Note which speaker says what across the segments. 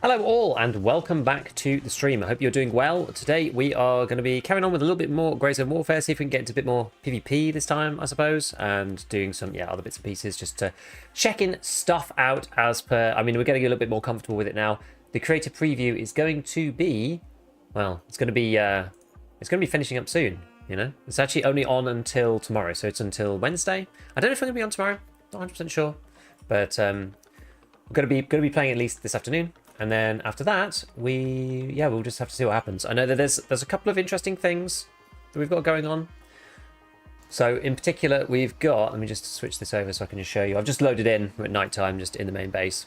Speaker 1: Hello all and welcome back to the stream. I hope you're doing well. Today we are going to be carrying on with a little bit more Grey Zone Warfare, see if we can get into a bit more PvP this time, I suppose, and doing some other bits and pieces just to checking stuff out as per. I mean, we're getting a little bit more comfortable with it now. The creator preview is going to be, well, it's going to be finishing up soon, you know. It's actually only on until tomorrow, so it's until Wednesday. I don't know if I'm going to be on tomorrow, not 100% sure, but we're going to be playing at least this afternoon. And then after that, we'll just have to see what happens. I know that there's a couple of interesting things that we've got going on. So in particular, we've got, let me just switch this over so I can just show you. I've just loaded in at night time, just in the main base.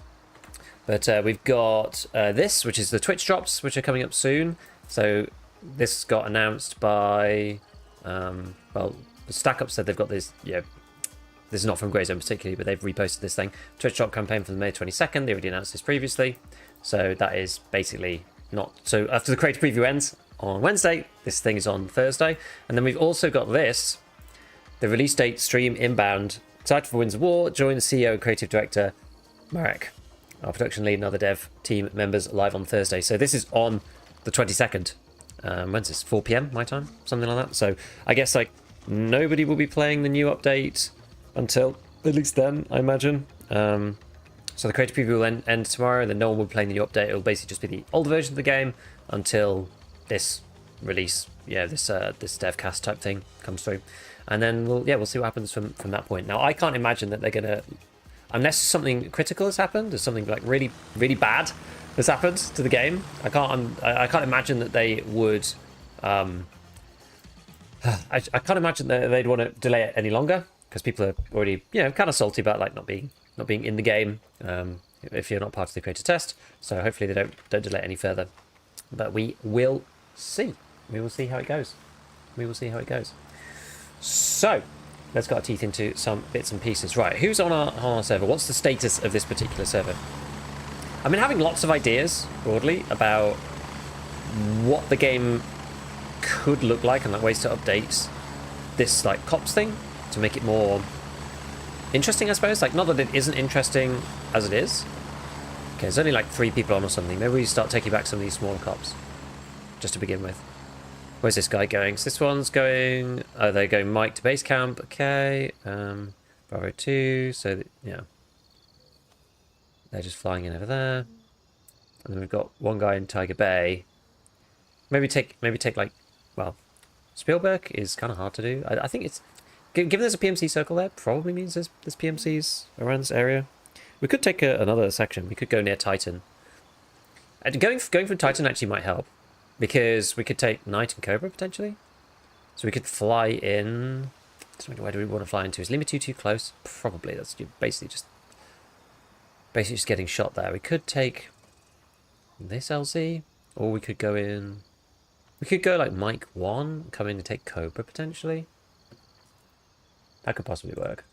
Speaker 1: But we've got this, which is the Twitch drops, which are coming up soon. So this got announced by, well, the Stack Up said they've got this, this is not from Grey Zone particularly, but they've reposted this thing. Twitch drop campaign from May 22nd. They already announced this previously. So that is basically not... So after the creator preview ends on Wednesday, this thing is on Thursday. And then we've also got this, the release date stream inbound. Excited for Winds of War. Join the CEO and creative director, Marek, our production lead and other dev team members live on Thursday. So this is on the 22nd. When's this? 4 PM my time? Something like that. So I guess like nobody will be playing the new update until at least then, I imagine. So the creator preview will end tomorrow, and then no one will be playing the new update. It will basically just be the older version of the game until this release, this devcast type thing comes through, and then we'll see what happens from that point. Now I can't imagine that they're gonna, unless something critical has happened, or something like really really bad has happened to the game. I can't imagine that they would. I can't imagine that they'd want to delay it any longer, because people are already kind of salty about like not being in the game if you're not part of the creator test. So hopefully they don't delay it any further, but we will see how it goes. So let's get our teeth into some bits and pieces. Right, who's on our server? What's the status of this particular server? I've been having lots of ideas broadly about what the game could look like and like ways to update this like cops thing to make it more interesting, I suppose. Like, not that it isn't interesting as it is. Okay, there's only like 3 people on or something. Maybe we start taking back some of these smaller cops just to begin with. Where's this guy going? So this one's going, oh, they're going Mike to base camp. Okay, Bravo 2. So they're just flying in over there. And then we've got one guy in Tiger Bay. Maybe take like, well, Spielberg is kind of hard to do. I think it's, given there's a PMC circle there, probably means there's PMCs around this area. We could take another section. We could go near Titan. And going from Titan actually might help, because we could take Knight and Cobra potentially. So we could fly in. Where do we want to fly into? Is Lima 2 too close? Probably. That's basically just getting shot there. We could take this LZ, or we could go in. We could go like Mike 1, come in and take Cobra potentially. That could possibly work.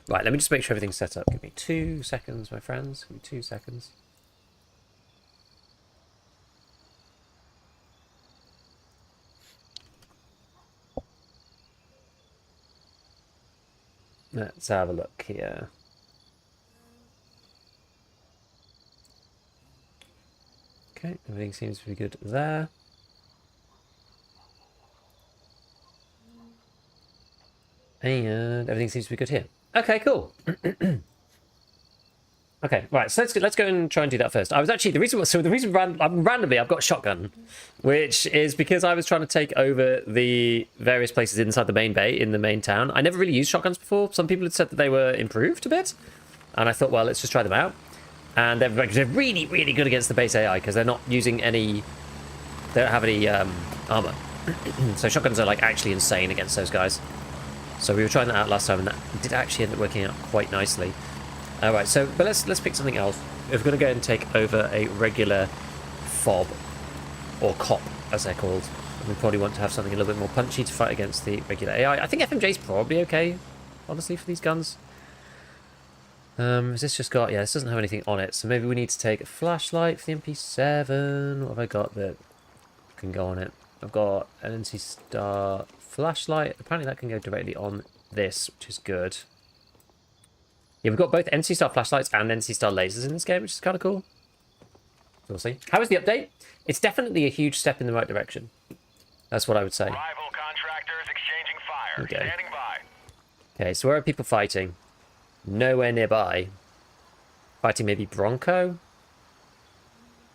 Speaker 1: Right, let me just make sure everything's set up. Give me 2 seconds, my friends. Give me 2 seconds. Let's have a look here. Okay, everything seems to be good there. And everything seems to be good here. Okay, cool. Okay, right. So let's go and try and do that first. I was actually randomly I've got a shotgun, which is because I was trying to take over the various places inside the main bay in the main town. I never really used shotguns before. Some people had said that they were improved a bit, and I thought, well, let's just try them out. And they're really really good against the base AI because they're not using any. They don't have any armor, so shotguns are like actually insane against those guys. So we were trying that out last time, and that did actually end up working out quite nicely. All right, so but let's pick something else. If we're going to go and take over a regular fob or cop, as they're called, we probably want to have something a little bit more punchy to fight against the regular AI. I think FMJ's probably okay, honestly, for these guns. Has this just got? Yeah, this doesn't have anything on it, so maybe we need to take a flashlight for the MP7. What have I got that can go on it? I've got an NC Star flashlight. Apparently that can go directly on this, which is good. Yeah, we've got both NC Star flashlights and NC Star lasers in this game, which is kind of cool. We'll see. How is the update? It's definitely a huge step in the right direction. That's what I would say.
Speaker 2: Rival contractors exchanging fire.
Speaker 1: Okay.
Speaker 2: Standing by.
Speaker 1: Okay, so where are people fighting? Nowhere nearby. Fighting maybe Bronco?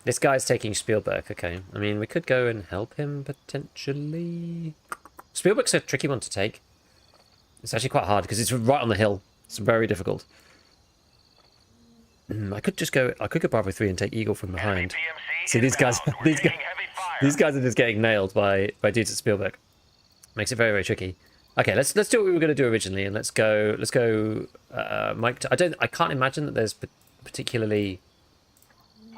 Speaker 1: This guy's taking Spielberg. Okay. I mean, we could go and help him, potentially. Spielberg's a tricky one to take. It's actually quite hard, because it's right on the hill. It's very difficult. I could go Bravo 3 and take Eagle from behind. See, these guys are just getting nailed by dudes at Spielberg. Makes it very, very tricky. Okay, let's do what we were going to do originally, and let's go Mike. I can't imagine that there's particularly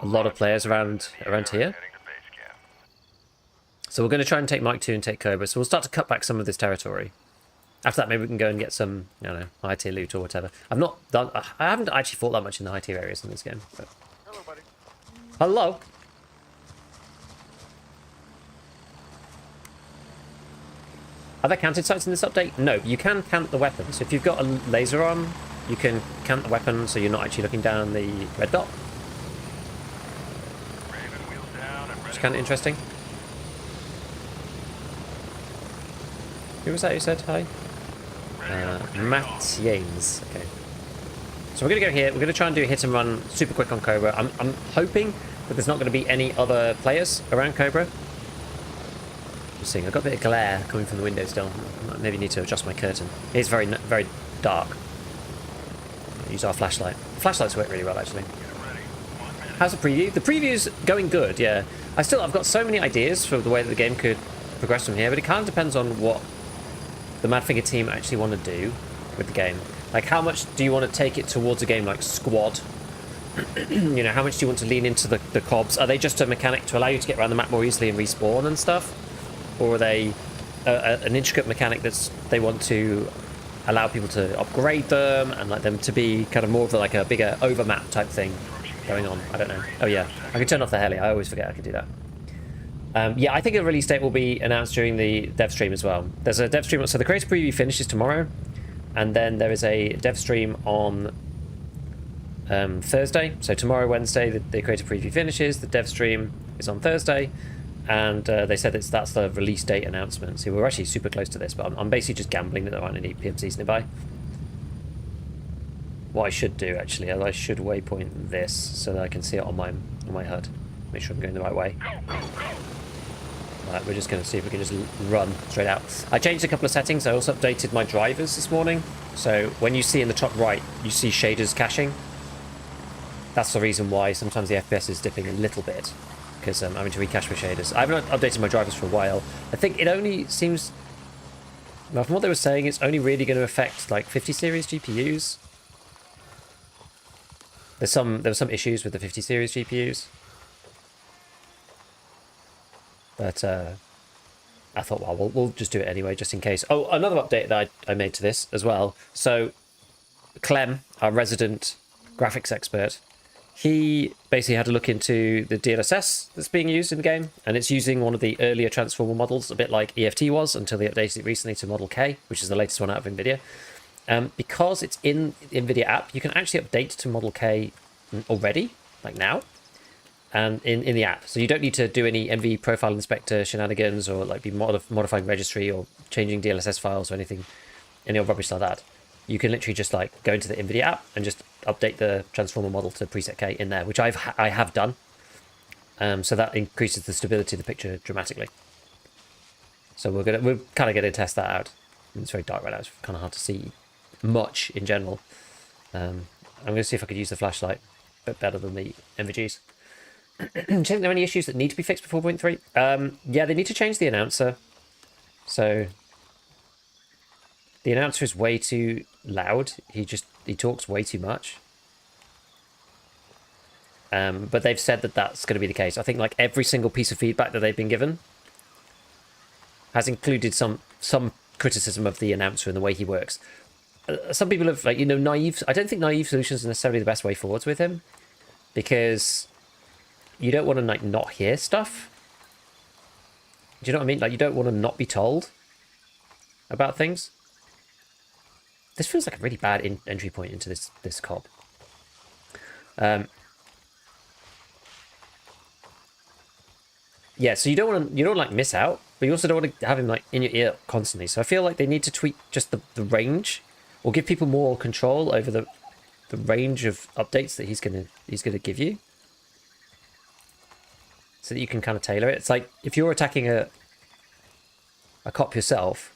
Speaker 1: a lot of players around here. So we're going to try and take Mike 2 and take Cobra. So we'll start to cut back some of this territory. After that, maybe we can go and get some, I don't know, high tier loot or whatever. I haven't actually fought that much in the high tier areas in this game. But...
Speaker 2: Hello, buddy.
Speaker 1: Hello. Are there counted sights in this update? No, you can count the weapons. If you've got a laser on, you can count the weapon so you're not actually looking down the red dot. Which is kind of interesting. Who was that who said hi? Matt Yanes. Okay. So we're going to go here. We're going to try and do a hit and run super quick on Cobra. I'm hoping that there's not going to be any other players around Cobra. Just seeing, I've got a bit of glare coming from the window still. I maybe need to adjust my curtain. It's very, very dark. Use our flashlight. The flashlights work really well, actually. How's the preview? The preview's going good, yeah. I've got so many ideas for the way that the game could progress from here, but it kind of depends on what the Madfinger team actually want to do with the game. Like, how much do you want to take it towards a game like Squad? You know, how much do you want to lean into the cobs? Are they just a mechanic to allow you to get around the map more easily and respawn and stuff? Or are they an intricate mechanic that's they want to allow people to upgrade them and like them to be kind of more of like a bigger overmap type thing going on? I don't know. Oh yeah, I can turn off the heli. I always forget I can do that. Yeah, I think a release date will be announced during the dev stream as well. There's a dev stream, so the creator preview finishes tomorrow, and then there is a dev stream on Thursday. So tomorrow, Wednesday, the creator preview finishes. The dev stream is on Thursday, and they said that's the release date announcement. So we're actually super close to this, but I'm basically just gambling that there aren't any PMCs nearby. What I should do actually is I should waypoint this so that I can see it on my HUD. Make sure I'm going the right way. Right, we're just going to see if we can just run straight out. I changed a couple of settings. I also updated my drivers this morning. So when you see in the top right, you see shaders caching. That's the reason why sometimes the FPS is dipping a little bit, because I'm having to recache my shaders. I haven't updated my drivers for a while. I think it only seems... Well, from what they were saying, it's only really going to affect like 50 series GPUs. There were some issues with the 50 series GPUs. But I thought, well, we'll just do it anyway, just in case. Oh, another update that I made to this as well. So Clem, our resident graphics expert, he basically had a look into the DLSS that's being used in the game, and it's using one of the earlier transformer models, a bit like EFT was, until they updated it recently to Model K, which is the latest one out of NVIDIA. Because it's in the NVIDIA app, you can actually update to Model K already, like now. And in the app, so you don't need to do any NV profile inspector shenanigans or like be modifying registry or changing DLSS files or anything, any old rubbish like that. You can literally just like go into the NVIDIA app and just update the transformer model to preset K in there, which I have done. So that increases the stability of the picture dramatically. So we're kind of going to test that out. It's very dark right now. It's kind of hard to see much in general. I'm going to see if I could use the flashlight a bit better than the NVGs. Do you think there are any issues that need to be fixed before 4.3? Yeah, they need to change the announcer. So the announcer is way too loud. He talks way too much. But they've said that that's going to be the case. I think like every single piece of feedback that they've been given has included some criticism of the announcer and the way he works. Some people have like, naive. I don't think naive solutions are necessarily the best way forwards with him, because you don't want to like not hear stuff. Do you know what I mean? Like you don't want to not be told about things. This feels like a really bad entry point into this COP. Yeah, so you don't like miss out, but you also don't want to have him like in your ear constantly. So I feel like they need to tweak just the range, or give people more control over the range of updates that he's gonna give you, so that you can kind of tailor it. It's like if you're attacking a cop yourself,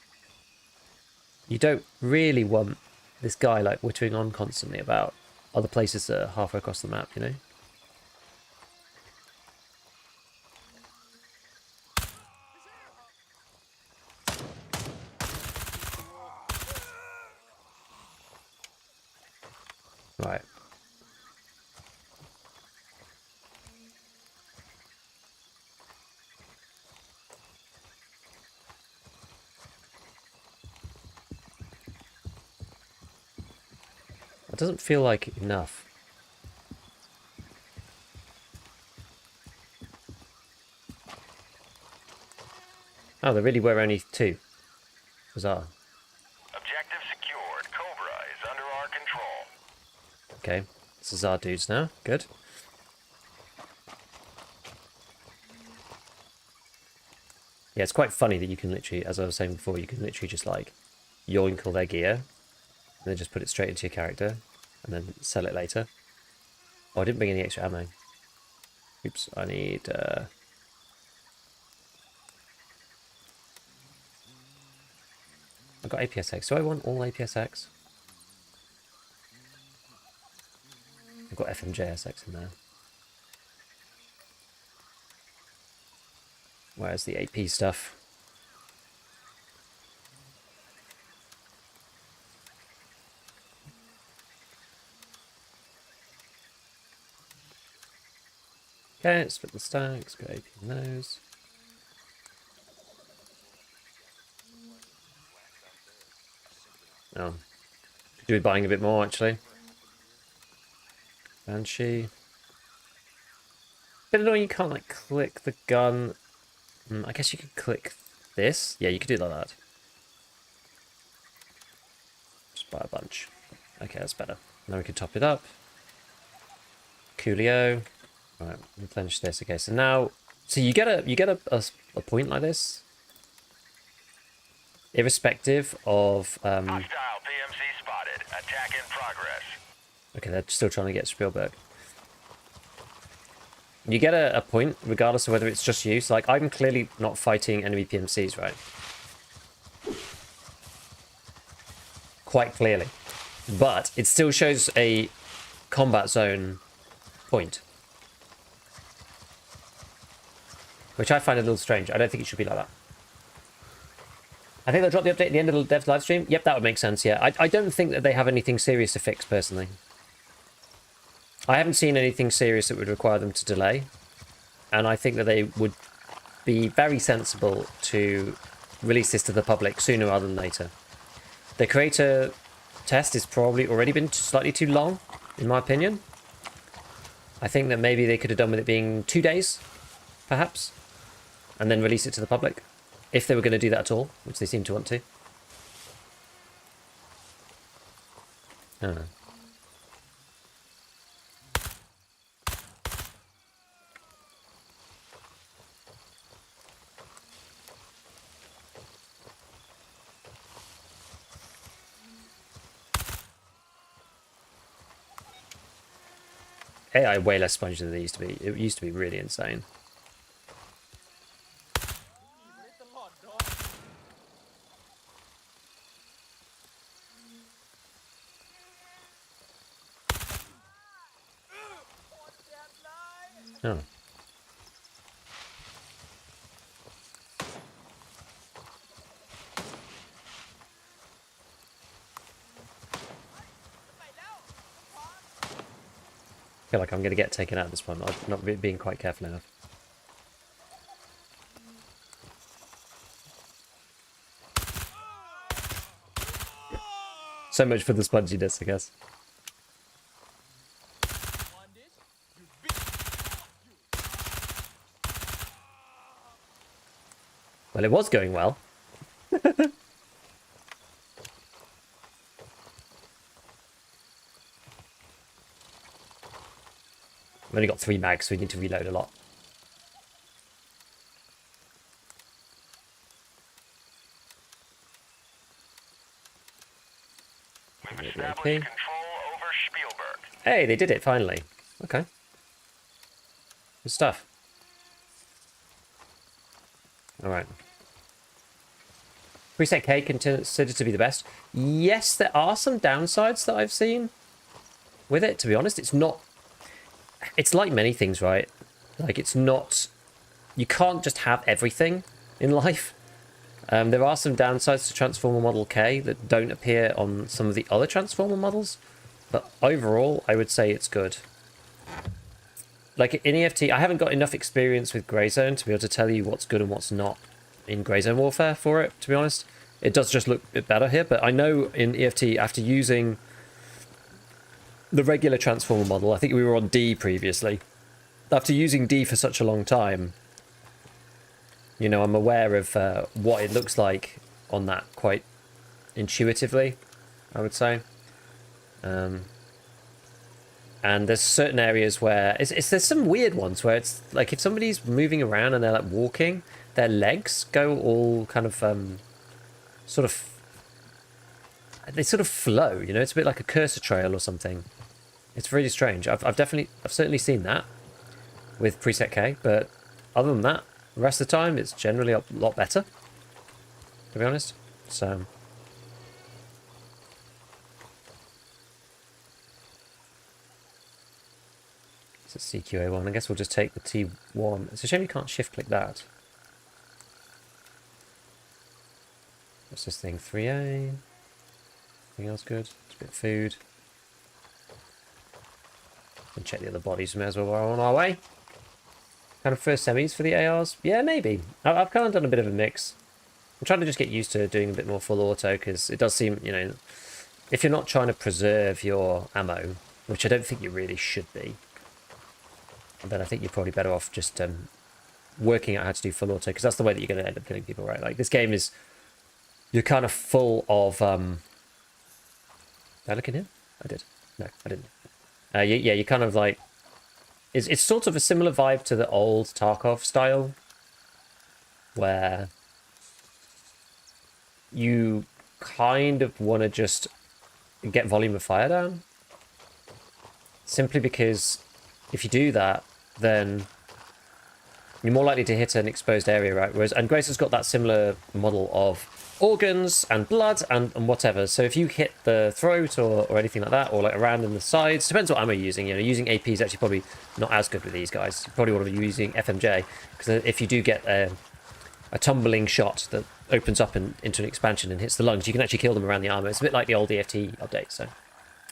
Speaker 1: you don't really want this guy like wittering on constantly about other places that are halfway across the map, you know? Right. It doesn't feel like enough. Oh, there really were only 2. Bizarre.
Speaker 2: Objective secured. Cobra is under our control.
Speaker 1: Okay, this is our dudes now. Good. Yeah, it's quite funny that you can literally, as I was saying before, you can literally just like yoink all their gear and then just put it straight into your character and then sell it later. Oh, I didn't bring any extra ammo. Oops, I need... I've got APSX. Do I want all APSX? I've got FMJSX in there. Where's the AP stuff? Okay, let's split the stacks, got AP in those. Oh. Could do with buying a bit more, actually. Banshee. Bit annoying you can't, like, click the gun. I guess you could click this. Yeah, you could do it like that. Just buy a bunch. Okay, that's better. Now we can top it up. Coolio. Right, replenish this. Okay, so now, so you get a point like this, irrespective of.
Speaker 2: Hostile PMC spotted. Attack in progress.
Speaker 1: Okay, they're still trying to get Spielberg. You get a point regardless of whether it's just you. So, like, I'm clearly not fighting enemy PMCs, right? Quite clearly, but it still shows a combat zone point. Which I find a little strange. I don't think it should be like that. I think they'll drop the update at the end of the dev's live stream. Yep, that would make sense, yeah. I don't think that they have anything serious to fix, personally. I haven't seen anything serious that would require them to delay. And I think that they would be very sensible to release this to the public sooner rather than later. The creator test has probably already been slightly too long, in my opinion. I think that maybe they could have done with it being 2 days, perhaps. And then release it to the public, if they were going to do that at all, which they seem to want to. I don't know. AI way less spongy than they used to be. It used to be really insane. Oh. I feel like I'm going to get taken out at this point. I'm not being quite careful enough. So much for the sponginess, I guess. Well, it was going well. I've only got 3 mags, so we need to reload a lot.
Speaker 2: We've established control over Spielberg.
Speaker 1: Hey, they did it finally. Okay. Good stuff. Alright. Preset K considered to be the best. Yes, there are some downsides that I've seen with it, to be honest. It's not... It's like many things, right? Like, it's not... You can't just have everything in life. There are some downsides to Transformer Model K that don't appear on some of the other Transformer models. But overall, I would say it's good. Like, in EFT, I haven't got enough experience with Grey Zone to be able to tell you what's good and what's not in Grey Zone Warfare for it, to be honest. It does just look a bit better here, but I know in EFT, after using the regular Transformer model, I think we were on D previously. After using D for such a long time, you know, I'm aware of what it looks like on that quite intuitively, I would say. And there's certain areas where there's some weird ones where it's like if somebody's moving around and they're like walking, their legs go all kind of they sort of flow, you know. It's a bit like a cursor trail or something. It's really strange. I've certainly seen that with preset K, but other than that, the rest of the time it's generally a lot better, to be honest. So it's a CQA1. I guess we'll just take the T1. It's a shame you can't shift click that. What's this thing? 3A? Anything else good? It's a bit of food. And check the other bodies. We may as well we're on our way. Kind of first semis for the ARs? Yeah, maybe. I've kind of done a bit of a mix. I'm trying to just get used to doing a bit more full auto because it does seem, you know, if you're not trying to preserve your ammo, which I don't think you really should be, then I think you're probably better off just working out how to do full auto, because that's the way that you're going to end up killing people, right? Like, this game is... You're kind of full of... Did I look in here? I did. No, I didn't. Yeah, you're kind of like... It's sort of a similar vibe to the old Tarkov style, where you kind of want to just get volume of fire down. Simply because if you do that, then you're more likely to hit an exposed area, right? Whereas, and Grace has got that similar model of organs and blood and whatever. So if you hit the throat or anything like that, or like around in the sides, depends what ammo you're using. You know, using AP is actually probably not as good with these guys. You probably want to be using FMJ, because if you do get a tumbling shot that opens up into an expansion and hits the lungs, you can actually kill them around the armor. It's a bit like the old EFT update. So,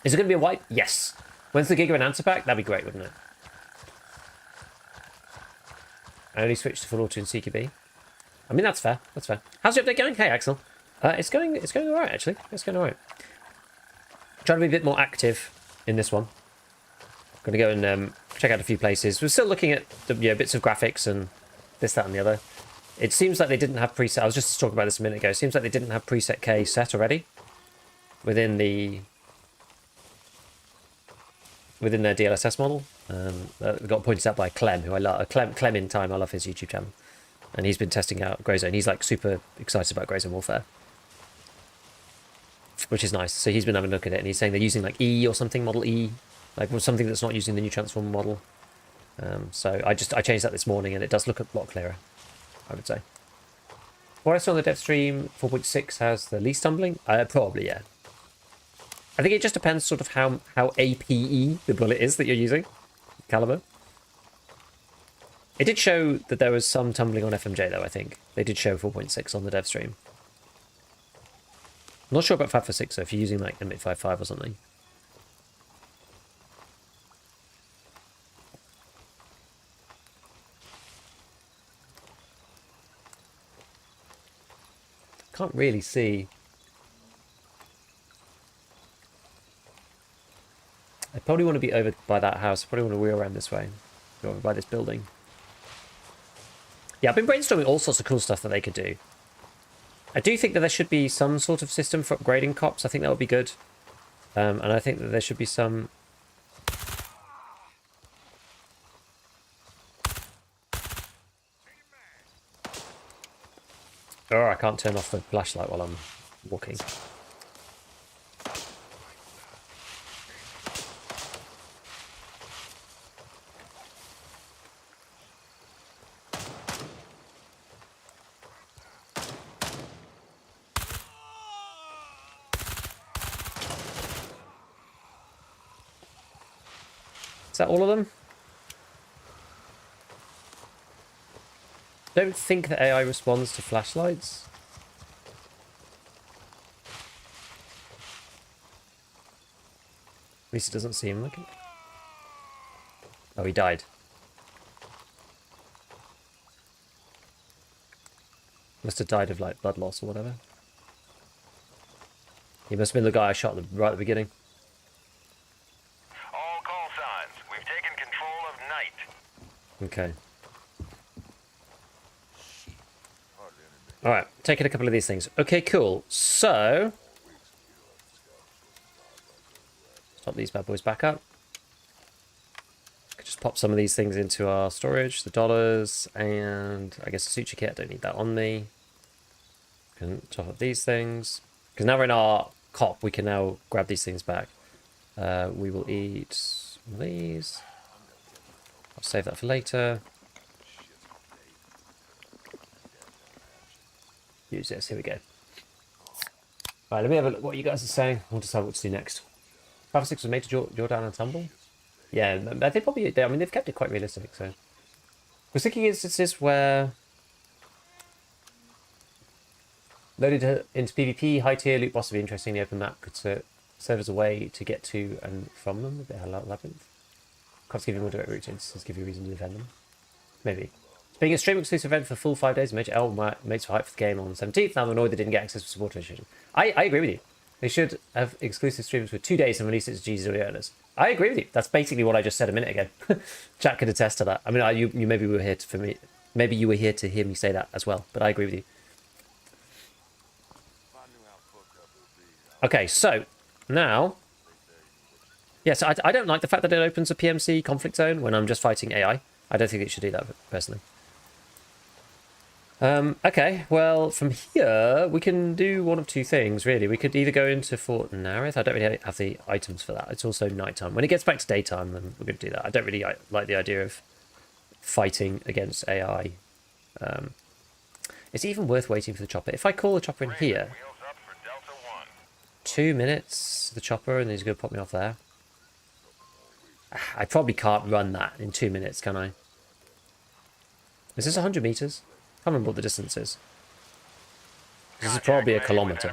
Speaker 1: is it going to be a wipe? Yes. When's the Giga and answer pack? That'd be great, wouldn't it? I only switched to full auto in CQB. I mean, that's fair. That's fair. How's the update going? Hey, Axel. It's going all right, actually. It's going all right. Trying to be a bit more active in this one. Going to go and check out a few places. We're still looking at the, bits of graphics and this, that, and the other. It seems like they didn't have preset. I was just talking about this a minute ago. It seems like they didn't have preset K set already within their DLSS model. It got pointed out by Clem, who I love. Clem in time. I love his YouTube channel. And he's been testing out Grey Zone. He's like super excited about Grey Zone Warfare, which is nice. So he's been having a look at it, and he's saying they're using like E or something, Model E, like something that's not using the new Transformer model. So I changed that this morning, and it does look a lot clearer, I would say. What I saw on the dev stream, 4.6 has the least tumbling. Probably, yeah. I think it just depends sort of how APE the bullet is that you're using, caliber. It did show that there was some tumbling on FMJ, though, I think. They did show 4.6 on the dev stream. I'm not sure about 5.6, though, if you're using, like, M855 or something. Can't really see. I probably want to be over by that house. I probably want to wheel around this way. Go over by this building. Yeah, I've been brainstorming all sorts of cool stuff that they could do. I do think that there should be some sort of system for upgrading cops. I think that would be good. And I think that there should be some... Oh, I can't turn off the flashlight while I'm walking. Is that all of them? Don't think that AI responds to flashlights. At least it doesn't seem like it. Oh, he died. Must have died of like blood loss or whatever. He must have been the guy I shot right at the beginning.
Speaker 2: All call signs. We've taken control of night.
Speaker 1: Okay. Alright, taking a couple of these things. Okay, cool. So... pop these bad boys back up. Could just pop some of these things into our storage. The dollars and I guess the suture kit. I don't need that on me. Can top up these things. Because now we're in our cop, we can now grab these things back. We will eat these. I'll save that for later. Use this. Here we go. Right, let me have a look what you guys are saying. We'll decide what to do next. 5 6 was made to draw down and tumble. Yeah, they probably. I mean, they've kept it quite realistic. So, I was thinking instances where loaded into PvP, high tier loot boss would be interesting. The open map could serve as a way to get to and from them. A bit of a labyrinth. Cops give you more direct route instances, give you a reason to defend them. Maybe. Being a stream exclusive event for full 5 days, major mates were hyped for the game on the 17th. Now I'm annoyed they didn't get access to support registration. I agree with you. They should have exclusive streams for 2 days and release it to GG's early owners. I agree with you. That's basically what I just said a minute ago. Chat could attest to that. I mean, you maybe were here for me. Maybe you were here to hear me say that as well. But I agree with you. Okay, so now, yes, I don't like the fact that it opens a PMC conflict zone when I'm just fighting AI. I don't think it should do that personally. Okay, well, from here, we can do one of two things, really. We could either go into Fort Nareth. I don't really have the items for that. It's also nighttime. When it gets back to daytime, then we're going to do that. I don't really like the idea of fighting against AI. It's even worth waiting for the chopper. If I call the chopper in here, 2 minutes, the chopper, and he's going to pop me off there. I probably can't run that in 2 minutes, can I? Is this 100 meters? I can't remember what the distance is. This is probably a kilometer.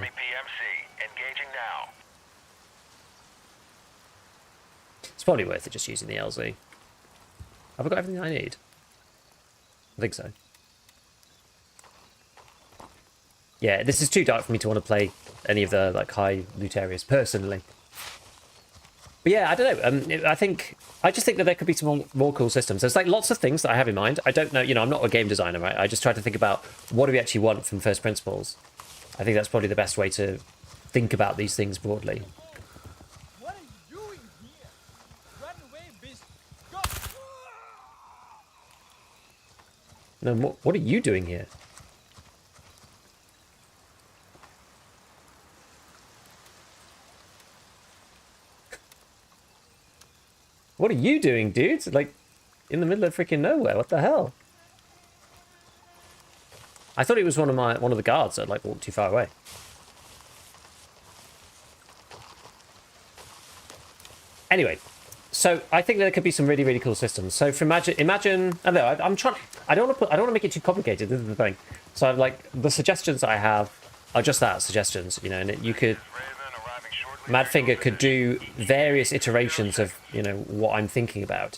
Speaker 1: It's probably worth it just using the LZ. Have I got everything I need? I think so. Yeah, this is too dark for me to want to play any of the like high loot areas personally. But yeah, I don't know. I just think that there could be some more cool systems. There's like lots of things that I have in mind. I don't know, I'm not a game designer, right? I just try to think about what do we actually want from first principles. I think that's probably the best way to think about these things broadly.
Speaker 3: What are you doing here? Run away, bitch. Go.
Speaker 1: No, what are you doing here? What are you doing, dude? Like, in the middle of freaking nowhere. What the hell? I thought it was one of the guards that like walked too far away. Anyway, so I think there could be some really, really cool systems. So for imagine. I don't know. I'm trying. I don't want to make it too complicated. This is the thing. So I'm like the suggestions that I have are just that, suggestions. And you could. Madfinger could do various iterations of, what I'm thinking about.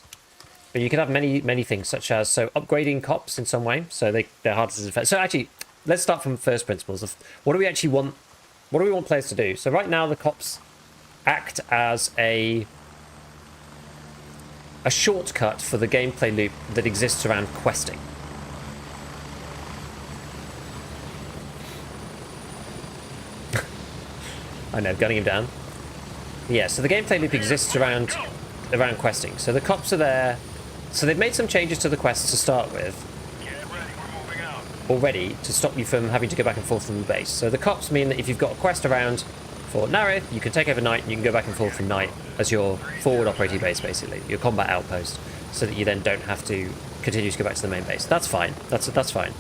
Speaker 1: But you could have many, many things, such as, upgrading cops in some way, so they're harder to defend. So actually, let's start from first principles of what do we actually want, what do we want players to do? So right now, the cops act as a shortcut for the gameplay loop that exists around questing. I know, gunning him down. Yeah, so the gameplay loop exists around questing. So the cops are there. So they've made some changes to the quests to start with.
Speaker 2: Get ready, we're moving out.
Speaker 1: already to stop you from having to go back and forth from the base. So the cops mean that if you've got a quest around Fort Narith, you can take overnight and you can go back and forth from night as your forward operating base, basically, your combat outpost, so that you then don't have to continue to go back to the main base. That's fine. That's fine.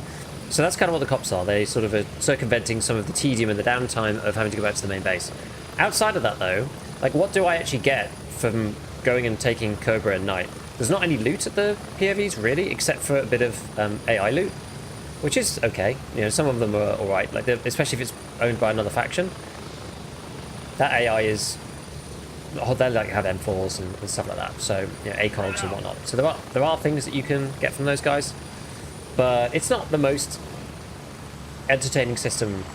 Speaker 1: So that's kind of what the cops are. They sort of are circumventing some of the tedium and the downtime of having to go back to the main base. Outside of that, though, like, what do I actually get from going and taking Cobra at night? There's not any loot at the POVs, really, except for a bit of AI loot, which is okay. You know, some of them are all right, like especially if it's owned by another faction. That AI is, they like have M4s and stuff like that, so, you know, ACOGs and whatnot. So there are things that you can get from those guys, but it's not the most entertaining system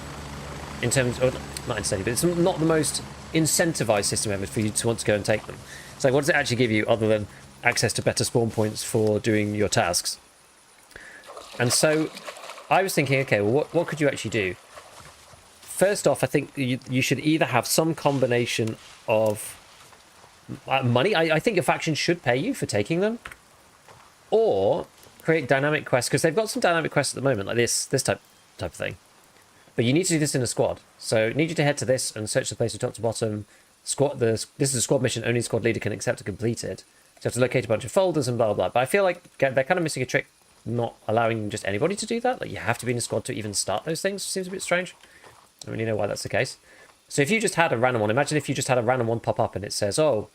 Speaker 1: in terms of, not entertaining, but it's not the most incentivized system ever for you to want to go and take them. So what does it actually give you other than access to better spawn points for doing your tasks? And so I was thinking, okay, well, what could you actually do? First off, I think you should either have some combination of money. I think your faction should pay you for taking them, or create dynamic quests, because they've got some dynamic quests at the moment, like this type of thing. But you need to do this in a squad. So I need you to head to this and search the place from top to bottom. This is a squad mission. Only squad leader can accept to complete it. So you have to locate a bunch of folders and blah, blah, blah. But I feel like they're kind of missing a trick, not allowing just anybody to do that. Like, you have to be in a squad to even start those things. Seems a bit strange. I don't really know why that's the case. So if you just had a random one, imagine if you just had a random one pop up and it says, oh,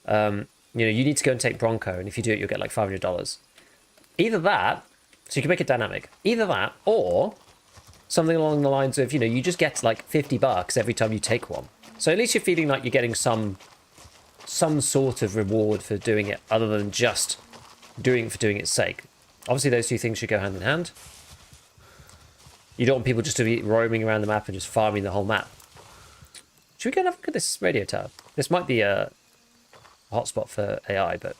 Speaker 1: you know, you need to go and take Bronco, and if you do it, you'll get like $500. Either that, so you can make it dynamic. Either that, or something along the lines of, you know, you just get like $50 every time you take one. So at least you're feeling like you're getting some sort of reward for doing it, other than just doing it for doing its sake. Obviously, those two things should go hand in hand. You don't want people just to be roaming around the map and just farming the whole map. Should we go and have a look at this radio tower? This might be a hotspot for AI, but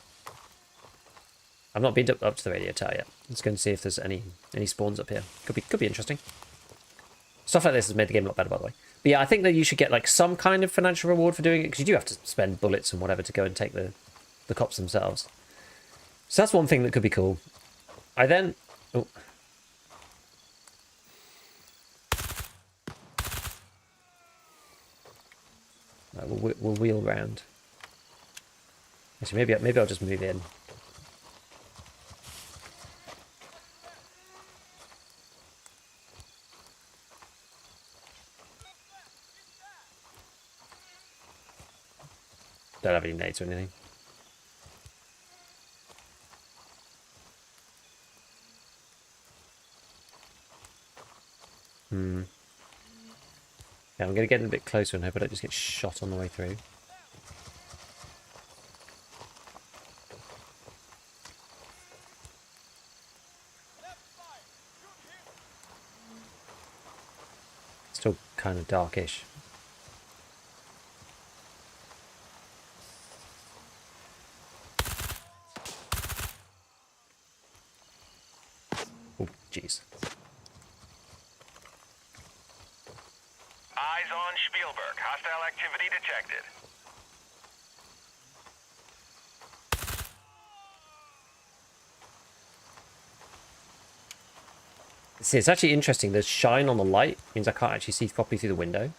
Speaker 1: I've not been up to the radio tower yet. Let's go and see if there's any spawns up here. Could be interesting. Stuff like this has made the game a lot better, by the way. But yeah, I think that you should get like some kind of financial reward for doing it, because you do have to spend bullets and whatever to go and take the cops themselves. So that's one thing that could be cool. I then... Oh. Right, we'll wheel round. Actually, maybe I'll just move in. Don't have any nades or anything. Yeah, I'm going to get a bit closer and hope I don't just get shot on the way through. Still kind of darkish. Oh, jeez.
Speaker 2: Eyes on Spielberg. Hostile activity detected.
Speaker 1: See, it's actually interesting. The shine on the light means I can't actually see properly through the window.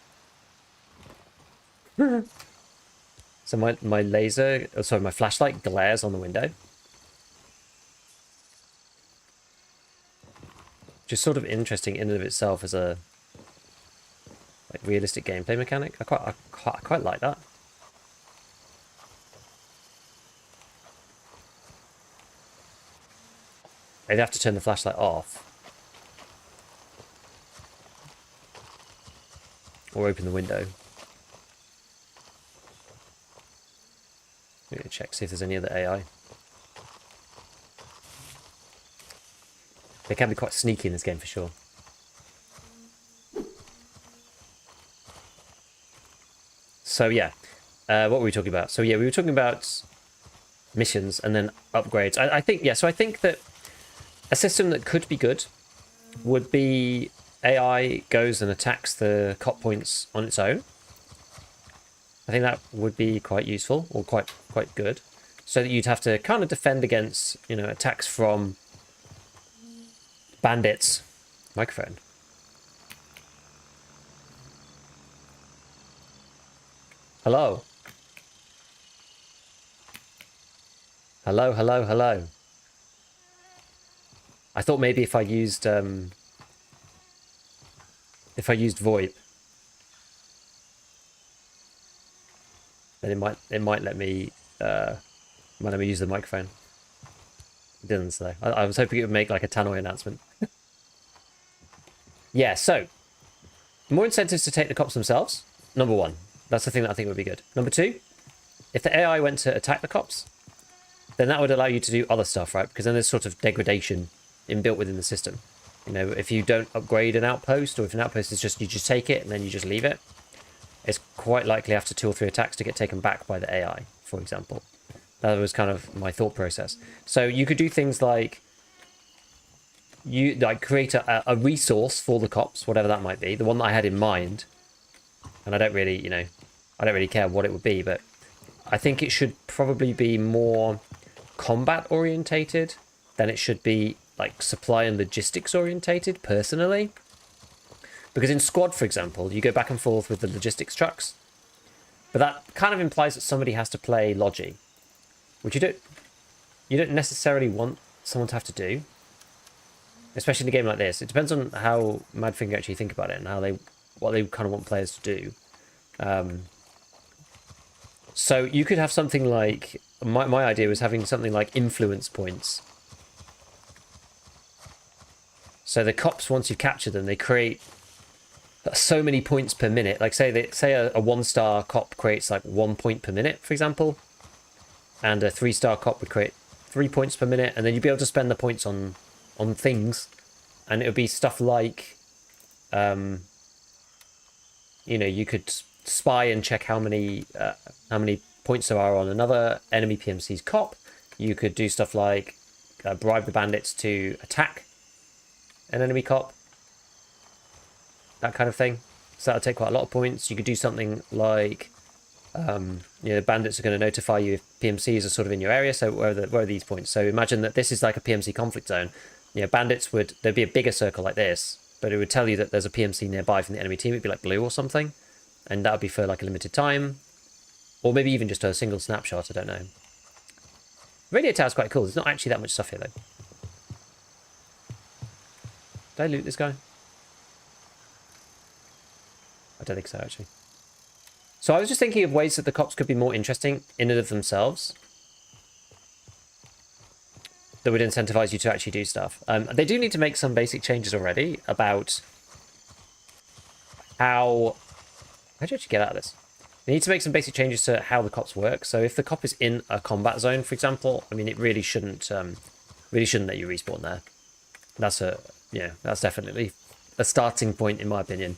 Speaker 1: So my laser, oh, sorry, my flashlight glares on the window. Which is sort of interesting in and of itself as a like realistic gameplay mechanic. I quite like that. I'd have to turn the flashlight off. Or open the window. I'm going to check, see if there's any other AI. They can be quite sneaky in this game for sure. So yeah, what were we talking about? So yeah, we were talking about missions and then upgrades. I think, yeah, so I think that a system that could be good would be AI goes and attacks the cop points on its own. I think that would be quite useful, or quite good, so that you'd have to kind of defend against, you know, attacks from bandits Microphone. Hello. Hello, hello, hello. I thought maybe if I used VoIP, then it might let me use the microphone. It didn't, so I was hoping it would make like a tannoy announcement. Yeah, so more incentives to take the cops themselves. Number one, that's the thing that I think would be good. Number two, if the AI went to attack the cops, then that would allow you to do other stuff, right? Because then there's sort of degradation inbuilt within the system. You know, if you don't upgrade an outpost, or if an outpost is just, you just take it and then you just leave it, it's quite likely after 2 or 3 attacks to get taken back by the AI, for example. That was kind of my thought process. So you could do things like, you like create a resource for the cops, whatever that might be. The one that I had in mind, and I don't really, you know, I don't really care what it would be, but I think it should probably be more combat orientated than it should be like supply and logistics orientated, personally. Because in squad, for example, you go back and forth with the logistics trucks, but that kind of implies that somebody has to play logi, which you don't necessarily want someone to have to do, especially in a game like this. It depends on how Madfinger actually think about it and how what they kind of want players to do. So you could have something like, my idea was having something like influence points. So the cops, once you capture them, they create so many points per minute. Like say a 1-star cop creates like 1 point per minute, for example, and a 3-star cop would create 3 points per minute, and then you'd be able to spend the points on things, and it would be stuff like, you know, you could spy and check how many points there are on another enemy PMC's cop. You could do stuff like bribe the bandits to attack an enemy cop, that kind of thing. So that would take quite a lot of points. You could do something like, you know, bandits are going to notify you if PMCs are sort of in your area. So where are these points? So imagine that this is like a PMC conflict zone. You know, bandits there'd be a bigger circle like this, but it would tell you that there's a PMC nearby from the enemy team. It'd be like blue or something, and that would be for like a limited time, or maybe even just a single snapshot. I don't know. Radio tower's quite cool. There's not actually that much stuff here though. Did I loot this guy? I don't think so, actually. So I was just thinking of ways that the cops could be more interesting in and of themselves, that would incentivize you to actually do stuff. They do need to make some basic changes already about how do you actually get out of this? They need to make some basic changes to how the cops work. So if the cop is in a combat zone, for example, I mean, it really shouldn't let you respawn there. That's definitely a starting point, in my opinion.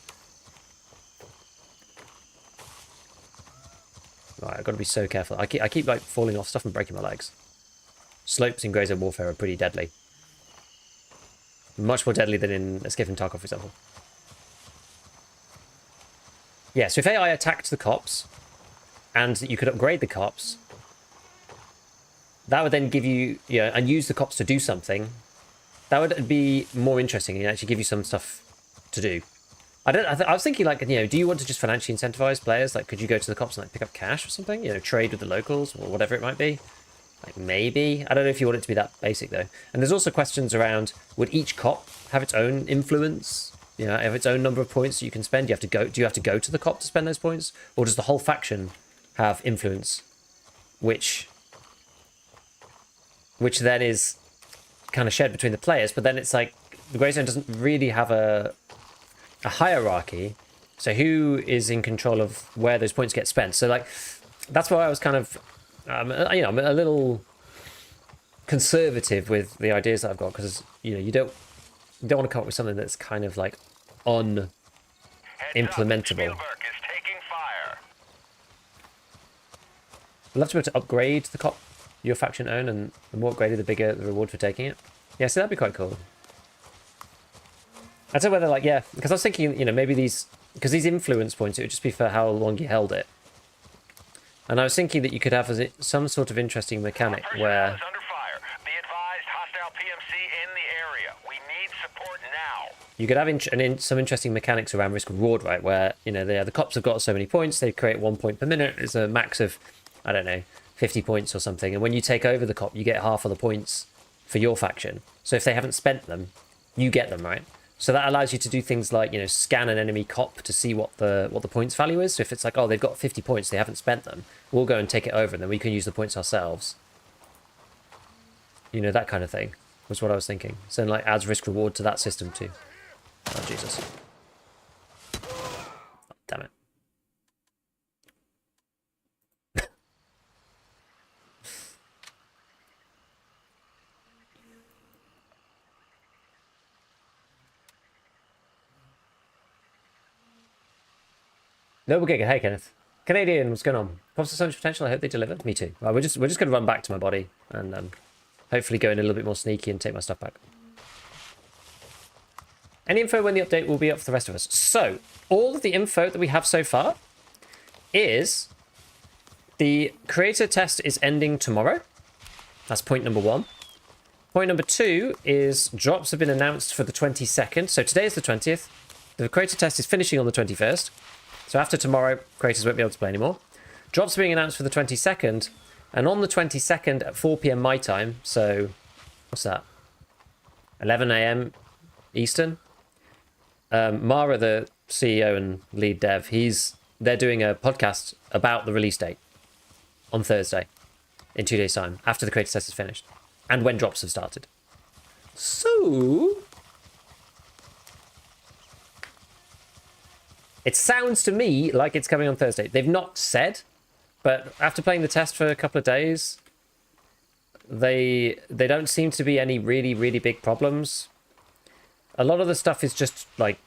Speaker 1: Right, I've got to be so careful. I keep like falling off stuff and breaking my legs. Slopes in Grey Zone Warfare are pretty deadly. Much more deadly than in ScavTalk, for example. Yeah, so if AI attacked the cops, and you could upgrade the cops, that would then give you, and use the cops to do something. That would be more interesting and actually give you some stuff to do. I was thinking, like, do you want to just financially incentivize players? Like, could you go to the cops and like pick up cash or something? Trade with the locals or whatever it might be. Like, maybe. I don't know if you want it to be that basic though. And there's also questions around: would each cop have its own influence? Have its own number of points that you can spend? Do you have to go to the cop to spend those points, or does the whole faction have influence, which then is kind of shared between the players? But then it's like the Grey Zone doesn't really have a hierarchy, so who is in control of where those points get spent? So like that's why I was kind of I'm a little conservative with the ideas that I've got, because you don't want to come up with something that's kind of like unimplementable. I'd love to be able to upgrade the cop your faction own, and the more upgraded, the bigger the reward for taking it. Yeah, so that'd be quite cool. I don't know whether, like, yeah, because I was thinking, maybe these influence points, it would just be for how long you held it. And I was thinking that you could have some sort of interesting mechanic where
Speaker 2: hostile PMC in the area. We need support now.
Speaker 1: You could have some interesting mechanics around risk reward, right? Where, you know, the cops have got so many points, they create 1 point per minute. It's a max of, I don't know, 50 points or something. And when you take over the cop, you get half of the points for your faction. So if they haven't spent them, you get them, right? So that allows you to do things like, you know, scan an enemy cop to see what the points value is. So if it's like, oh, they've got 50 points, they haven't spent them, we'll go and take it over, and then we can use the points ourselves. You know, that kind of thing was what I was thinking. So like adds risk reward to that system too. Oh, Jesus. Oh, damn it. No, we're good. Hey, Kenneth. Canadian, what's going on? Props to so much potential. I hope they deliver. Me too. Well, we're just going to run back to my body and hopefully go in a little bit more sneaky and take my stuff back. Any info when the update will be up for the rest of us? So, all of the info that we have so far is the creator test is ending tomorrow. That's point number 1. Point number 2 is drops have been announced for the 22nd. So today is the 20th. The creator test is finishing on the 21st. So after tomorrow, creators won't be able to play anymore. Drops are being announced for the 22nd. And on the 22nd at 4 p.m. my time, so what's that? 11 a.m. Eastern. Mara, the CEO and lead dev, they're doing a podcast about the release date on Thursday in 2 days' time, after the creator test is finished, and when drops have started. So it sounds to me like it's coming on Thursday. They've not said, but after playing the test for a couple of days, they don't seem to be any really, really big problems. A lot of the stuff is just like,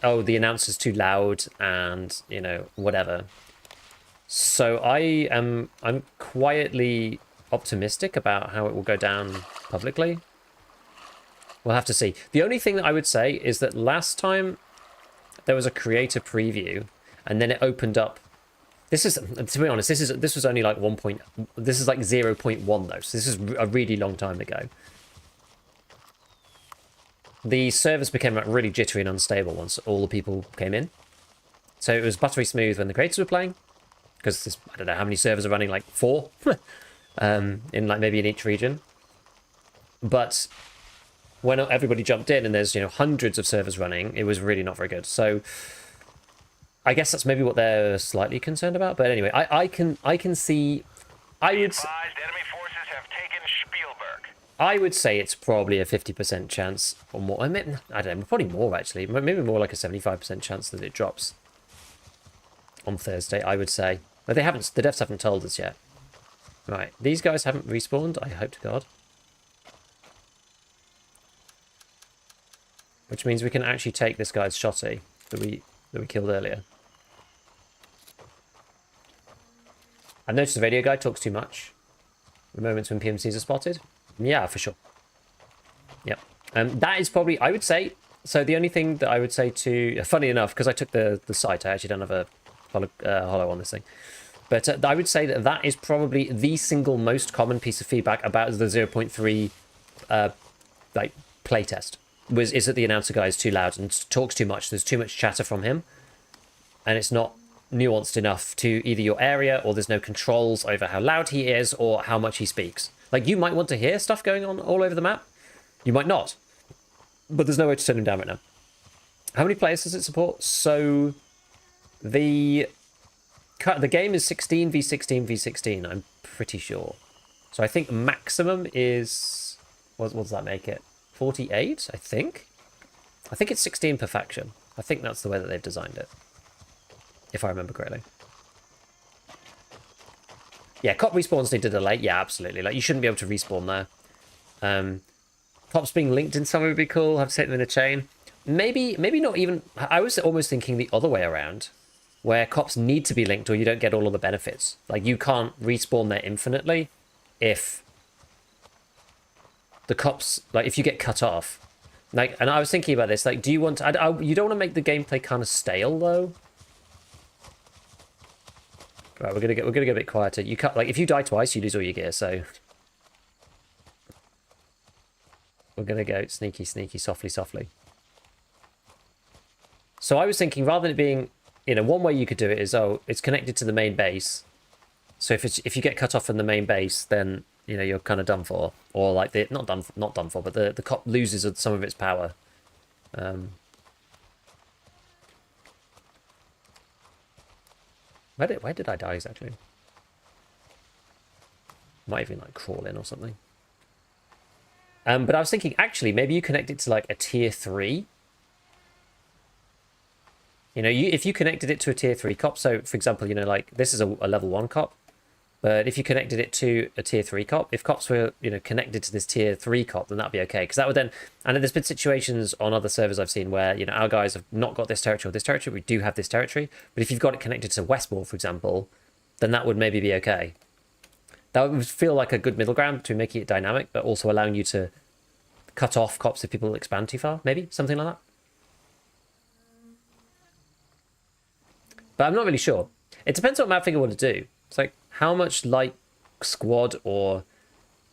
Speaker 1: oh, the announcer's too loud and, you know, whatever. So I'm quietly optimistic about how it will go down publicly. We'll have to see. The only thing that I would say is that last time there was a creator preview and then it opened up. This is, to be honest, this was only like this is like 0.1 though. So this is a really long time ago. The servers became like really jittery and unstable once all the people came in. So it was buttery smooth when the creators were playing, because I don't know how many servers are running, like 4 in like maybe in each region. But when everybody jumped in and there's, you know, hundreds of servers running, it was really not very good. So I guess that's maybe what they're slightly concerned about. But anyway, I can see.
Speaker 2: Enemy forces have taken Spielberg.
Speaker 1: I would say it's probably a 50% chance or more. I don't know, probably more actually. Maybe more like a 75% chance that it drops on Thursday, I would say. But the devs haven't told us yet. Right, these guys haven't respawned, I hope to God. Which means we can actually take this guy's shotty that we killed earlier. I've noticed the radio guy talks too much. The moments when PMCs are spotted. Yeah, for sure. Yep. That is probably, I would say, so the only thing that I would say to, funny enough, because I took the site, I actually don't have a holo on this thing. But I would say that is probably the single most common piece of feedback about the 0.3 like playtest. Is that the announcer guy is too loud and talks too much. There's too much chatter from him. And it's not nuanced enough to either your area, or there's no controls over how loud he is or how much he speaks. Like, you might want to hear stuff going on all over the map. You might not. But there's no way to turn him down right now. How many players does it support? So the game is 16 v 16 v 16, I'm pretty sure. So I think maximum is, what does that make it? 48, I think. I think it's 16 per faction. I think that's the way that they've designed it, if I remember correctly. Yeah, cop respawns need to delay. Yeah, absolutely. Like, you shouldn't be able to respawn there. Cops being linked in somewhere would be cool. Have to take them in a chain. Maybe not even. I was almost thinking the other way around, where cops need to be linked or you don't get all of the benefits. Like, you can't respawn there infinitely if the cops, like, if you get cut off. Like, and I was thinking about this. Like, do you want to, you don't want to make the gameplay kind of stale though. Right, we're gonna get a bit quieter. You can't, like, if you die twice, you lose all your gear. So we're going to go sneaky, sneaky, softly, softly. So I was thinking, rather than it being, you know, one way you could do it is, oh, it's connected to the main base. So if you get cut off from the main base, then, you know, you're kind of done for. Or like, not done for, but the cop loses some of its power. Where did I die exactly? Might even like crawl in or something. But I was thinking, actually, maybe you connect it to like a tier 3. You know, if you connected it to a tier 3 cop, so for example, you know, like this is a level 1 cop, but if you connected it to a tier 3 cop, if cops were, you know, connected to this tier 3 cop, then that'd be okay. Because that would then, and there's been situations on other servers I've seen where, you know, our guys have not got this territory or this territory, we do have this territory, but if you've got it connected to Westmore, for example, then that would maybe be okay. That would feel like a good middle ground between making it dynamic, but also allowing you to cut off cops if people expand too far, maybe? Something like that. But I'm not really sure. It depends on what Mapfinger want to do. It's like, how much like Squad or,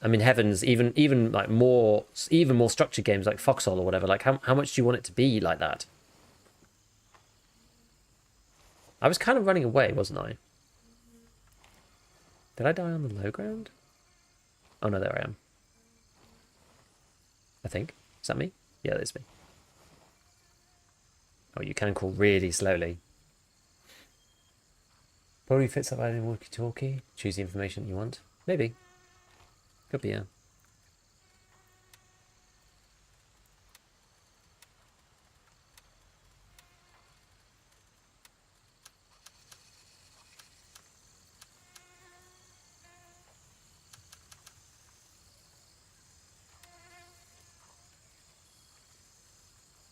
Speaker 1: I mean, Heavens, even like more structured games like Foxhole or whatever, like how much do you want it to be like that? I was kind of running away, wasn't I? Did I die on the low ground? Oh no, there I am. I think. Is that me? Yeah, that is me. Oh, you can crawl really slowly. Probably fits up in walkie-talkie. Choose the information you want. Maybe. Could be, yeah.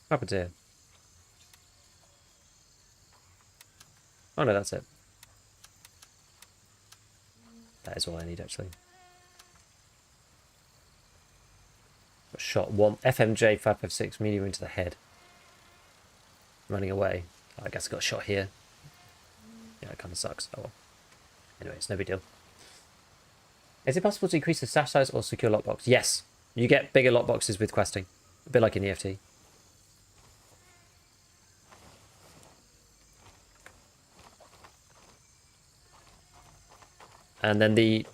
Speaker 1: What happened here? Oh no, that's it. That is all I need, actually. Got shot one FMJ 556 medium into the head. Running away. Oh, I guess I got shot here. Yeah, it kind of sucks. Oh well. Anyway, it's no big deal. Is it possible to increase the stash size or secure lockbox? Yes. You get bigger lockboxes with questing. A bit like in EFT. And then the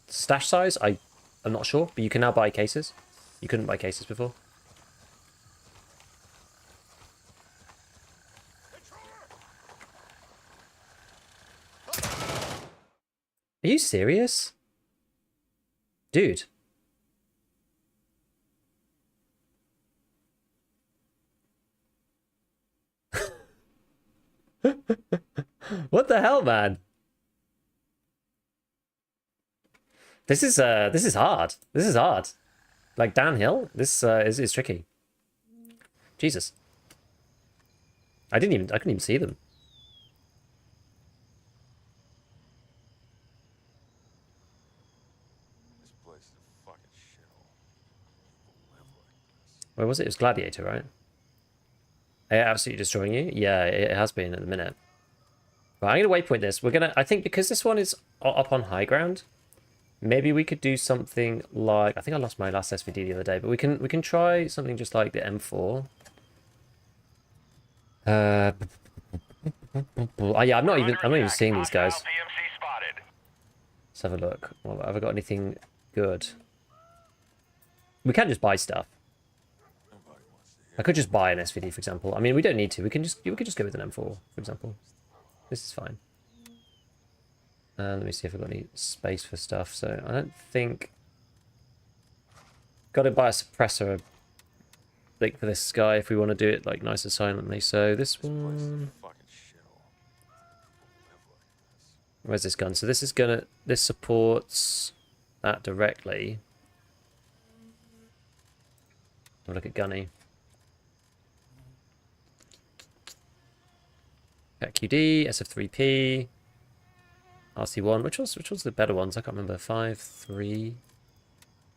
Speaker 1: stash size, I'm not sure, but you can now buy cases. You couldn't buy cases before. Are you serious? Dude. What the hell, man? This is hard. This is hard. Like downhill, this is tricky. Jesus. I couldn't even see them.
Speaker 4: This place is a fucking shithole.
Speaker 1: Where was it? It was Gladiator, right? Absolutely destroying you? Yeah, it has been at the minute. But I'm gonna waypoint this. I think because this one is up on high ground, maybe we could do something like, I think I lost my last SVD the other day, but we can try something just like the M4. Oh yeah, I'm not even seeing these guys. Let's have a look. Well, have I got anything good? We can just buy stuff. I could just buy an SVD, for example. I mean, we don't need to. We could just go with an M4, for example. This is fine. Let me see if I've got any space for stuff. So I don't think. Got to buy a suppressor, like for this guy, if we want to do it like nice and silently. So this one. Where's this gun? So this supports that directly. Have a look at Gunny. QD, SF3P, RC1. Which was the better ones? I can't remember. 5, 3,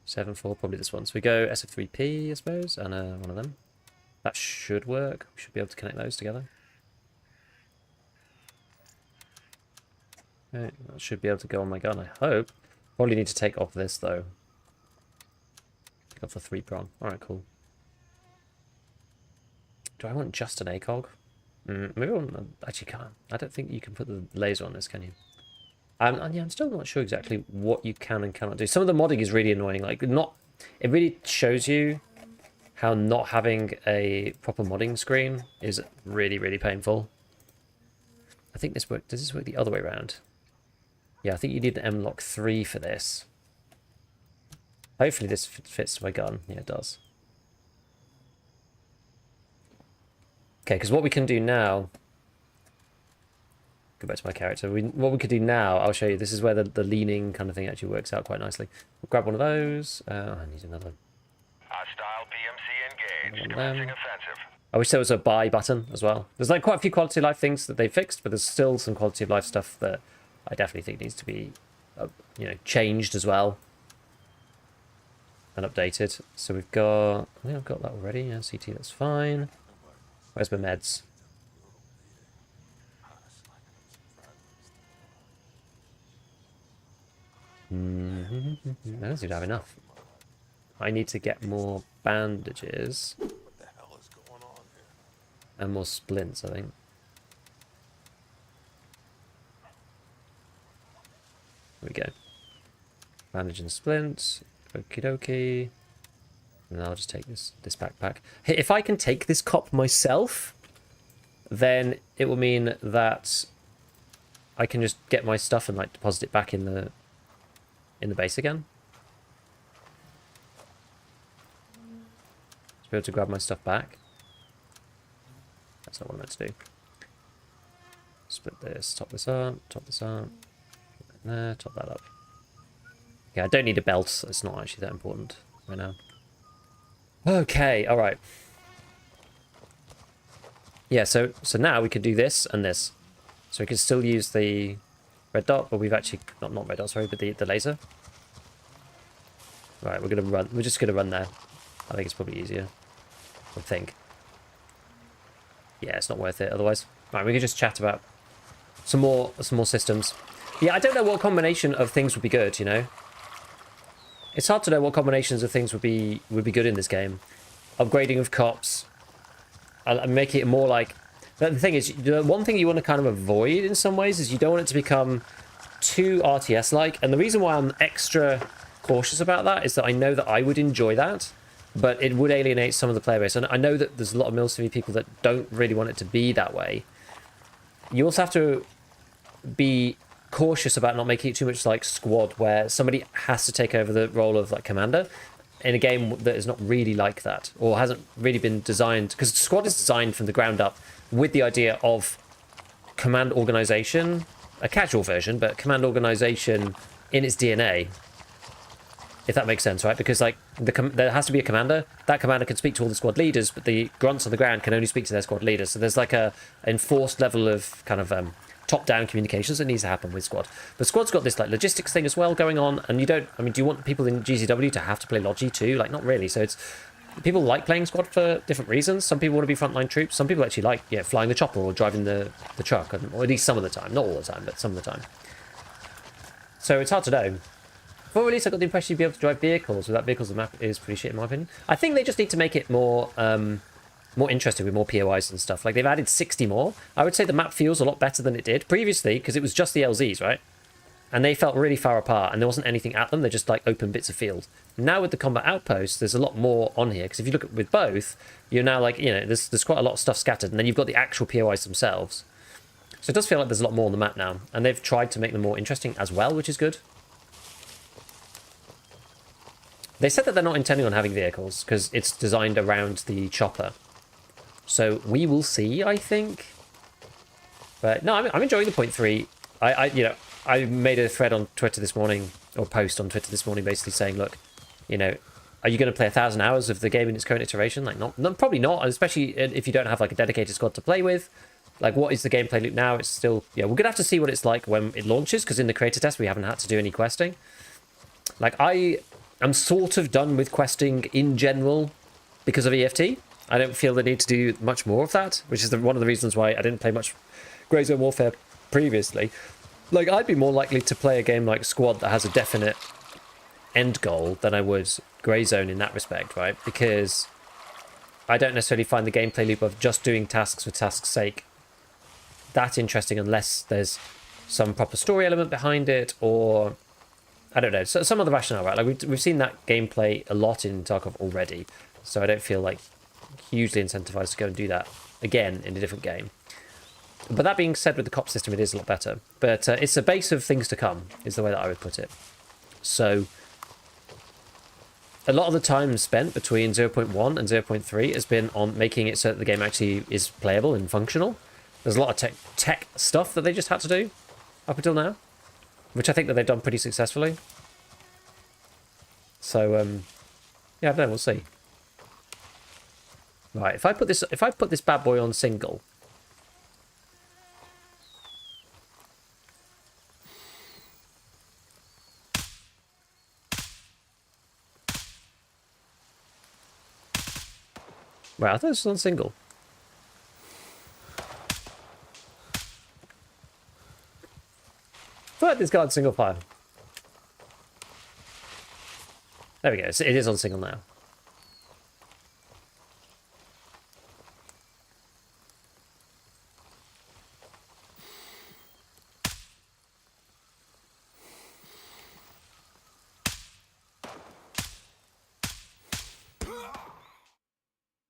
Speaker 1: 7, 4. Probably this one. So we go SF3P, I suppose, and one of them. That should work. We should be able to connect those together. Okay, that should be able to go on my gun, I hope. Probably need to take off this, though. Go for 3 prawn. Alright, cool. Do I want just an ACOG? Maybe I want... Actually, can't. I don't think you can put the laser on this, can you? And yeah, I'm still not sure exactly what you can and cannot do. Some of the modding is really annoying. Like, not... It really shows you how not having a proper modding screen is really, really painful. I think this work... Does this work the other way around? Yeah, I think you need an M-Lock 3 for this. Hopefully this fits my gun. Yeah, it does. Okay, because what we can do now... Go back to my character. What we could do now, I'll show you. This is where the leaning kind of thing actually works out quite nicely. We'll grab one of those. I need another.
Speaker 2: Hostile PMC engaged. Commencing offensive.
Speaker 1: I wish there was a buy button as well. There's like quite a few quality of life things that they fixed, but there's still some quality of life stuff that I definitely think needs to be, changed as well and updated. So we've got, I think I've got that already. Yeah, CT, that's fine. Where's my meds? I don't seem to have enough. I need to get more bandages.
Speaker 4: What the hell is going on here?
Speaker 1: And more splints, I think. There we go. Bandage and splints. Okie dokie. And I'll just take this backpack. Hey, if I can take this cop myself, then it will mean that I can just get my stuff and like deposit it back in the base again. Just be able to grab my stuff back. That's not what I meant to do. Split this, top this up, there, top that up. Yeah, I don't need a belt, so it's not actually that important right now. Okay, alright. Yeah, so now we can do this and this. So we can still use the red dot, but we've actually not red dot, sorry, but the laser. Right, we're gonna run. We're just gonna run there. I think it's probably easier. I think. Yeah, it's not worth it otherwise. Right, we can just chat about some more systems. Yeah, I don't know what combination of things would be good. It's hard to know what combinations of things would be good in this game. Upgrading of cops, and making it more like. The thing is, the one thing you want to kind of avoid in some ways is you don't want it to become too RTS-like. And the reason why I'm extra cautious about that is that I know that I would enjoy that, but it would alienate some of the player base. And I know that there's a lot of military people that don't really want it to be that way. You also have to be cautious about not making it too much like Squad, where somebody has to take over the role of like commander in a game that is not really like that, or hasn't really been designed, because Squad is designed from the ground up with the idea of command organization, a casual version, but command organization in its DNA, if that makes sense, right? Because like there has to be a commander. That commander can speak to all the squad leaders, but the grunts on the ground can only speak to their squad leaders. So there's like a enforced level of kind of top-down communications that needs to happen with Squad. But Squad's got this like logistics thing as well going on, and do you want people in GCW to have to play Logi too? Like, not really. So it's, people like playing Squad for different reasons. Some people want to be frontline troops. Some people actually like flying the chopper or driving the truck, or at least some of the time. Not all the time, but some of the time. So it's hard to know. Before release, I got the impression you'd be able to drive vehicles. Without vehicles, the map is pretty shit in my opinion. I think they just need to make it more interesting with more POIs and stuff. Like, they've added 60 more. I would say the map feels a lot better than it did previously, because it was just the LZs, right? And they felt really far apart, and there wasn't anything at them. They're just like open bits of field. Now with the combat outposts, there's a lot more on here, because if you look at with both, you're now like, there's quite a lot of stuff scattered, and then you've got the actual POIs themselves. So it does feel like there's a lot more on the map now, and they've tried to make them more interesting as well, which is good. They said that they're not intending on having vehicles, because it's designed around the chopper. So we will see, I think. But no, I'm enjoying the 0.3. I made a thread on Twitter this morning, or post on Twitter this morning, basically saying, look, are you going to play 1,000 hours of the game in its current iteration? Like, probably not, especially if you don't have like a dedicated squad to play with. Like, what is the gameplay loop now? It's still, we're going to have to see what it's like when it launches, because in the creator test we haven't had to do any questing. Like, I'm sort of done with questing in general because of EFT. I don't feel the need to do much more of that, which is one of the reasons why I didn't play much Grey Zone Warfare previously. Like, I'd be more likely to play a game like Squad that has a definite end goal than I would Grey Zone in that respect, right? Because I don't necessarily find the gameplay loop of just doing tasks for tasks' sake that interesting unless there's some proper story element behind it, or I don't know, so some other rationale, right? Like we've seen that gameplay a lot in Tarkov already, so I don't feel like hugely incentivized to go and do that again in a different game. But that being said, with the cop system, it is a lot better. But it's a base of things to come, is the way that I would put it. So a lot of the time spent between 0.1 and 0.3 has been on making it so that the game actually is playable and functional. There's a lot of tech stuff that they just had to do up until now, which I think that they've done pretty successfully. So yeah, I don't know, we'll see. Right, if I put this bad boy on single. Right, I thought this was on single. I thought this guy had single fire. There we go. So it is on single now.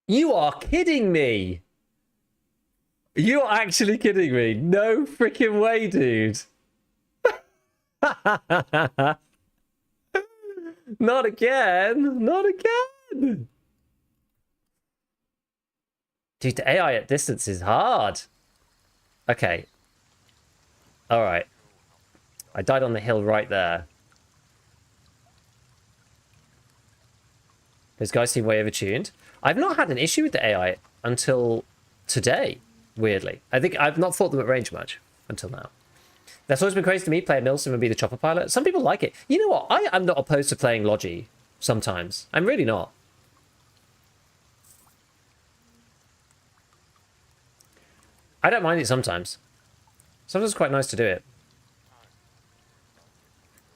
Speaker 1: You are kidding me! You're actually kidding me. No freaking way, dude. Not again. Not again. Dude, the AI at distance is hard. Okay. All right. I died on the hill right there. Those guys seem way overtuned. I've not had an issue with the AI until today, weirdly. I think I've not fought them at range much until now. That's always been crazy to me, play Milsim and be the chopper pilot. Some people like it. You know what? I am not opposed to playing Logi sometimes. I'm really not. I don't mind it sometimes. Sometimes it's quite nice to do it.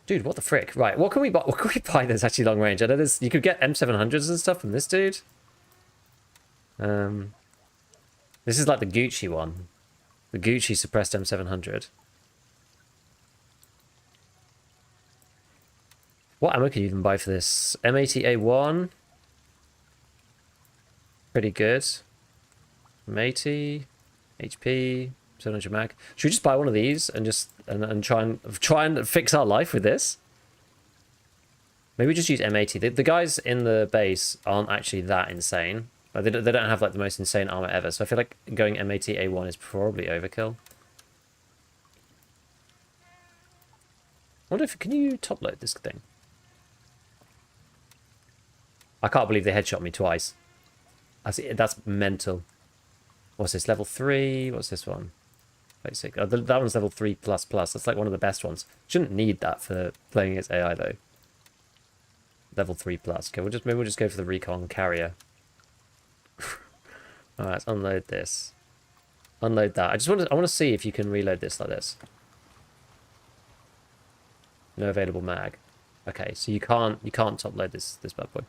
Speaker 1: Dude, what the frick? Right, what can we buy? What can we buy that's actually long range? I know there's, you could get M700s and stuff from this dude. This is like the Gucci one. The Gucci suppressed M700. What ammo can you even buy for this? M80A1. Pretty good. M80. HP. 700 mag. Should we just buy one of these and just and try and fix our life with this? Maybe just use M80. The guys in the base aren't actually that insane. Like they don't have like the most insane armor ever. So I feel like going M80A1 is probably overkill. I wonder if can you top load this thing? I can't believe they headshot me twice. That's mental. What's this? Level 3? What's this one? Basic. Oh, that one's level 3++. That's like one of the best ones. Shouldn't need that for playing against AI though. Level 3+. Okay, maybe we'll just go for the recon carrier. Alright, let's unload this. Unload that. I want to see if you can reload this like this. No available mag. Okay, so you can't top load this bad boy.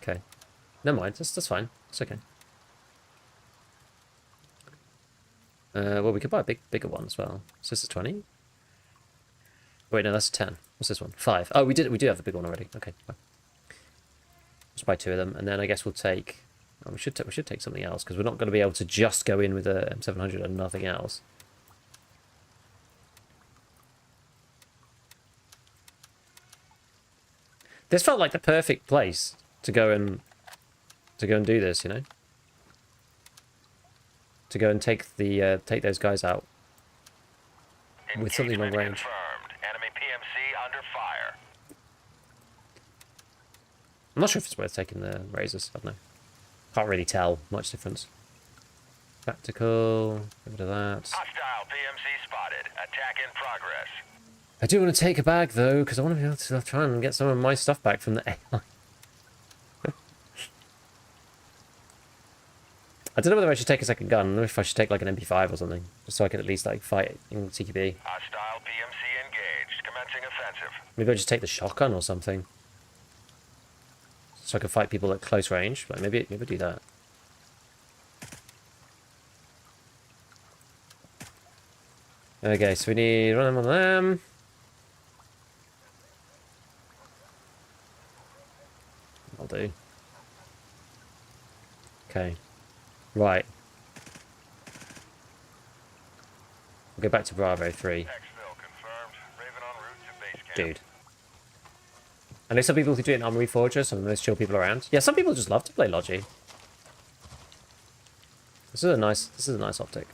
Speaker 1: Okay. Never mind, that's fine. It's okay. Well, we could buy a bigger one as well. So this is 20. Wait, no, that's 10. What's this one? 5. Oh, we do have the big one already. Okay, fine. Let's buy 2 of them, and then I guess we'll take. Oh, we should take something else because we're not going to be able to just go in with a M700 and nothing else. This felt like the perfect place to go and do this, you know. To go and take those guys out with something long range.
Speaker 2: Confirmed. Enemy PMC under fire.
Speaker 1: I'm not sure if it's worth taking the razors. I don't know. Can't really tell much difference. Tactical. Get rid of that.
Speaker 2: Hostile PMC spotted. Attack in progress.
Speaker 1: I do want to take a bag though, because I want to be able to try and get some of my stuff back from the AI. I don't know whether I should take a second gun. I don't know if I should take like an MP5 or something, just so I can at least like fight in CQB.
Speaker 2: Hostile PMC engaged. Commencing Launching offensive.
Speaker 1: Maybe I just take the shotgun or something. So I can fight people at close range. Like maybe do that. Okay, so we need run them on them. I'll do. Okay. Right. We'll go back to Bravo 3.
Speaker 2: Exfil confirmed. Raven en route to base camp.
Speaker 1: Dude. I know some people who do it in Armory Forger, some of the most chill people around. Yeah, some people just love to play Logi. This is a nice optic.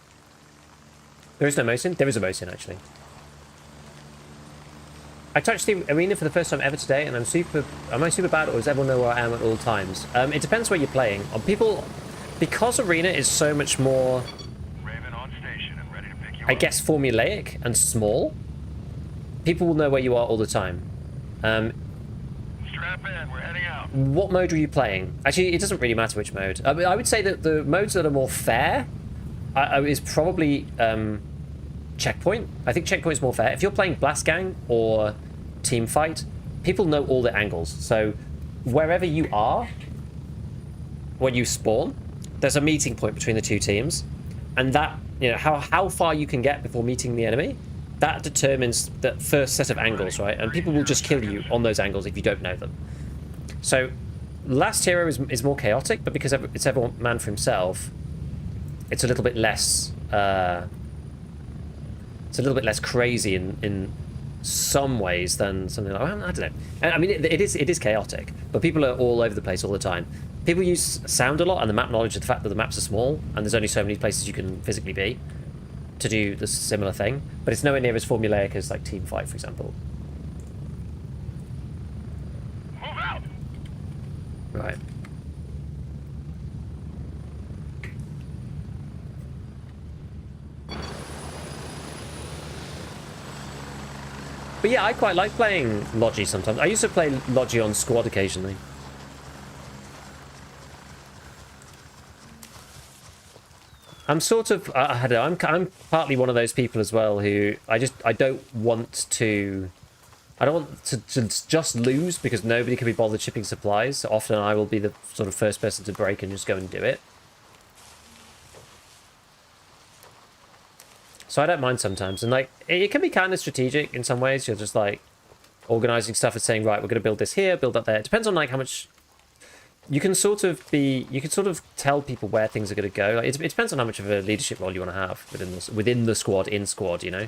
Speaker 1: There is no Mosin? There is a Mosin, actually. I touched the arena for the first time ever today, and am I super bad, or does everyone know where I am at all times? It depends where you're playing. On people, because arena is so much more,
Speaker 2: Raven on station and ready to pick you
Speaker 1: I
Speaker 2: up.
Speaker 1: guess, formulaic and small, people will know where you are all the time.
Speaker 2: Strap in, we're heading out.
Speaker 1: What mode were you playing? Actually, it doesn't really matter which mode. I would say that the modes that are more fair is probably Checkpoint. I think Checkpoint is more fair. If you're playing Blast Gang or Team Fight, people know all the angles. So wherever you are, when you spawn, there's a meeting point between the two teams, and that, you know, how far you can get before meeting the enemy, that determines the first set of angles, right? And people will just kill you on those angles if you don't know them. So Last Hero is more chaotic, but because it's every man for himself, it's a little bit less crazy in some ways than something like, I don't know. I mean, it is chaotic, but people are all over the place all the time. People use sound a lot and the map knowledge of the fact that the maps are small and there's only so many places you can physically be to do the similar thing, but it's nowhere near as formulaic as like Team Fight, for example.
Speaker 2: Move out.
Speaker 1: Right. But yeah, I quite like playing Logi sometimes. I used to play Logi on squad occasionally. I'm sort of, I don't know, I'm partly one of those people as well who I don't want to just lose because nobody can be bothered shipping supplies. So often I will be the sort of first person to break and just go and do it. So I don't mind sometimes. And like, it can be kind of strategic in some ways. You're just like organizing stuff and saying, right, we're going to build this here, build that there. It depends on like how much you can sort of tell people where things are going to go. Like, it depends on how much of a leadership role you want to have within the squad, you know.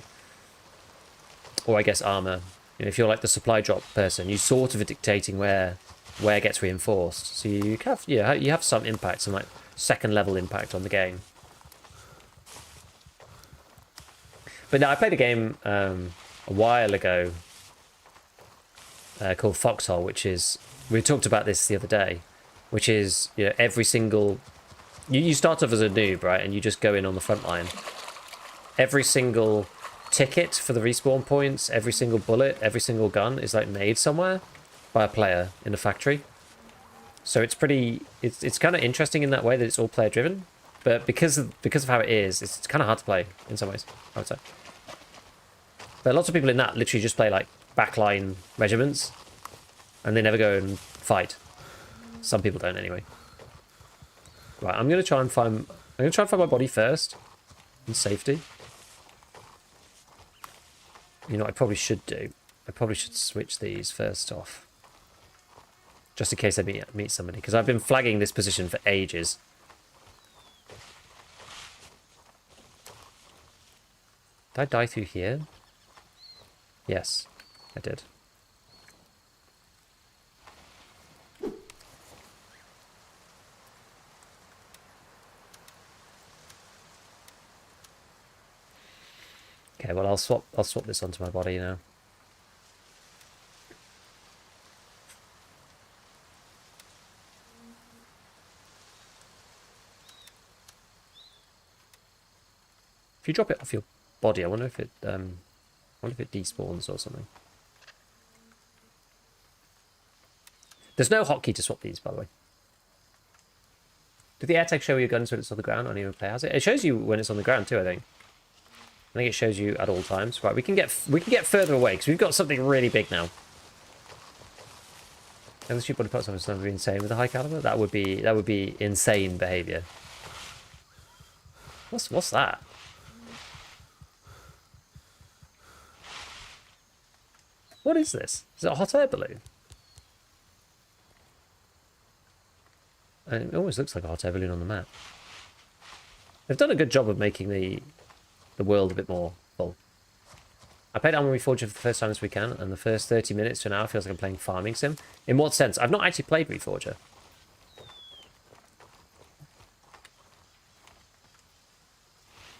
Speaker 1: Or I guess armor. You know, if you're like the supply drop person, you sort of are dictating where gets reinforced. So you have some impact, some like second level impact on the game. But no, I played a game a while ago called Foxhole, which is, we talked about this the other day, which is, you know, every single, you start off as a noob, right, and you just go in on the front line. Every single ticket for the respawn points, every single bullet, every single gun is like made somewhere by a player in a factory. So it's pretty, it's kind of interesting in that way that it's all player driven, but because of how it is, it's kind of hard to play in some ways, I would say. But lots of people in that literally just play like backline regiments and they never go and fight. Some people don't anyway. Right, I'm gonna try and find my body first in safety. You know what I probably should do? I probably should switch these first off. Just in case I meet somebody, because I've been flagging this position for ages. Did I die through here? Yes, I did. Okay, well I'll swap this onto my body now. If you drop it off your body, I wonder if it despawns or something. There's no hotkey to swap these, by the way. Did the AirTag show your guns when it's on the ground? I don't even play as it. It shows you when it's on the ground too, I think. I think it shows you at all times. Right, we can get further away because we've got something really big now. Unless you put something that would be insane with a high caliber, that would be insane behavior. What's that? What is this? Is it a hot air balloon? And it always looks like a hot air balloon on the map. They've done a good job of making the world a bit more full. I played Armory Reforger for the first time this weekend, and the first 30 minutes to an hour feels like I'm playing Farming Sim. In what sense? I've not actually played Reforger.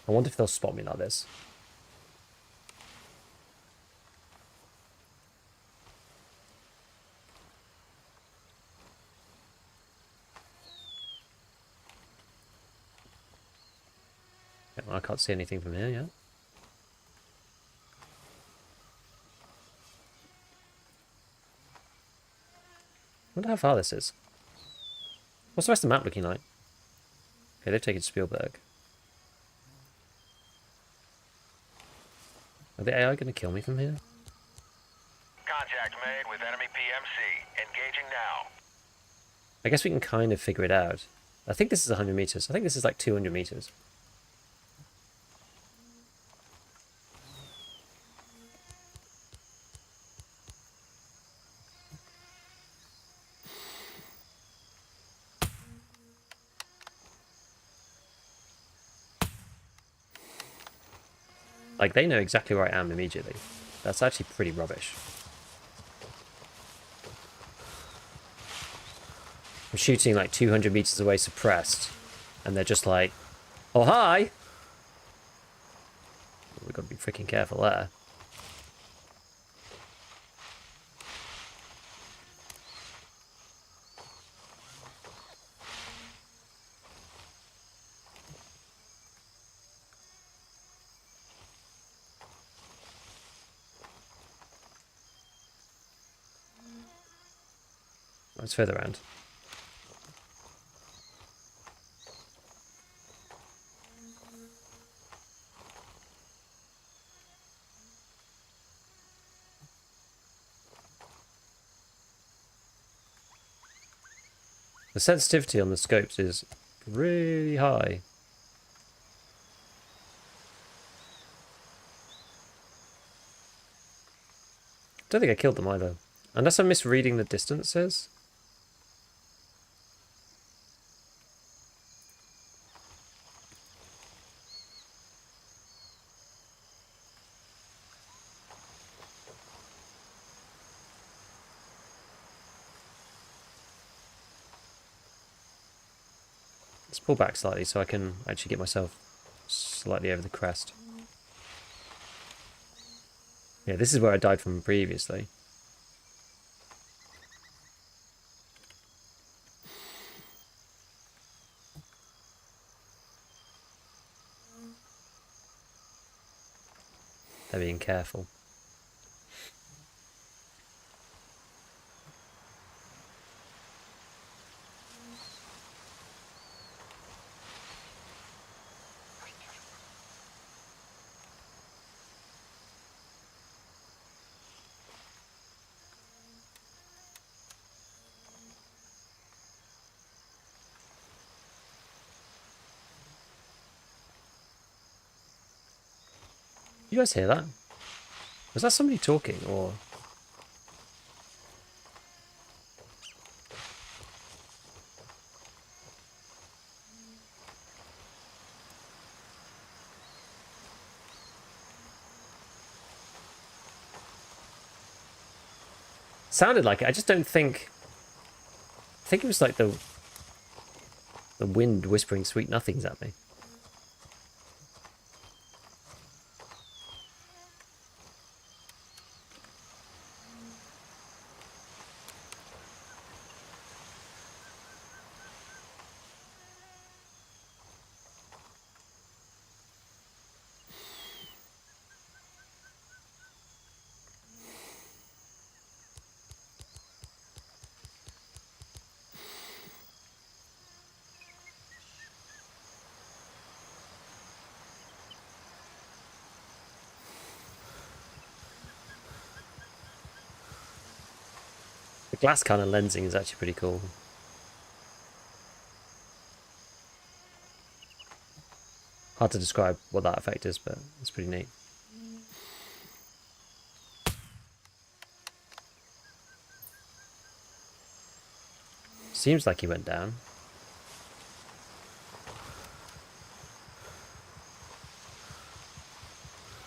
Speaker 1: I wonder if they'll spot me like this. Yeah, I can't see anything from here yet. I wonder how far this is. What's the rest of the map looking like? Okay, they've taken Spielberg. Are the AI going to kill me from here?
Speaker 2: Contact made with enemy PMC. Engaging now.
Speaker 1: I guess we can kind of figure it out. I think this is 100 meters. I think this is like 200 meters. Like, they know exactly where I am immediately. That's actually pretty rubbish. I'm shooting like 200 meters away suppressed. And they're just like, oh, hi! We've got to be freaking careful there. Let's further around. The sensitivity on the scopes is really high. Don't think I killed them either. Unless I'm misreading the distances. Let's pull back slightly so I can actually get myself slightly over the crest. Yeah, this is where I died from previously. They're being careful. You guys hear that? Was that somebody talking, or...? Sounded like it. I just don't think... I think it was like the wind whispering sweet nothings at me. glass kind of lensing is actually pretty cool. Hard to describe what that effect is, but it's pretty neat. Seems like he went down.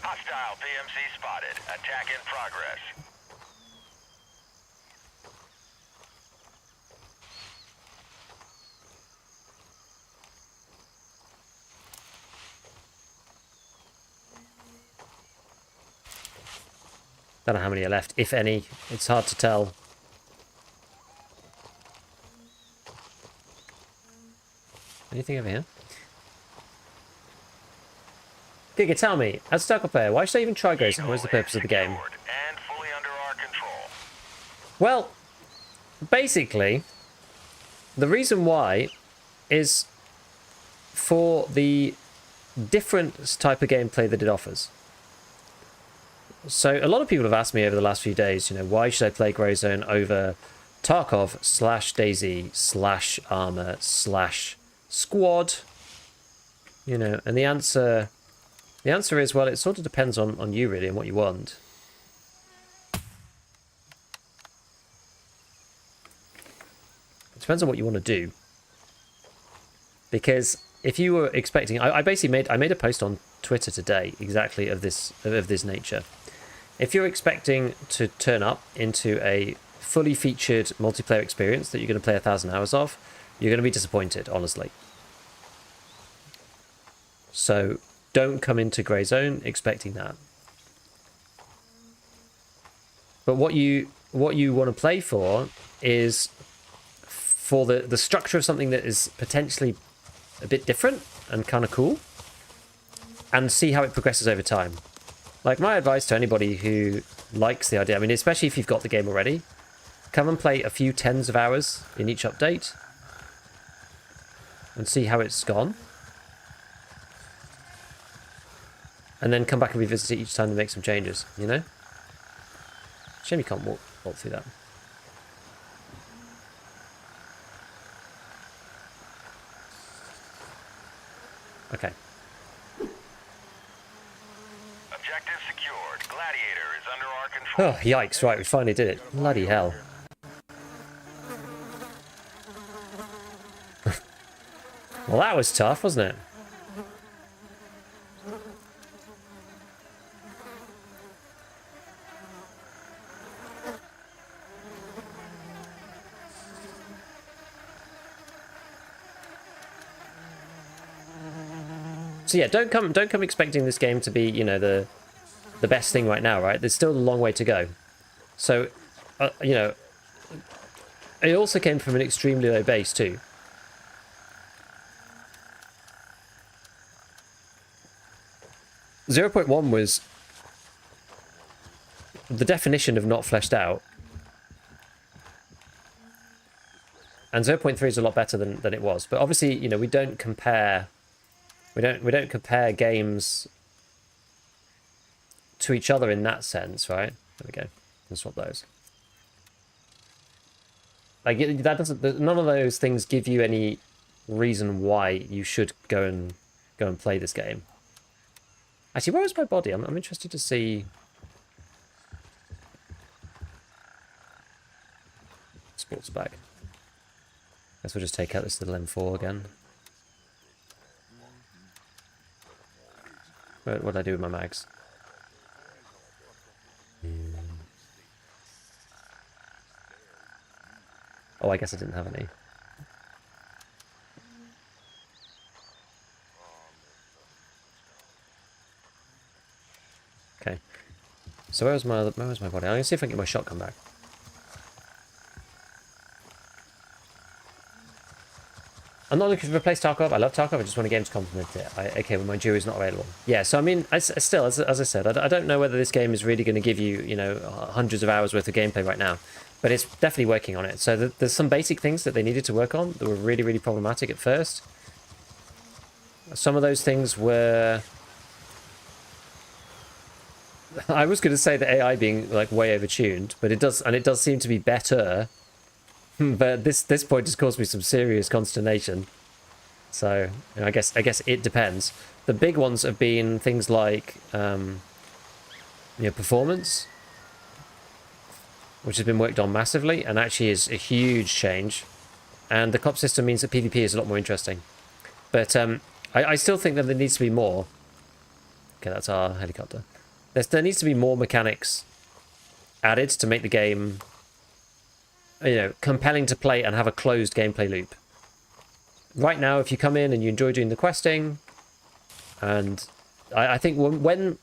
Speaker 2: Hostile PMC spotted. Attack in progress.
Speaker 1: Don't know how many are left, if any. It's hard to tell. Anything over here? Giga, tell me, as a Stalker player, why should I even try Grayson? What is the purpose of the game?
Speaker 2: And fully under our control.
Speaker 1: Well, basically, the reason why is for the different type of gameplay that it offers. So a lot of people have asked me over the last few days, you know, why should I play Grayzone over Tarkov / Daisy / Armor / Squad? You know, and the answer is, well, it sort of depends on you really and what you want. It depends on what you want to do. Because if you were expecting, I basically made a post on Twitter today exactly of this nature. If you're expecting to turn up into a fully featured multiplayer experience that you're going to play 1,000 hours of, you're going to be disappointed, honestly. So don't come into Grayzone expecting that. But what you want to play for is for the structure of something that is potentially a bit different and kind of cool, and see how it progresses over time. Like, my advice to anybody who likes the idea, I mean, especially if you've got the game already, come and play a few tens of hours in each update and see how it's gone. And then come back and revisit it each time to make some changes, you know? Shame you can't walk through that. Okay.
Speaker 2: Objective secured. Gladiator is under our control.
Speaker 1: Oh, yikes, right, we finally did it. Bloody hell. Well, that was tough, wasn't it? So yeah, don't come expecting this game to be, you know, the best thing right now, right? There's still a long way to go. So, you know, it also came from an extremely low base too. .1 was the definition of not fleshed out, and 0.3 is a lot better than it was. But obviously, you know, we don't compare games to each other in that sense, right? There we go. Let's swap those. Like, that doesn't. None of those things give you any reason why you should go and play this game. Actually, where is my body? I'm interested to see. Sports bag. Guess we'll just take out this little M4 again. What did I do with my mags? Oh, I guess I didn't have any. Okay. So where was my body? I'm gonna see if I can get my shotgun back. I'm not looking to replace Tarkov. I love Tarkov. I just want a game to complement it. Okay, well, my jury's not available. Yeah, so I mean, still, as I said, I don't know whether this game is really going to give you, you know, hundreds of hours worth of gameplay right now, but it's definitely working on it. So there's some basic things that they needed to work on that were really, really problematic at first. Some of those things were... I was going to say the AI being like way overtuned, but it does seem to be better But this point has caused me some serious consternation. So you know, I guess it depends. The big ones have been things like performance, which has been worked on massively and actually is a huge change. And the cop system means that PvP is a lot more interesting. But I still think that there needs to be more. Okay, that's our helicopter. There needs to be more mechanics added to make the game, compelling to play and have a closed gameplay loop. Right now, if you come in and you enjoy doing the questing, and I think when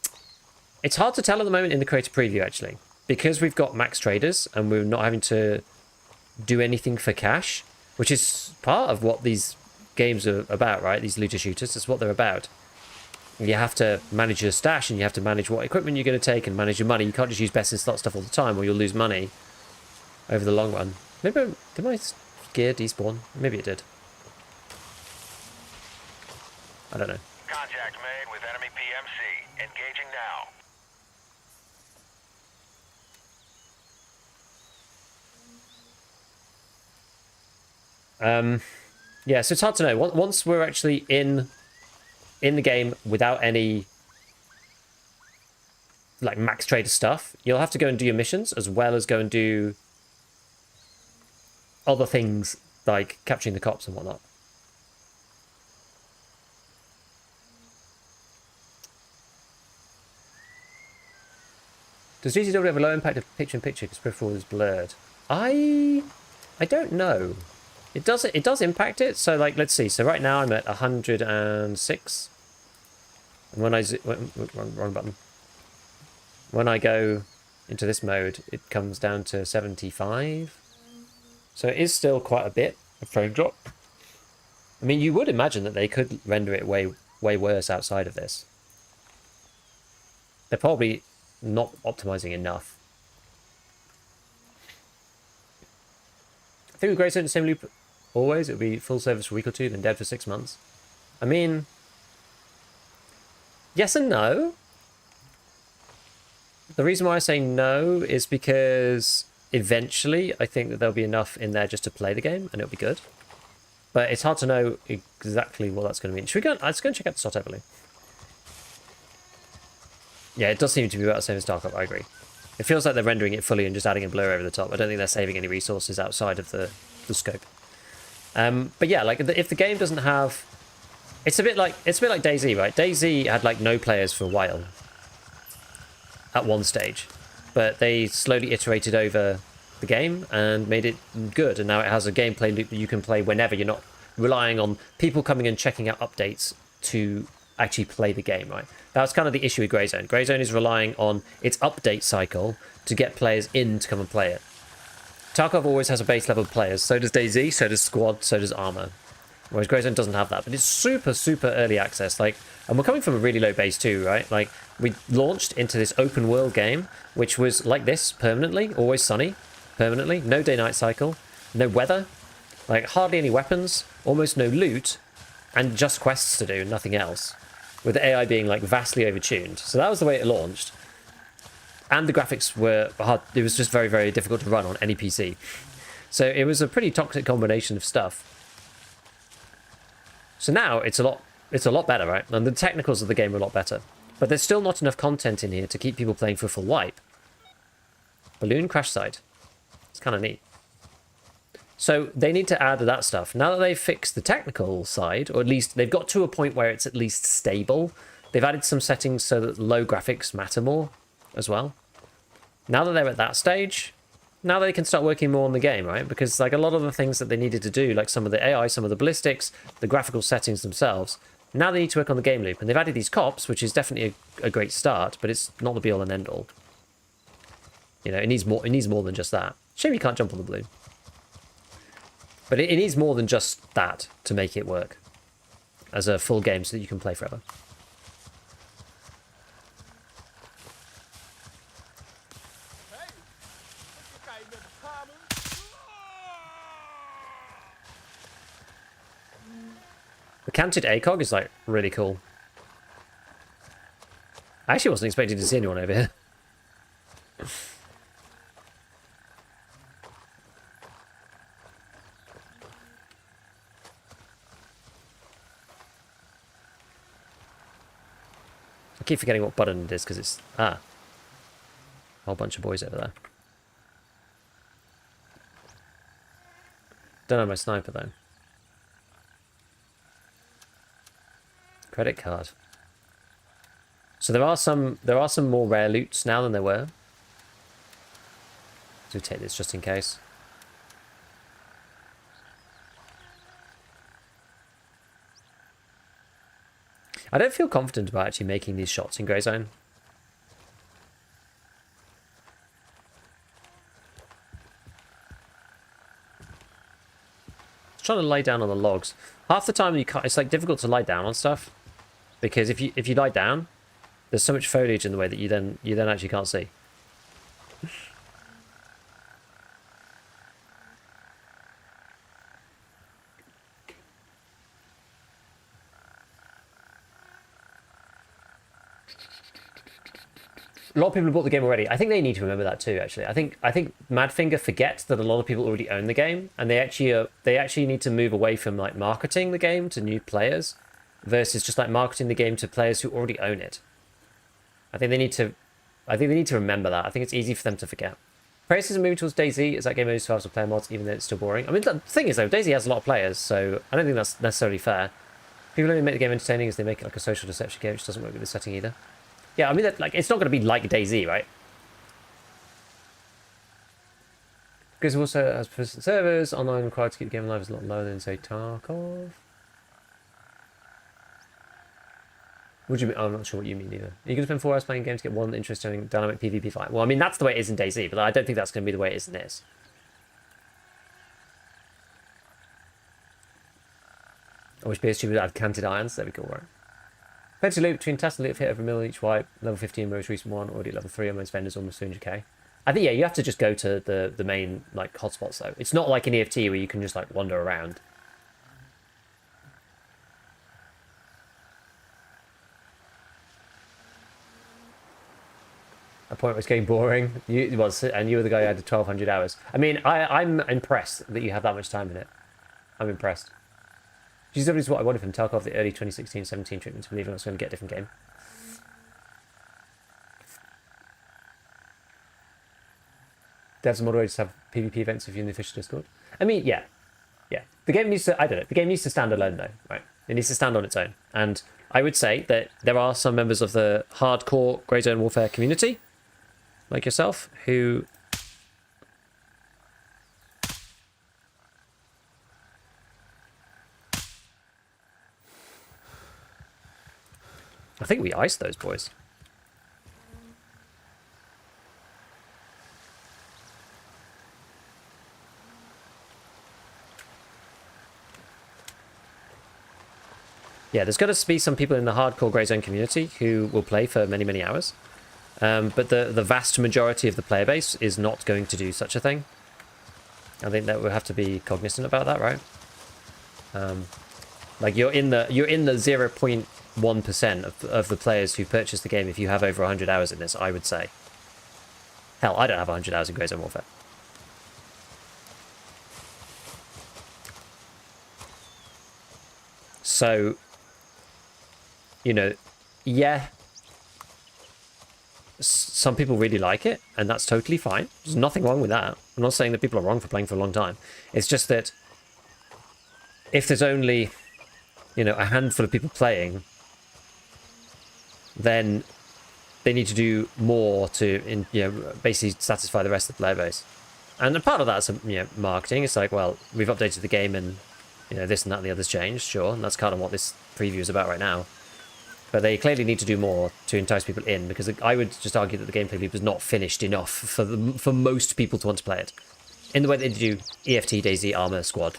Speaker 1: it's hard to tell at the moment in the creator preview, actually, because we've got max traders and we're not having to do anything for cash, which is part of what these games are about, right? These looter shooters, that's what they're about. You have to manage your stash and you have to manage what equipment you're going to take and manage your money. You can't just use best in slot stuff all the time or you'll lose money over the long run. Maybe, did my gear despawn? Maybe it did. I don't know.
Speaker 2: Contact made with enemy PMC. Engaging now.
Speaker 1: Yeah, so it's hard to know. Once we're actually in the game without any like max trader stuff, you'll have to go and do your missions as well as go and do other things like capturing the cops and whatnot. Does GTW have a low impact of picture-in-picture because peripheral is blurred? I don't know. It does impact it. So like, let's see. So right now I'm at 106. And when wrong button. When I go into this mode, it comes down to 75. So it is still quite a bit of frame drop. I mean, you would imagine that they could render it way worse outside of this. They're probably not optimizing enough. I think with Grayson in the same loop always, it would be full service for a week or two, then dead for 6 months. I mean, yes and no. The reason why I say no is because eventually I think that there'll be enough in there just to play the game and it'll be good. But it's hard to know exactly what that's going to mean. Should we go? Let's go and check out the slot overlay. Yeah, it does seem to be about the same as Dark Up, I agree. It feels like they're rendering it fully and just adding a blur over the top. I don't think they're saving any resources outside of the scope. But yeah, like if the game doesn't have, it's a bit like DayZ, right? DayZ had like no players for a while at one stage, but they slowly iterated over the game and made it good, and now it has a gameplay loop that you can play whenever. You're not relying on people coming and checking out updates to actually play the game, right? That's kind of the issue with Greyzone. Greyzone is relying on its update cycle to get players in to come and play it. Tarkov always has a base level of players. So does DayZ, so does Squad, so does Arma. Whereas Greyzone doesn't have that. But it's super, super early access. Like, and we're coming from a really low base too, right? Like, we launched into this open world game, which was like this permanently, always sunny, permanently. No day-night cycle, no weather, like hardly any weapons, almost no loot, and just quests to do, nothing else. With the AI being like vastly overtuned. So that was the way it launched. And the graphics were hard. It was just very, very difficult to run on any PC. So it was a pretty toxic combination of stuff. So now it's a lot better, right? And the technicals of the game are a lot better. But there's still not enough content in here to keep people playing for a full wipe. Balloon crash site. It's kind of neat. So they need to add that stuff. Now that they've fixed the technical side, or at least they've got to a point where it's at least stable, they've added some settings so that low graphics matter more as well. Now that they're at that stage, now they can start working more on the game, right? Because like a lot of the things that they needed to do, like some of the AI, some of the ballistics, the graphical settings themselves, now they need to work on the game loop. And they've added these cops, which is definitely a great start, but it's not the be all and end all. You know, it needs more than just that. Shame you can't jump on the balloon. But it needs more than just that to make it work as a full game so that you can play forever.
Speaker 3: Hey, look at the common.
Speaker 1: The canted ACOG is like really cool. I actually wasn't expecting to see anyone over here. keep forgetting what button it is because it's... a whole bunch of boys over there. Don't know my sniper though. Credit card. So there are some more rare loots now than there were. So take this just in case. I don't feel confident about actually making these shots in grey zone. Trying to lie down on the logs. Half the time you can't, it's like difficult to lie down on stuff because if you lie down, there's so much foliage in the way that you then actually can't see. A lot of people have bought the game already. I think they need to remember that too. Actually, I think Madfinger forgets that a lot of people already own the game, and they actually need to move away from like marketing the game to new players, versus just like marketing the game to players who already own it. I think they need to remember that. I think it's easy for them to forget. Praise is moving towards DayZ as that game only survives with player mods, even though it's still boring. I mean, the thing is though, DayZ has a lot of players, so I don't think that's necessarily fair. People only make the game entertaining as they make it like a social deception game, which doesn't work with this setting either. Yeah, I mean, like, it's not going to be like DayZ, right? Because it also has persistent servers, online required to keep the game alive is a lot lower than, say, Tarkov. What do you mean? I'm not sure what you mean either. Are you going to spend 4 hours playing games to get one interesting dynamic PvP fight? Well, I mean, that's the way it is in DayZ, but I don't think that's going to be the way it is in this. I wish PSG would add canted irons. There we go, right? Plenty of loot between test and loot hit over a mil each wipe. Level 15 most recent one, already at level 3 on most vendors, almost 200k. I think, yeah, you have to just go to the main like hotspots though. It's not like an EFT where you can just like wander around. A point where it's getting boring. And you were the guy who had 1,200 hours. I mean, I'm impressed that you have that much time in it. I'm impressed. GW is what I wanted from Tarkov, the early 2016-17 treatment to believe I was going to get a different game. Devs and moderators have PvP events if you're in the official Discord. I mean, yeah. Yeah. The game needs to, I don't know, the game needs to stand alone though, right? It needs to stand on its own. And I would say that there are some members of the hardcore Grey Zone Warfare community, like yourself, who... I think we iced those boys. Yeah, there's going to be some people in the hardcore Grey Zone community who will play for many, many hours. But the vast majority of the player base is not going to do such a thing. I think that we'll have to be cognizant about that, right? Like you're in the 0.1% of the players who purchase the game if you have over 100 hours in this, I would say. Hell, I don't have 100 hours in Grey Zone Warfare. So, you know, yeah, some people really like it, and that's totally fine. There's nothing wrong with that. I'm not saying that people are wrong for playing for a long time. It's just that if there's only, you know, a handful of people playing, then they need to do more to, you know, basically satisfy the rest of the player base. And a part of that's, you know, marketing. It's like, well, we've updated the game and, you know, this and that and the other's changed, sure. And that's kind of what this preview is about right now. But they clearly need to do more to entice people in, because I would just argue that the gameplay loop is not finished enough for most people to want to play it. In the way they do EFT, DayZ, Armour, Squad,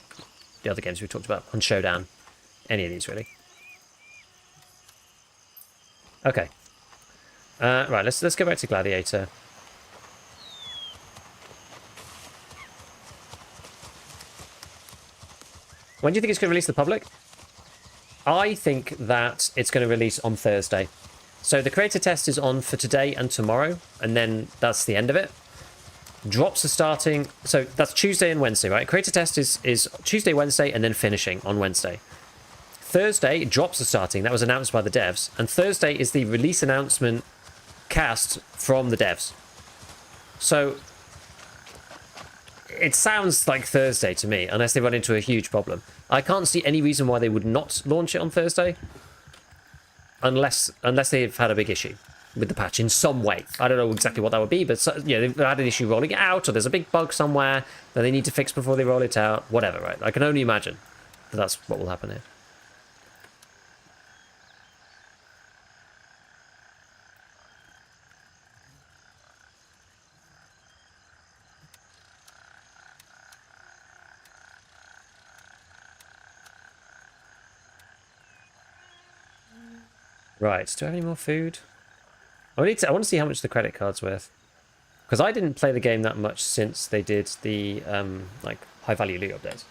Speaker 1: the other games we talked about, on Showdown, any of these really. Okay. Right, let's go back to Gladiator. When do you think it's going to release to the public? I think that it's going to release on Thursday. So the creator test is on for today and tomorrow, and then that's the end of it. Drops are starting, so that's Tuesday and Wednesday, right? Creator test is Tuesday, Wednesday, and then finishing on Wednesday. Thursday, drops are starting. That was announced by the devs. And Thursday is the release announcement cast from the devs. So it sounds like Thursday to me, unless they run into a huge problem. I can't see any reason why they would not launch it on Thursday. Unless they've had a big issue with the patch in some way. I don't know exactly what that would be, but they've had an issue rolling it out, or there's a big bug somewhere that they need to fix before they roll it out. Whatever, right? I can only imagine that that's what will happen here. Right, do I have any more food? I want to see how much the credit card's worth. Because I didn't play the game that much since they did the like high-value loot updates.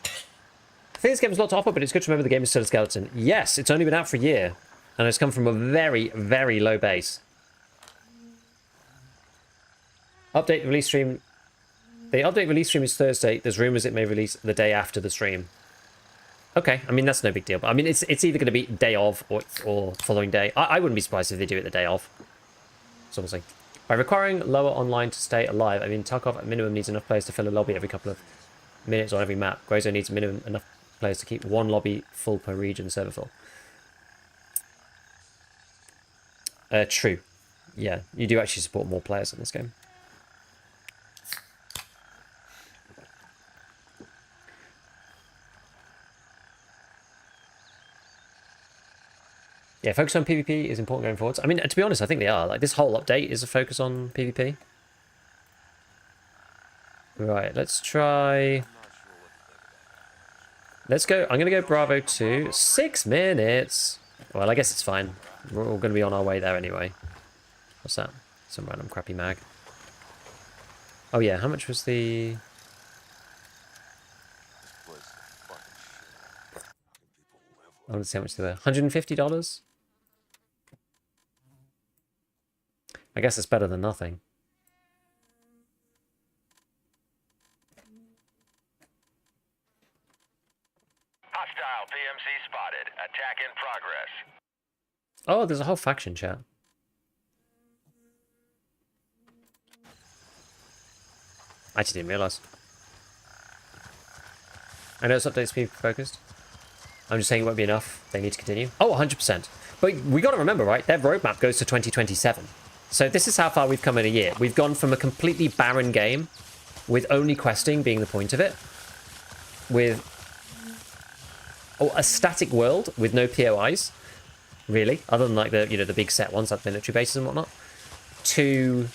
Speaker 1: I think this game has a lot to offer, but it's good to remember the game is still a skeleton. Yes, it's only been out for a year. And it's come from a very, very low base. Update release stream. The update release stream is Thursday. There's rumors it may release the day after the stream. Okay, I mean, that's no big deal. But I mean, it's either going to be day of or following day. I wouldn't be surprised if they do it the day of. So like, by requiring lower online to stay alive, I mean, Tarkov at minimum needs enough players to fill a lobby every couple of minutes on every map. Grazo needs minimum enough players to keep one lobby full per region server full. True. Yeah, you do actually support more players in this game. Yeah, focus on PvP is important going forwards. I mean, to be honest, I think they are. Like, this whole update is a focus on PvP. Right, let's try... Let's go... I'm going to go Bravo 2. 6 minutes! Well, I guess it's fine. We're all going to be on our way there anyway. What's that? Some random crappy mag. Oh, yeah, how much was the... I want to see how much they were. $150? I guess it's better than nothing.
Speaker 2: Hostile PMC spotted. Attack in progress.
Speaker 1: Oh, there's a whole faction chat. I actually didn't realise. I know it's updates people focused. I'm just saying it won't be enough. They need to continue. Oh, 100%. But we got to remember, right? Their roadmap goes to 2027. So this is how far we've come in a year. We've gone from a completely barren game with only questing being the point of it, with a static world with no POIs, really, other than like the the big set ones like military bases and whatnot, to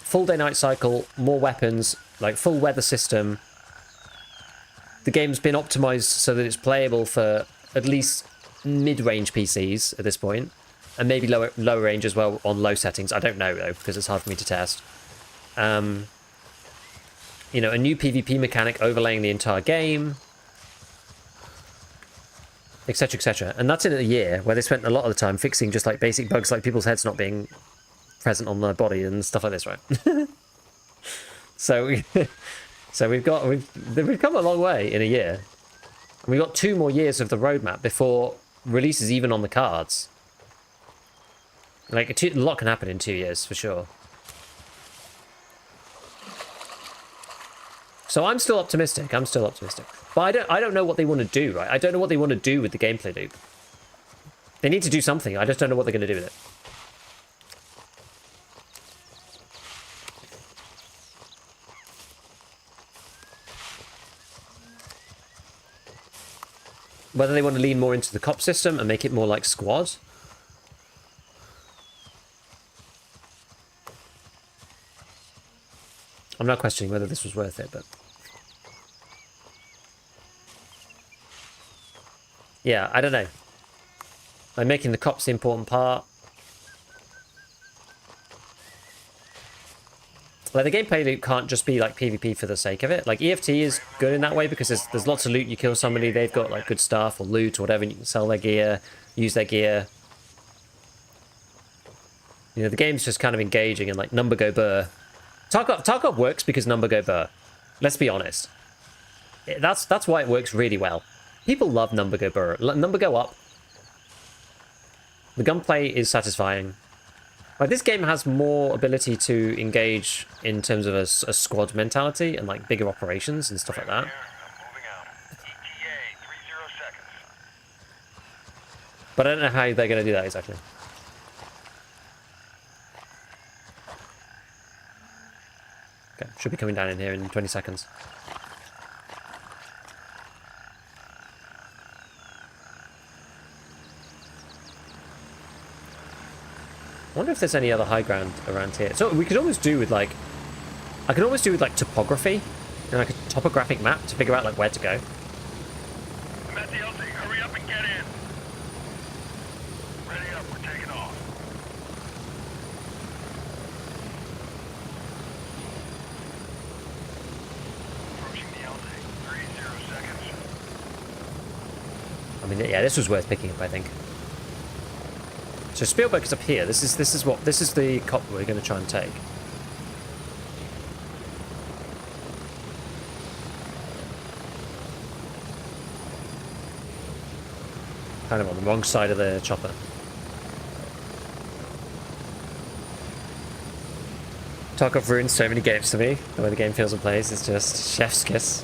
Speaker 1: full day night cycle, more weapons, like full weather system. The game's been optimized so that it's playable for at least mid-range PCs at this point, and maybe lower range as well on low settings. I don't know though, because it's hard for me to test. A new PvP mechanic overlaying the entire game, etc, etc. And that's in a year where they spent a lot of the time fixing just like basic bugs like people's heads not being present on their body and stuff like this, right? So we've come a long way in a year. We've got 2 more years of the roadmap before release is even on the cards. Like, a lot can happen in 2 years, for sure. So I'm still optimistic. But I don't know what they want to do, right? I don't know what they want to do with the gameplay loop. They need to do something. I just don't know what they're going to do with it. Whether they want to lean more into the cop system and make it more like squad. I'm not questioning whether this was worth it, but... yeah, I don't know. Like, making the cops the important part. Like, the gameplay loop can't just be, like, PvP for the sake of it. Like, EFT is good in that way because there's lots of loot. You kill somebody, they've got, like, good stuff or loot or whatever, and you can sell their gear, use their gear. You know, the game's just kind of engaging and, like, number go burr. Tarkov works because number go burr. Let's be honest. That's why it works really well. People love number go up. The gunplay is satisfying. Like, this game has more ability to engage in terms of a squad mentality and like bigger operations and stuff like that.
Speaker 2: Here, I'm moving out. ETA 30 seconds.
Speaker 1: But I don't know how they're going to do that exactly. Okay, should be coming down in here in 20 seconds. I wonder if there's any other high ground around here. So we could almost do with like, I could almost do with like topography, and like a topographic map to figure out like where to go.
Speaker 2: I'm at the LZ. Hurry up and get in. Ready up. We're taking off. Approaching the LZ. 30 seconds.
Speaker 1: I mean, yeah, this was worth picking up, I think. So Spielberg is up here. This is the cop we're going to try and take. Kind of on the wrong side of the chopper. Tarkov ruins so many games to me. The way the game feels and plays is just chef's kiss.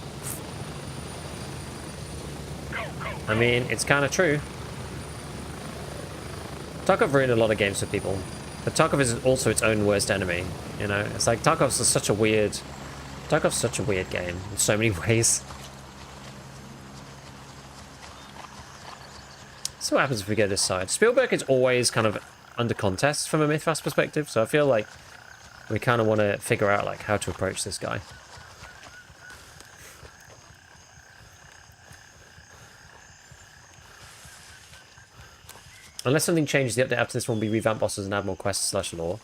Speaker 1: I mean, it's kind of true. Tarkov ruined a lot of games for people, but Tarkov is also its own worst enemy. You know, it's like Tarkov's such a weird game in so many ways. So what happens if we go this side? Spielberg is always kind of under contest from a Mythras perspective, so I feel like we kind of want to figure out like how to approach this guy. Unless something changes, the update after this one will be revamp bosses and add more quests / lore.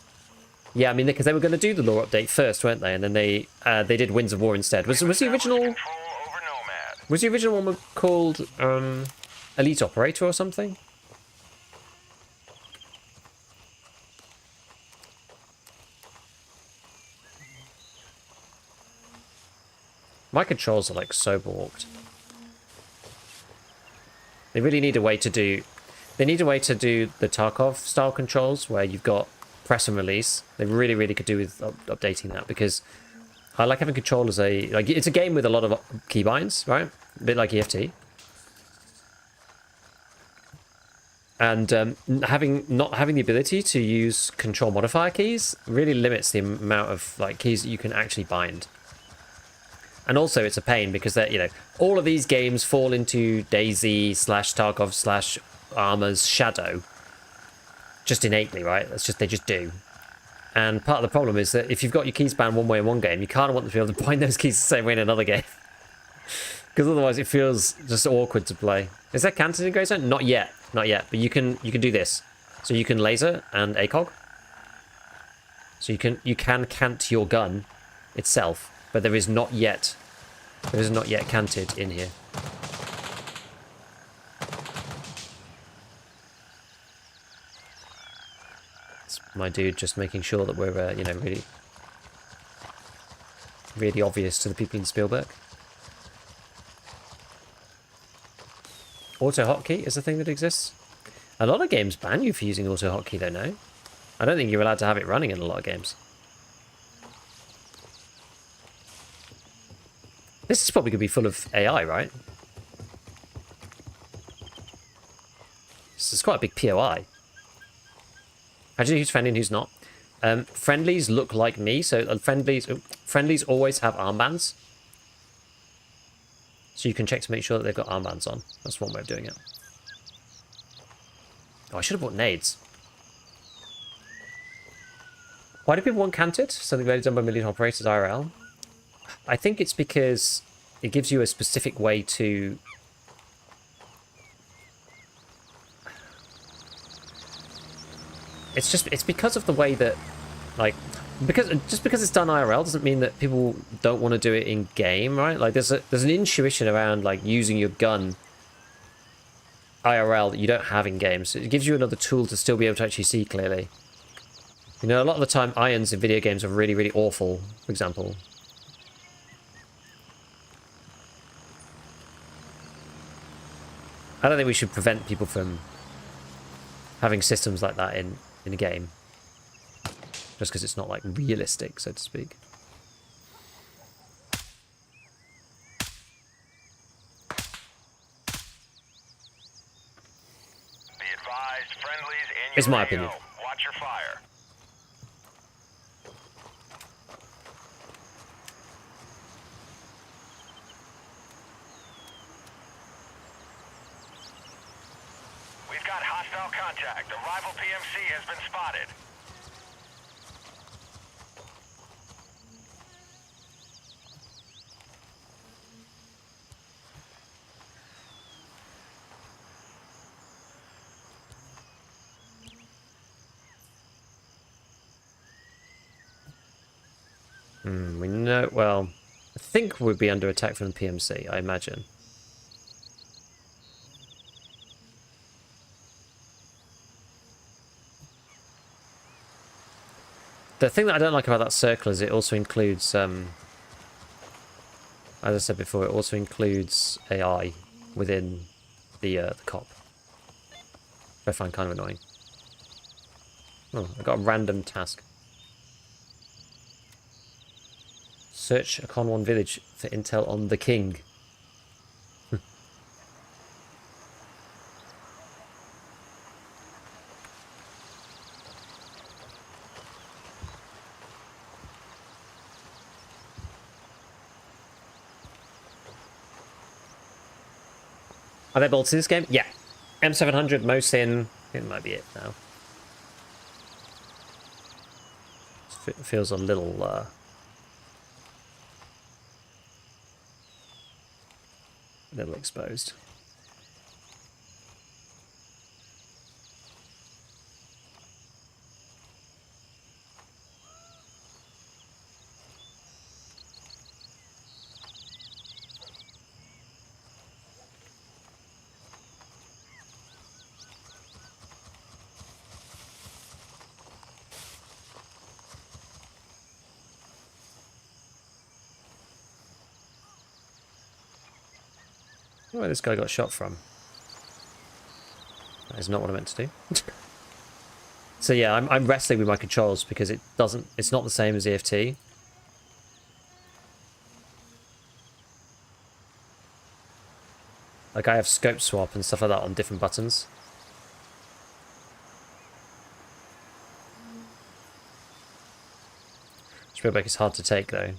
Speaker 1: Yeah, I mean, because they were going to do the lore update first, weren't they? And then they did Winds of War instead. Was the original one called Elite Operator or something? My controls are like so balked. They really need a way to do. They need a way to do the Tarkov style controls where you've got press and release. They really, really could do with updating that, because I like having control as a it's a game with a lot of keybinds, right? A bit like EFT. And not having the ability to use control modifier keys really limits the amount of like keys that you can actually bind. And also it's a pain because all of these games fall into DayZ / Tarkov / Arma's shadow just innately, right? They just do. And part of the problem is that if you've got your keys bound one way in one game, you kind of want to be able to bind those keys the same way in another game, because otherwise it feels just awkward to play. Is that canted in Greystone? Not yet, but you can do this. So you can laser and ACOG. So you can cant your gun itself, but there is not yet canted in here. My dude just making sure that we're really obvious to the people in Spielberg. Auto hotkey is a thing that exists. A lot of games ban you for using auto hotkey though, no? I don't think you're allowed to have it running in a lot of games. This is probably going to be full of AI, right? This is quite a big POI. How do you know who's friendly and who's not? Friendlies look like me, so friendlies always have armbands. So you can check to make sure that they've got armbands on. That's one way of doing it. Oh, I should have bought nades. Why do people want canted? Something really done by million operators IRL? I think it's because it gives you a specific way to... It's because of the way that, like, because it's done IRL doesn't mean that people don't want to do it in game, right? Like, there's an intuition around like using your gun IRL that you don't have in games. So it gives you another tool to still be able to actually see clearly. You know, a lot of the time irons in video games are really, really awful, for example. I don't think we should prevent people from having systems like that in a game. Just because it's not, like, realistic, so to speak.
Speaker 2: Be advised, friendlies in your
Speaker 1: It's my
Speaker 2: AO.
Speaker 1: opinion.
Speaker 2: Watch your fire. We've got hostile contact. The rival PMC has been spotted.
Speaker 1: We know... Well, I think we'd be under attack from the PMC, I imagine. The thing that I don't like about that circle is it also includes, as I said before, it also includes AI within the cop. Which I find kind of annoying. Oh, I got a random task. Search a Con 1 village for intel on the king. Are there bolts in this game? Yeah. M700, Mosin. It might be it now. It feels a little exposed. Where this guy got shot from. That is not what I meant to do. So yeah, I'm wrestling with my controls because it's not the same as EFT. Like I have scope swap and stuff like that on different buttons. Spielberg is hard to take though.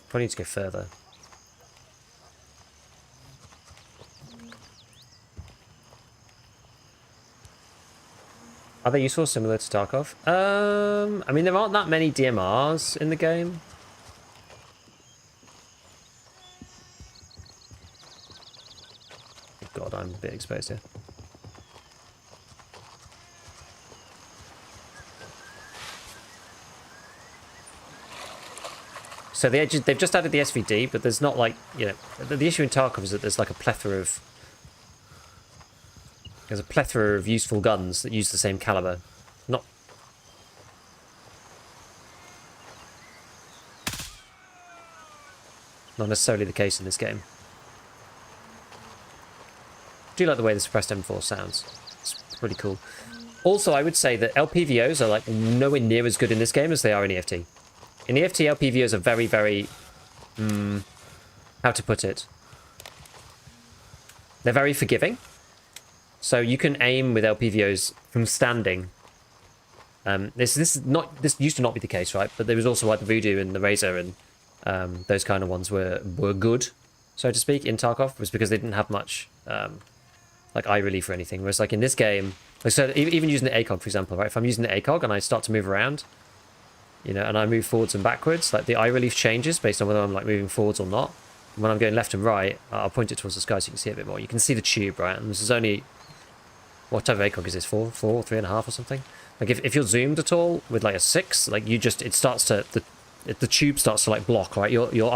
Speaker 1: Probably need to go further. Are they useful, similar to Tarkov? I mean, there aren't that many DMRs in the game. God, I'm a bit exposed here. So they've just added the SVD, but there's not like, you know, the issue in Tarkov is that there's like a plethora of... There's a plethora of useful guns that use the same caliber. Not necessarily the case in this game. I do like the way the suppressed M4 sounds. It's pretty cool. Also, I would say that LPVOs are like nowhere near as good in this game as they are in EFT. In EFT, LPVOs are very, very... how to put it? They're very forgiving. So you can aim with LPVOs from standing. This used to not be the case, right? But there was also like the Voodoo and the Razor and those kind of ones were good, so to speak, in Tarkov, was because they didn't have much like eye relief or anything. Whereas like in this game, like so even using the ACOG, for example, right? If I'm using the ACOG and I start to move around, you know, and I move forwards and backwards, like the eye relief changes based on whether I'm like moving forwards or not. And when I'm going left and right, I'll point it towards the sky so you can see it a bit more. You can see the tube, right? And this is only... What type of ACOG is this? 4, 3.5 or something? Like if you're zoomed at all with like a 6, like you just, it starts to, the tube starts to like block, right? Your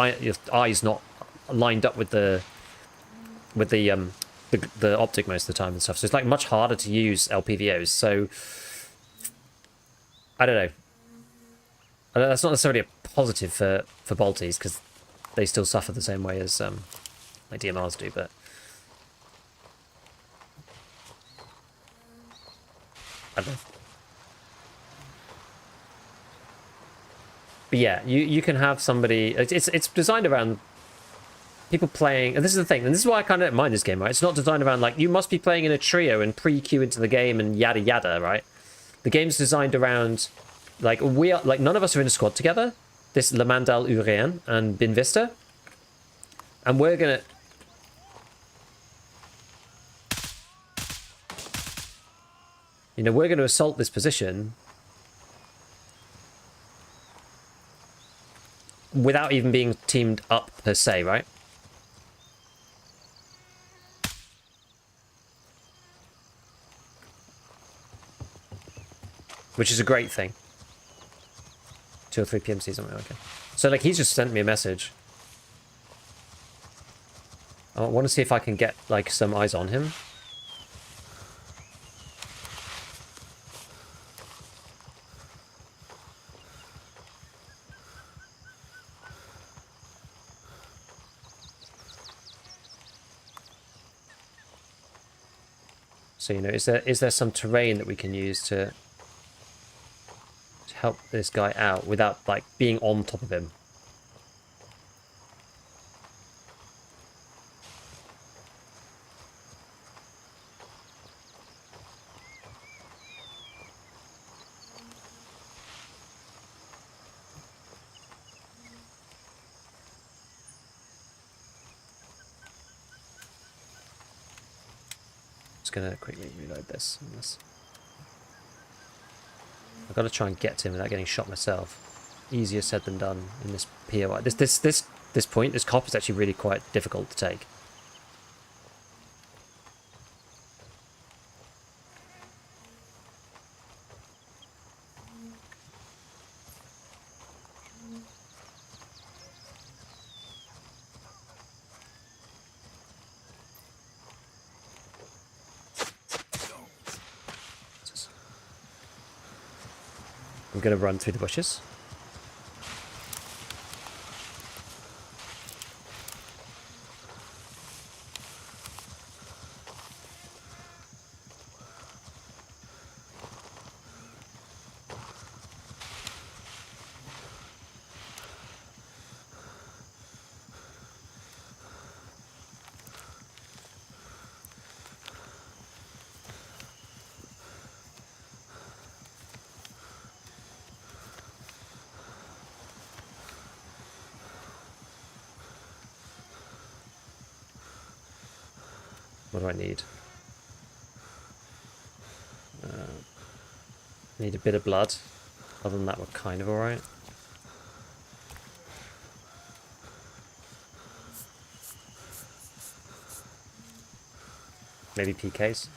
Speaker 1: eye's not lined up with the optic most of the time and stuff. So it's like much harder to use LPVOs. So I don't know. That's not necessarily a positive for Balties because they still suffer the same way as like DMRs do, but I don't know. But yeah, you can have somebody. It's designed around people playing, and this is the thing, and this is why I kind of don't mind this game, right? It's not designed around like you must be playing in a trio and pre-queue into the game and yada yada, right? The game's designed around like we are like none of us are in a squad together. This Lamandal Urian and Bin Vista, and we're gonna. You know, we're going to assault this position without even being teamed up per se, right? Which is a great thing. 2 or 3 PMCs, something okay. So, like, he's just sent me a message. I want to see if I can get, like, some eyes on him. So, you know, is there some terrain that we can use to help this guy out without, like, being on top of him? Just gonna quickly reload this. I've got to try and get to him without getting shot myself. Easier said than done in this POI. This point, this cop is actually really quite difficult to take. I'm going to run through the bushes. What do I need? Need a bit of blood. Other than that, we're kind of alright. Maybe PKs.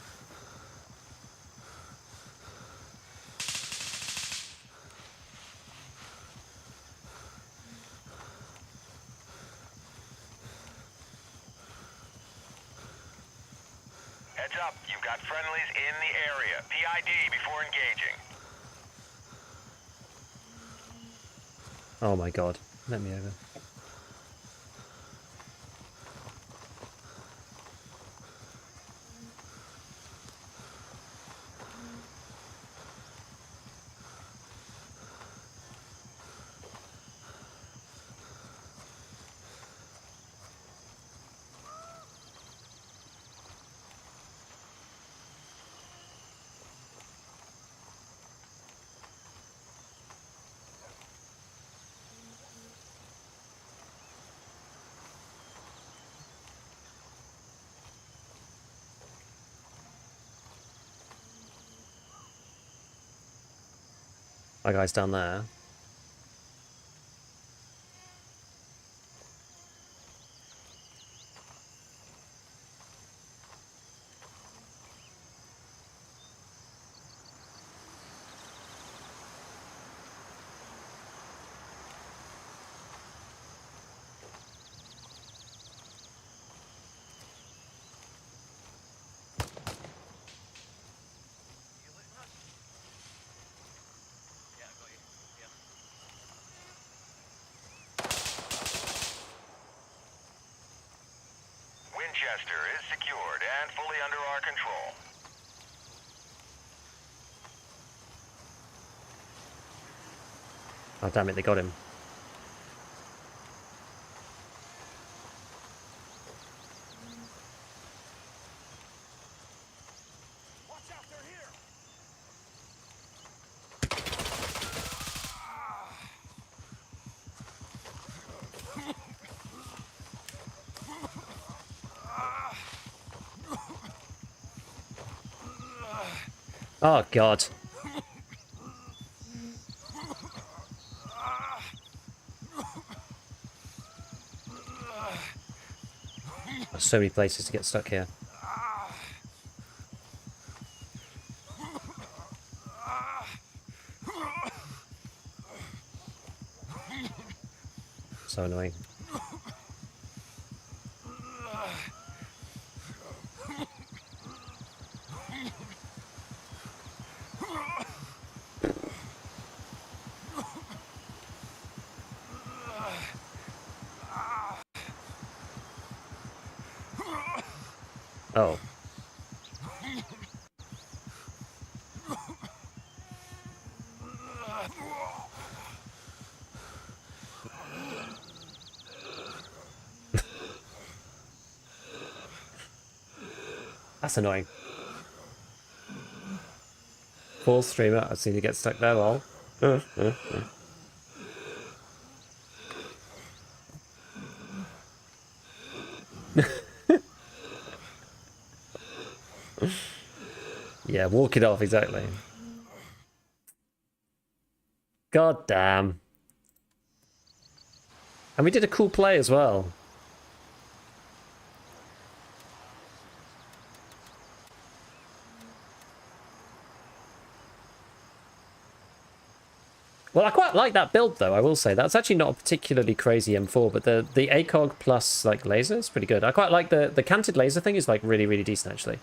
Speaker 2: Heads up, you've got friendlies in the area. PID before engaging.
Speaker 1: Oh my god. Let me over. My guy's down there.
Speaker 2: Winchester is secured and fully under our control.
Speaker 1: Oh, damn it, they got him.
Speaker 3: Watch out, they're here!
Speaker 1: Oh, God. There's so many places to get stuck here. So annoying. Oh. That's annoying. Full streamer, I've seen you get stuck there, lol. Yeah, walk it off, exactly. God damn. And we did a cool play as well. Well, I quite like that build, though, I will say. That's actually not a particularly crazy M4, but the ACOG plus, like, laser is pretty good. I quite like the canted laser thing is, like, really, really decent, actually.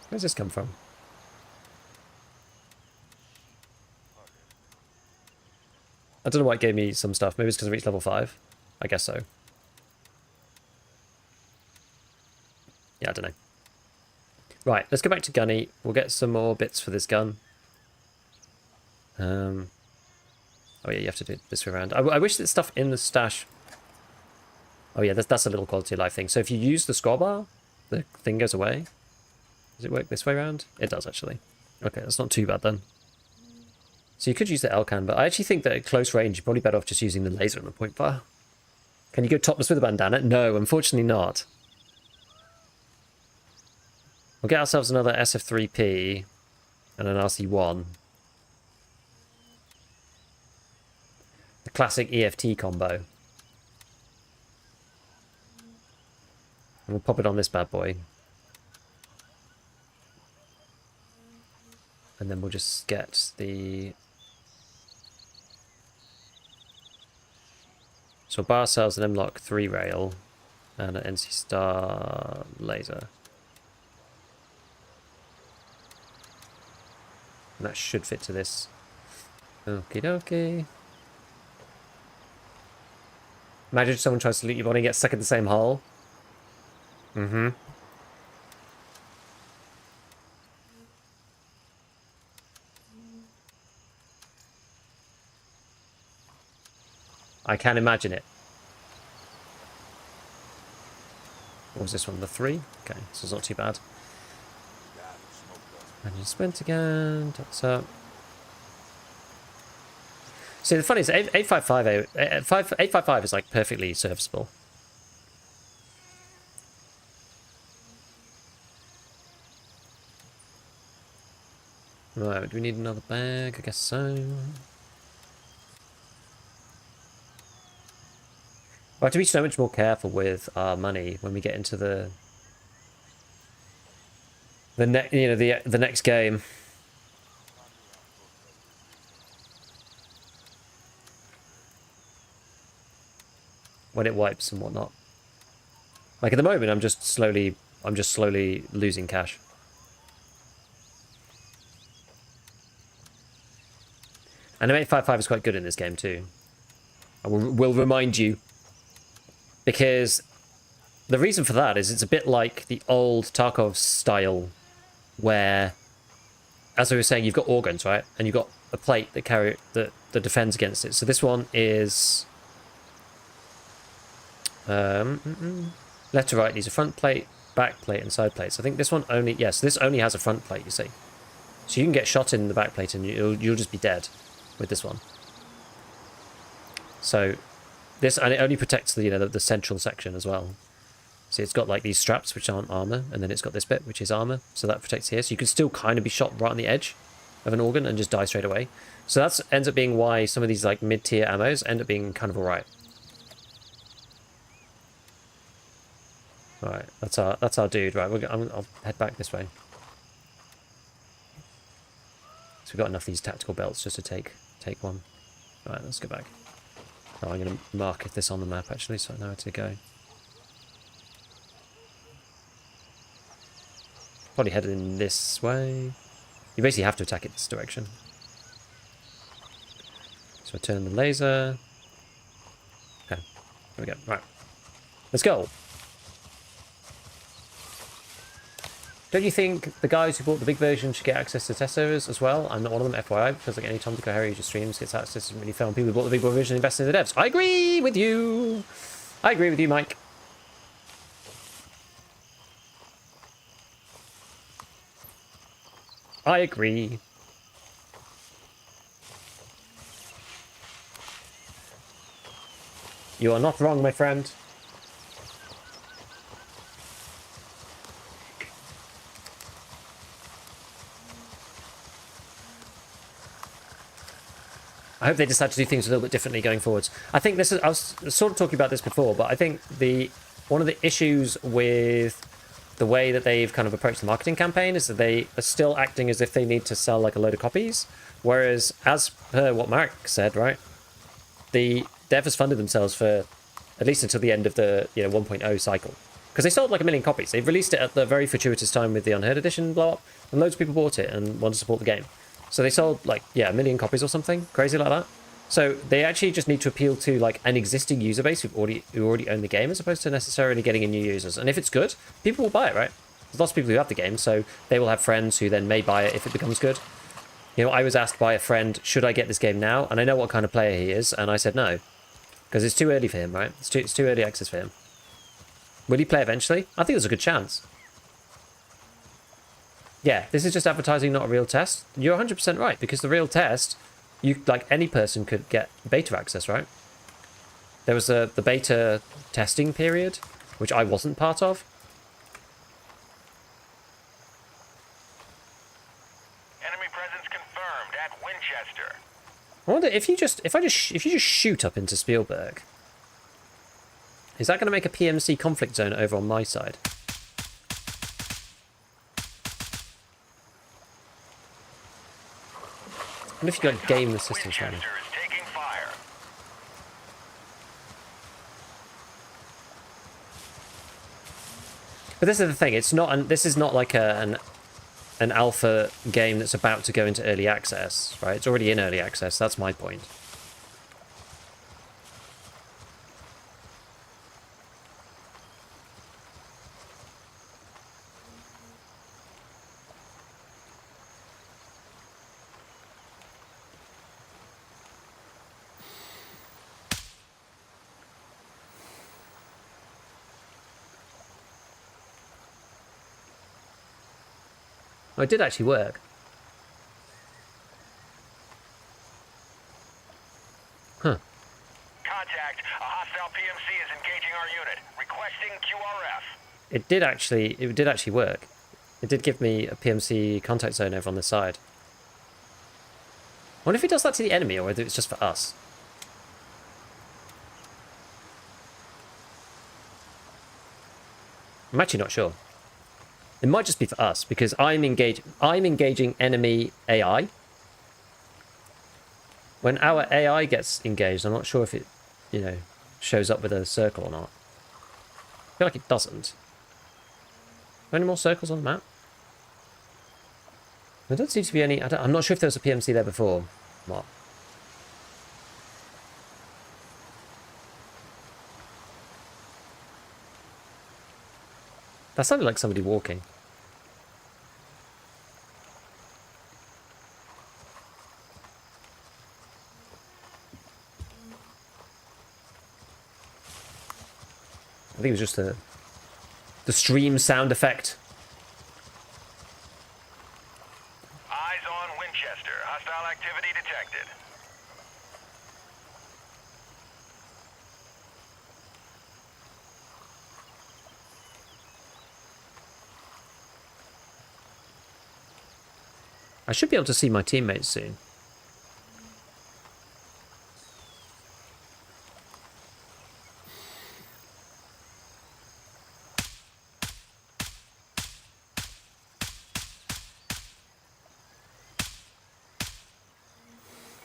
Speaker 1: Where's this come from? I don't know why it gave me some stuff. Maybe it's because I reached level 5. I guess so. Yeah, I don't know. Right, let's go back to Gunny. We'll get some more bits for this gun. Oh yeah, you have to do it this way around. I wish that stuff in the stash... Oh yeah, that's a little quality of life thing. So if you use the scroll bar, the thing goes away. Does it work this way around? It does, actually. Okay, that's not too bad then. So you could use the L-can, but I actually think that at close range, you're probably better off just using the laser and the point fire. Can you go topless with a bandana? No, unfortunately not. We'll get ourselves another SF3P and an RC1. The classic EFT combo. And we'll pop it on this bad boy. And then we'll just get the... So we'll buy ourselves an M-Lock 3 rail and an NC Star laser. And that should fit to this. Okie dokie. Imagine if someone tries to loot your body and gets stuck in the same hole. Mm-hmm. I can imagine it. What was this one? The 3? Okay, so it's not too bad. And you sprint again. That's up. See, the funny is 855 is like perfectly serviceable. Right, do we need another bag? I guess so. We have to be so much more careful with our money when we get into the next game. When it wipes and whatnot. Like at the moment, I'm just slowly losing cash. And an 855 is quite good in this game too. I will remind you. Because the reason for that is it's a bit like the old Tarkov style, where, as I was saying, you've got organs, right? And you've got a plate that defends against it. So this one is left to right needs a front plate, back plate, and side plate. So I think this one only, yes, this only has a front plate, you see. So you can get shot in the back plate and you'll just be dead with this one. So this, and it only protects the, you know, the central section as well. See, it's got like these straps which aren't armor, and then it's got this bit which is armor, so that protects here. So you can still kind of be shot right on the edge of an organ and just die straight away. So that ends up being why some of these like mid-tier ammos end up being kind of alright. Alright, that's our dude. Right, I'll head back this way. So we've got enough of these tactical belts just to take one. Alright, let's go back. Oh, I'm going to mark this on the map actually, so I know where to go. Probably headed in this way. You basically have to attack it this direction. So I turn the laser. Okay, there we go. Right, let's go. Don't you think the guys who bought the big version should get access to test servers as well? I'm not one of them, FYI, because like any Tom, Dick, or Harry who just streams gets access isn't really fair on people who bought the big version and invested in the devs. I agree with you. I agree with you, Mike. I agree. You are not wrong, my friend. I hope they decide to do things a little bit differently going forwards. I think this is, I was sort of talking about this before, but I think one of the issues with the way that they've kind of approached the marketing campaign is that they are still acting as if they need to sell like a load of copies. Whereas, as per what Mark said, right, the dev has funded themselves for at least until the end of the 1.0 cycle. Because they sold like 1 million copies. They've released it at the very fortuitous time with the Unheard Edition blow up, and loads of people bought it and wanted to support the game. So they sold like, 1 million copies or something crazy like that. So they actually just need to appeal to like an existing user base who already own the game, as opposed to necessarily getting in new users. And if it's good, people will buy it, right? There's lots of people who have the game, so they will have friends who then may buy it if it becomes good. You know, I was asked by a friend, should I get this game now? And I know what kind of player he is, and I said no. Because it's too early for him, right? It's too early access for him. Will he play eventually? I think there's a good chance. Yeah, this is just advertising, not a real test. You're 100% right, because the real test, like any person could get beta access, right? There was the beta testing period, which I wasn't part of.
Speaker 2: Enemy presence confirmed at Winchester.
Speaker 1: I wonder if you just shoot up into Spielberg, is that going to make a PMC conflict zone over on my side? I wonder if you got game the systems running.
Speaker 2: Winchester is taking fire.
Speaker 1: But this is the thing. It's not. This is not like an alpha game that's about to go into early access, right? It's already in early access. That's my point. Oh, it did actually work. Huh.
Speaker 2: Contact. A hostile PMC is engaging our unit. Requesting QRF.
Speaker 1: It did actually work. It did give me a PMC contact zone over on this side. I wonder if it does that to the enemy or whether it's just for us. I'm actually not sure. It might just be for us, because I'm engaging enemy AI. When our AI gets engaged, I'm not sure if it, shows up with a circle or not. I feel like it doesn't. Are there any more circles on the map? There don't seem to be any. I'm not sure if there was a PMC there before. What? That sounded like somebody walking. I think it was just the stream sound effect.
Speaker 2: Eyes on Winchester. Hostile activity detected.
Speaker 1: I should be able to see my teammates soon.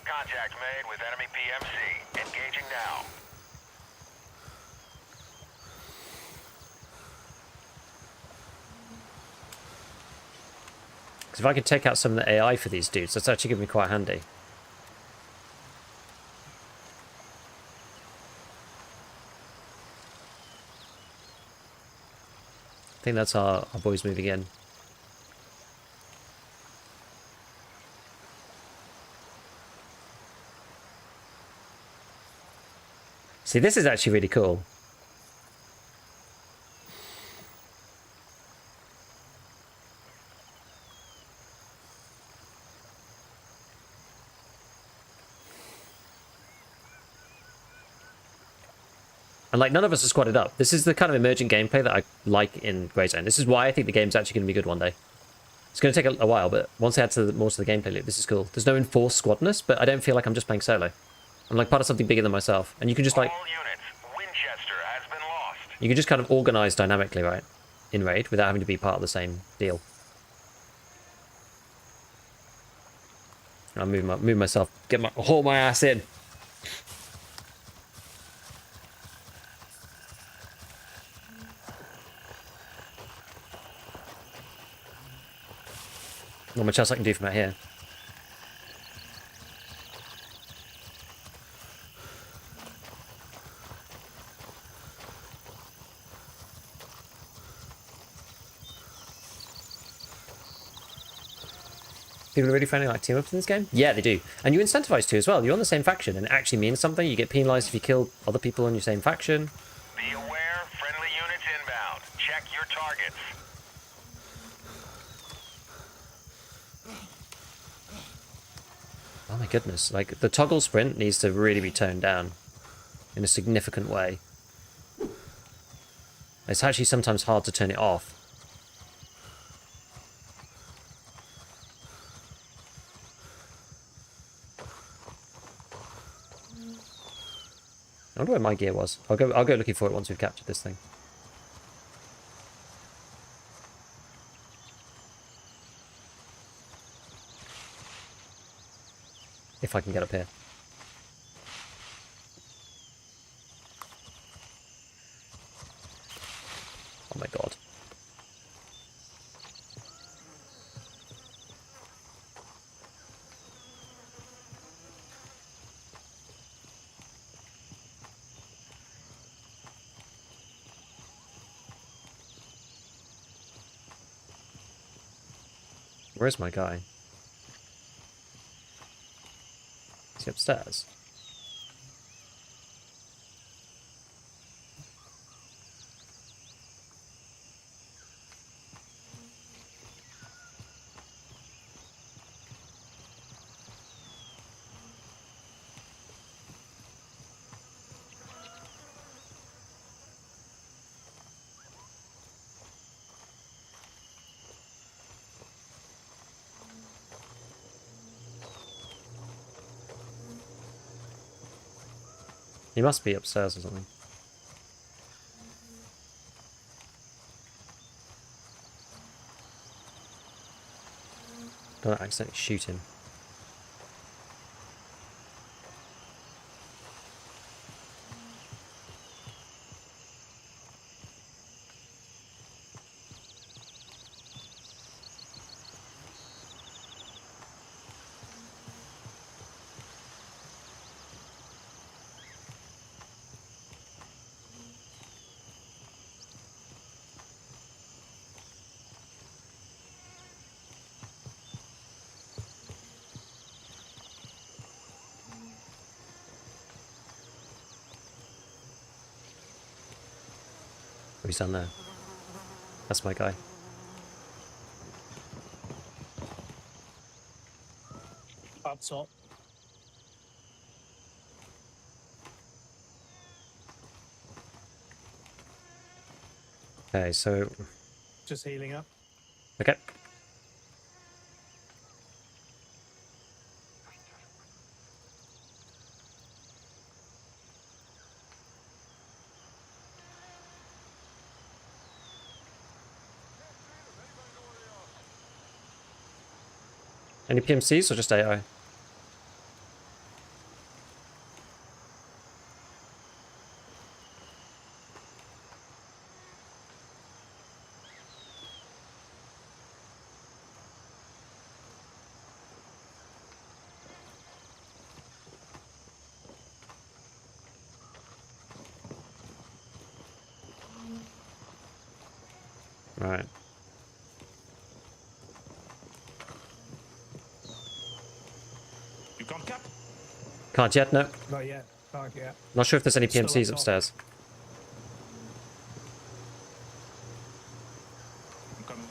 Speaker 2: Contact made with enemy PMC. Engaging now.
Speaker 1: Because if I could take out some of the AI for these dudes, that's actually going to be quite handy. I think that's our boys moving in. See, this is actually really cool. And like, none of us are squatted up. This is the kind of emergent gameplay that I like in Grey Zone. This is why I think the game's actually going to be good one day. It's going to take a while, but once I add to more to the gameplay loop, this is cool. There's no enforced squadness, but I don't feel like I'm just playing solo. I'm like part of something bigger than myself. And you can just like...
Speaker 2: All units, Winchester has been lost.
Speaker 1: You can just kind of organize dynamically, right? In Raid, without having to be part of the same deal. I'll move myself, haul my ass in. Not much else I can do from out here. People are really finding like team ups in this game? Yeah, they do. And you incentivize to as well. You're on the same faction and it actually means something. You get penalized if you kill other people in your same faction.
Speaker 2: Be aware, friendly units inbound. Check your targets.
Speaker 1: Oh my goodness. Like, the toggle sprint needs to really be toned down in a significant way. It's actually sometimes hard to turn it off. I wonder where my gear was. I'll go looking for it once we've captured this thing. If I can get up here. Oh my god. Where's my guy? Is he upstairs? He must be upstairs or something. Don't accidentally shoot him. he's done there. That's my guy.
Speaker 5: Up top.
Speaker 1: Okay, so...
Speaker 5: Just healing up.
Speaker 1: Okay. Any PMCs or just AI? Right.
Speaker 6: You can't cap?
Speaker 1: Can't yet, no.
Speaker 5: Not yet. Can't yet.
Speaker 1: Not sure if there's any
Speaker 5: Still up
Speaker 1: PMCs
Speaker 5: top.
Speaker 1: upstairs.
Speaker 6: I'm coming.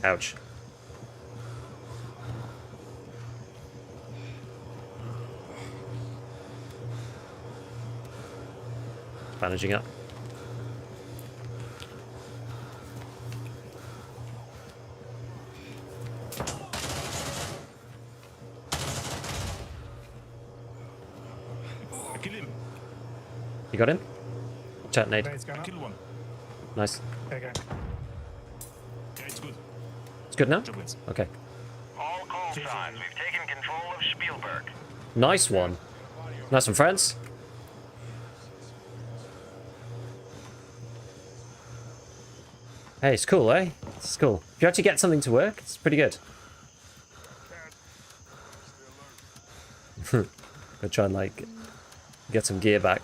Speaker 1: Ouch. Bandaging up.
Speaker 6: I kill him.
Speaker 1: You got him? Chat nade.
Speaker 5: Grenades going
Speaker 6: I
Speaker 5: up.
Speaker 6: kill one.
Speaker 1: Nice.
Speaker 5: Okay.
Speaker 6: Yeah, it's good.
Speaker 1: It's good now?
Speaker 6: Job wins.
Speaker 1: Okay.
Speaker 2: All call signs. We've taken control of Spielberg.
Speaker 1: Nice one. Nice one, friends. Hey, it's cool, eh? It's cool. If you actually get something to work, it's pretty good. Go try and, like, get some gear back.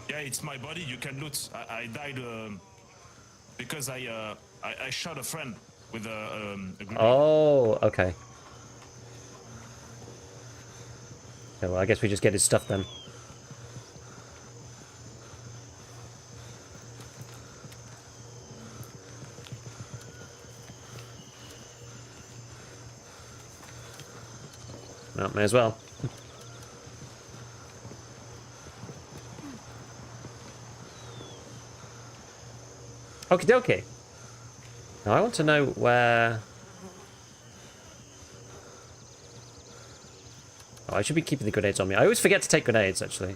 Speaker 6: Yeah, it's my body. You can loot. I died because I shot a friend with a grenade.
Speaker 1: Oh, okay. Okay, well, I guess we just get his stuff then. Well, may as well. Okie dokie. Now I want to know where... Oh, I should be keeping the grenades on me. I always forget to take grenades, actually.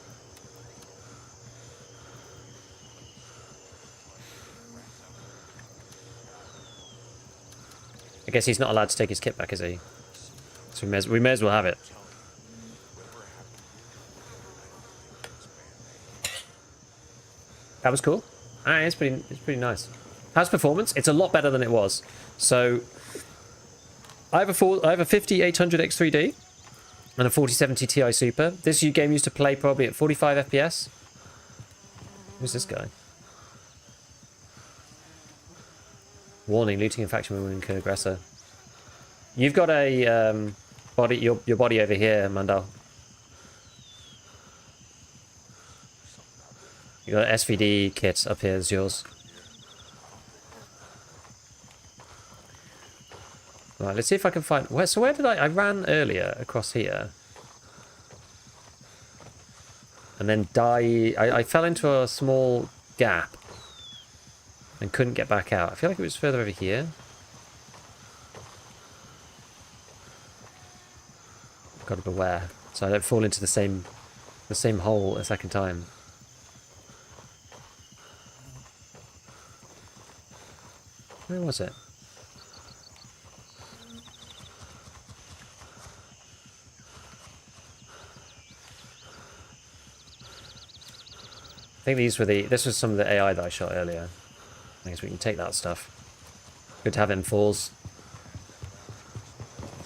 Speaker 1: I guess he's not allowed to take his kit back, is he? So we may as well have it. That was cool. It's pretty nice. How's performance? It's a lot better than it was. So I have a 5800X3D and a 4070 Ti Super. This game used to play probably at 45 FPS. Who's this guy? Warning: looting and faction will incur aggressor. You've got a body, your body over here, Mandal. You got an SVD kit up here. Is yours? Right. Let's see if I can find. Where? So where did I ran earlier across here, and then I fell into a small gap and couldn't get back out. I feel like it was further over here. Got to beware, so I don't fall into the same hole a second time. Where was it? I think this was some of the AI that I shot earlier. I guess we can take that stuff. Good to have it in fours.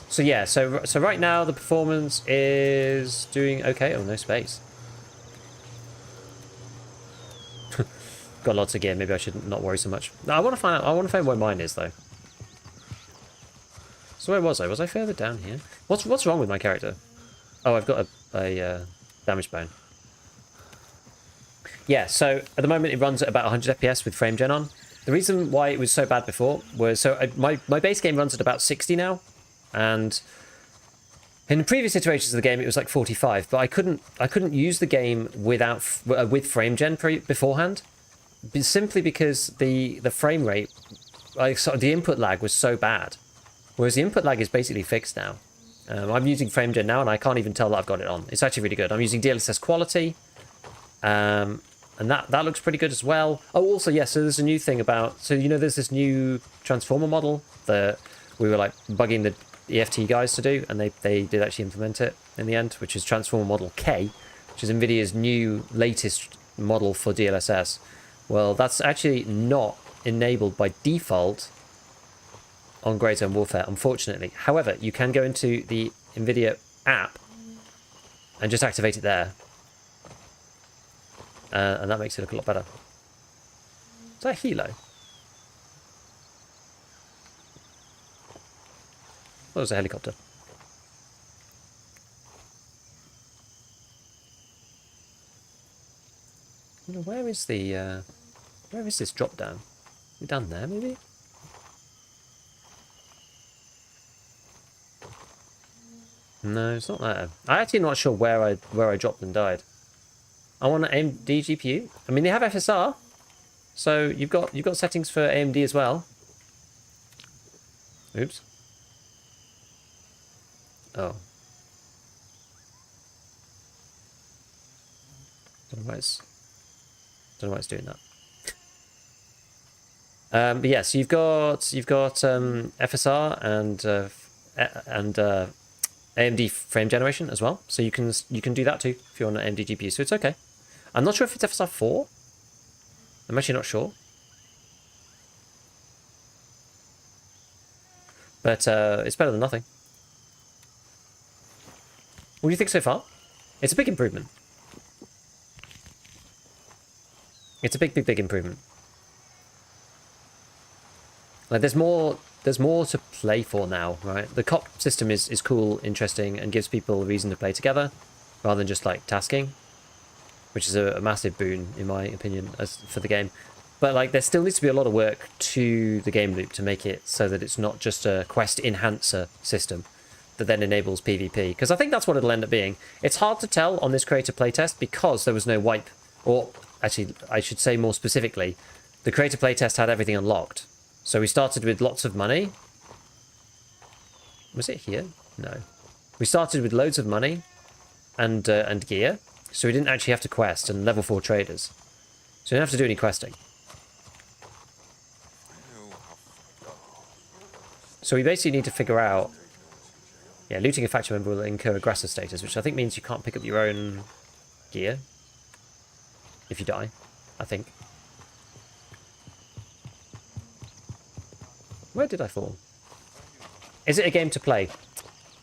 Speaker 1: So yeah, so right now the performance is doing okay. Oh, no space. got lots of gear. Maybe I should not worry so much. No, I want to find out. I want to find where mine is though. So where was I? Was I further down here? What's wrong with my character? Oh, I've got a damage bone. Yeah, so at the moment it runs at about 100 FPS with frame gen on. The reason why it was so bad before was my base game runs at about 60 now, and in previous iterations of the game it was like 45, but I couldn't use the game with frame gen beforehand, simply because the frame rate, the input lag was so bad. Whereas the input lag is basically fixed now. I'm using frame gen now and I can't even tell that I've got it on. It's actually really good. I'm using DLSS quality. And that looks pretty good as well. Oh, also, yeah, so there's a new thing about... So, you know, there's this new transformer model that we were, like, bugging the EFT guys to do, and they did actually implement it in the end, which is Transformer Model K, which is NVIDIA's new, latest model for DLSS. Well, that's actually not enabled by default on Grey Zone Warfare, unfortunately. However, you can go into the NVIDIA app and just activate it there. And that makes it look a lot better. Is that a helo? Oh, it was a helicopter. Where is this drop down? We down there, maybe? No, it's not there. I'm actually not sure where I dropped and died. I want an AMD GPU. I mean, they have FSR, so you've got settings for AMD as well. Oops. Oh. Don't know why it's doing that. But yeah, so you've got FSR and AMD frame generation as well, so you can do that too if you're on an AMD GPU. So it's okay. I'm not sure if it's FSR 4. I'm actually not sure. But it's better than nothing. What do you think so far? It's a big improvement. It's a big improvement. Like there's more to play for now, right? The COP system is cool, interesting, and gives people a reason to play together rather than just like tasking, which is a massive boon in my opinion for the game. But like there still needs to be a lot of work to the game loop to make it so that it's not just a quest enhancer system that then enables PvP, because I think that's what it'll end up being. It's hard to tell on this creator playtest because there was no wipe, or actually I should say more specifically, the creator playtest had everything unlocked. So we started with lots of money. Was it here? No. We started with loads of money and gear, so we didn't actually have to quest, and level 4 traders. So we didn't have to do any questing. So we basically need to figure out... Yeah, looting a faction member will incur aggressor status, which I think means you can't pick up your own gear if you die, I think. Where did I fall? Is it a game to play?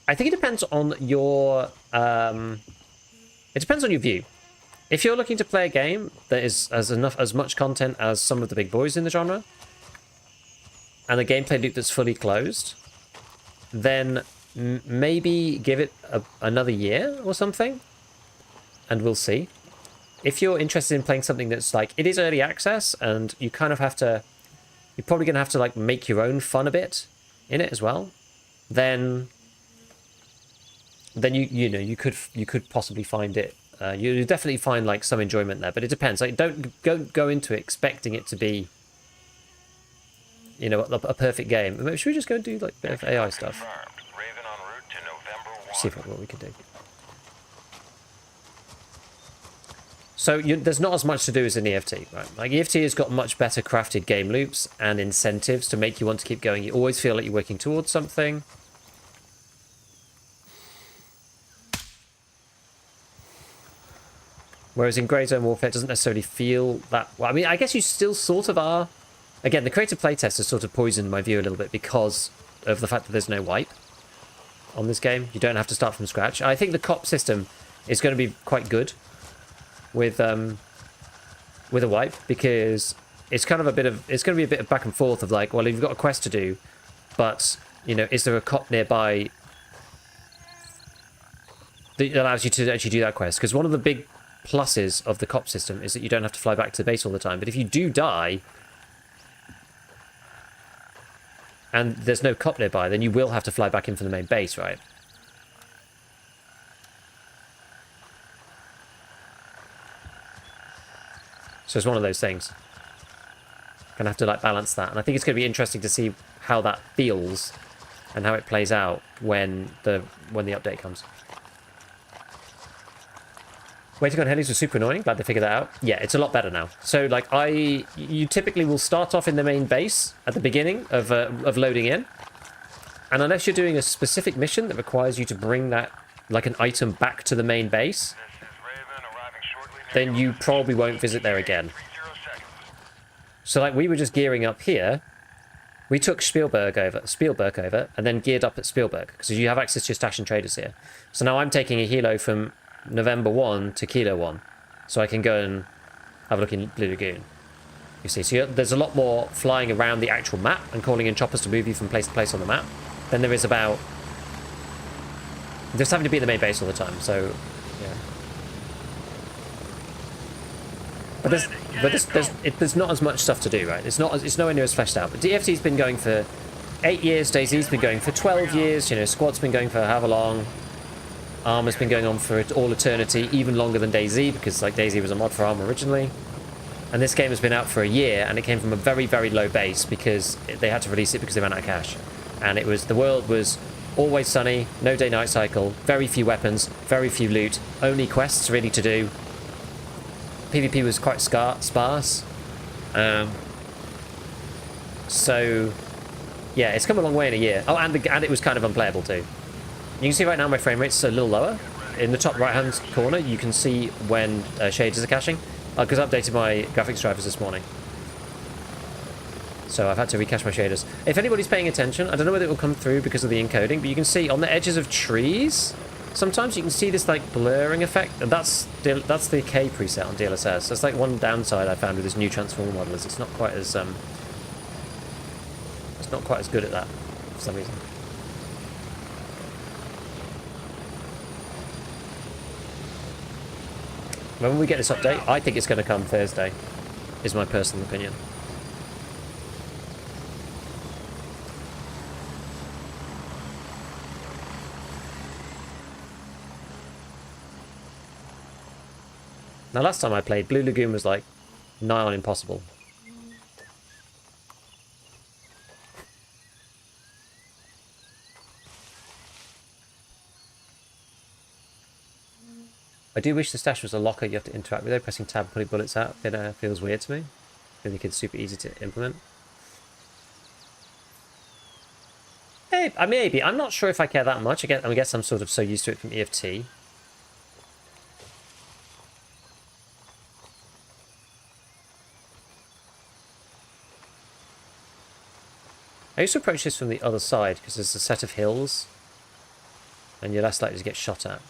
Speaker 1: I think it depends on your... it depends on your view. If you're looking to play a game that is as much content as some of the big boys in the genre, and a gameplay loop that's fully closed, then maybe give it another year or something, and we'll see. If you're interested in playing something that's like, it is early access, and you kind of have to... You're probably going to have to like make your own fun a bit in it as well. Then you could possibly find it. You definitely find like some enjoyment there, but it depends. Like don't go into it expecting it to be, you know, a perfect game. Should we just go and do like a bit of AI stuff?
Speaker 2: Raven en route to November 1.
Speaker 1: See what we can do. So there's not as much to do as an EFT, right? Like EFT has got much better crafted game loops and incentives to make you want to keep going. You always feel like you're working towards something. Whereas in Grey Zone Warfare, it doesn't necessarily feel that... Well, I mean, I guess you still sort of are. Again, the creative playtest has sort of poisoned my view a little bit because of the fact that there's no wipe on this game. You don't have to start from scratch. I think the COP system is going to be quite good with with a wipe, because it's kind of a bit of, it's going to be a bit of back and forth of like, well, you've got a quest to do, but, you know, is there a cop nearby that allows you to actually do that quest? Because one of the big pluses of the cop system is that you don't have to fly back to the base all the time. But if you do die and there's no cop nearby, then you will have to fly back in from the main base, right? So it's one of those things. Gonna have to like balance that, and I think it's gonna be interesting to see how that feels and how it plays out when the update comes. Waiting on helis was super annoying. Glad they figured that out. Yeah, it's a lot better now. So like you typically will start off in the main base at the beginning of loading in, and unless you're doing a specific mission that requires you to bring that like an item back to the main base, then you probably won't visit there again. So like we were just gearing up here. We took Spielberg over, and then geared up at Spielberg because you have access to your stash and traders here. So now I'm taking a helo from November 1 to Kilo 1, so I can go and have a look in Blue Lagoon. You see, so there's a lot more flying around the actual map and calling in choppers to move you from place to place on the map than there is about just having to be in the main base all the time. So yeah. But there's not as much stuff to do, right? It's nowhere near as fleshed out. But DFT's been going for 8 years, DayZ's been going for 12 years, you know, Squad's been going for however long. Armor's been going on for all eternity, even longer than DayZ, because like DayZ was a mod for Armor originally. And this game has been out for a year, and it came from a very, very low base because they had to release it because they ran out of cash. And it was, the world was always sunny, no day-night cycle, very few weapons, very few loot, only quests really to do. PvP was quite sparse. So, yeah, it's come a long way in a year. Oh, and it was kind of unplayable too. You can see right now my frame rate's a little lower. In the top right-hand corner, you can see when shaders are caching. Because I updated my graphics drivers this morning. So I've had to recache my shaders. If anybody's paying attention, I don't know whether it will come through because of the encoding, but you can see on the edges of trees, sometimes you can see this like blurring effect, and that's the K preset on DLSS. That's like one downside I found with this new transformer model, is it's not quite as good at that for some reason. When we get this update, I think it's going to come Thursday, is my personal opinion. Now, last time I played, Blue Lagoon was like nigh on impossible. I do wish the stash was a locker you have to interact with, though. Pressing tab and putting bullets out, it feels weird to me. I think it's super easy to implement. Hey, maybe. I'm not sure if I care that much. I guess I'm sort of so used to it from EFT. I used to approach this from the other side because there's a set of hills and you're less likely to get shot at.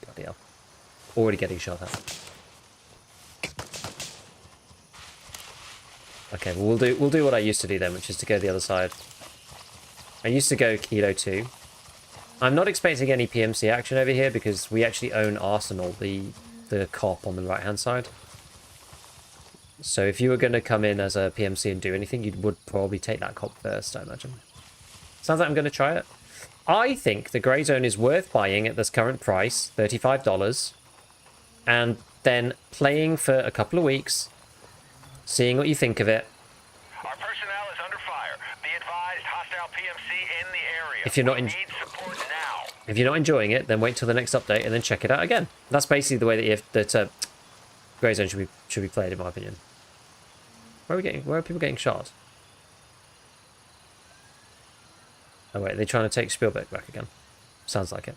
Speaker 1: Bloody hell. Already getting shot at. Okay, well we'll do what I used to do then, which is to go the other side. I used to go Kilo 2. I'm not expecting any PMC action over here because we actually own Arsenal, the cop on the right hand side. So if you were going to come in as a PMC and do anything, you would probably take that cop first, I imagine. Sounds like I'm going to try it. I think the grey zone is worth buying at this current price, $35, and then playing for a couple of weeks, seeing what you think of it.
Speaker 2: Our personnel is under fire. Be advised, hostile PMC in the area.
Speaker 1: If you're not
Speaker 2: We need support now.
Speaker 1: If you're not enjoying it, then wait till the next update and then check it out again. That's basically the way that grey zone should be played, in my opinion. Where are people getting shot? Oh wait, they're trying to take Spielberg back again. Sounds like it.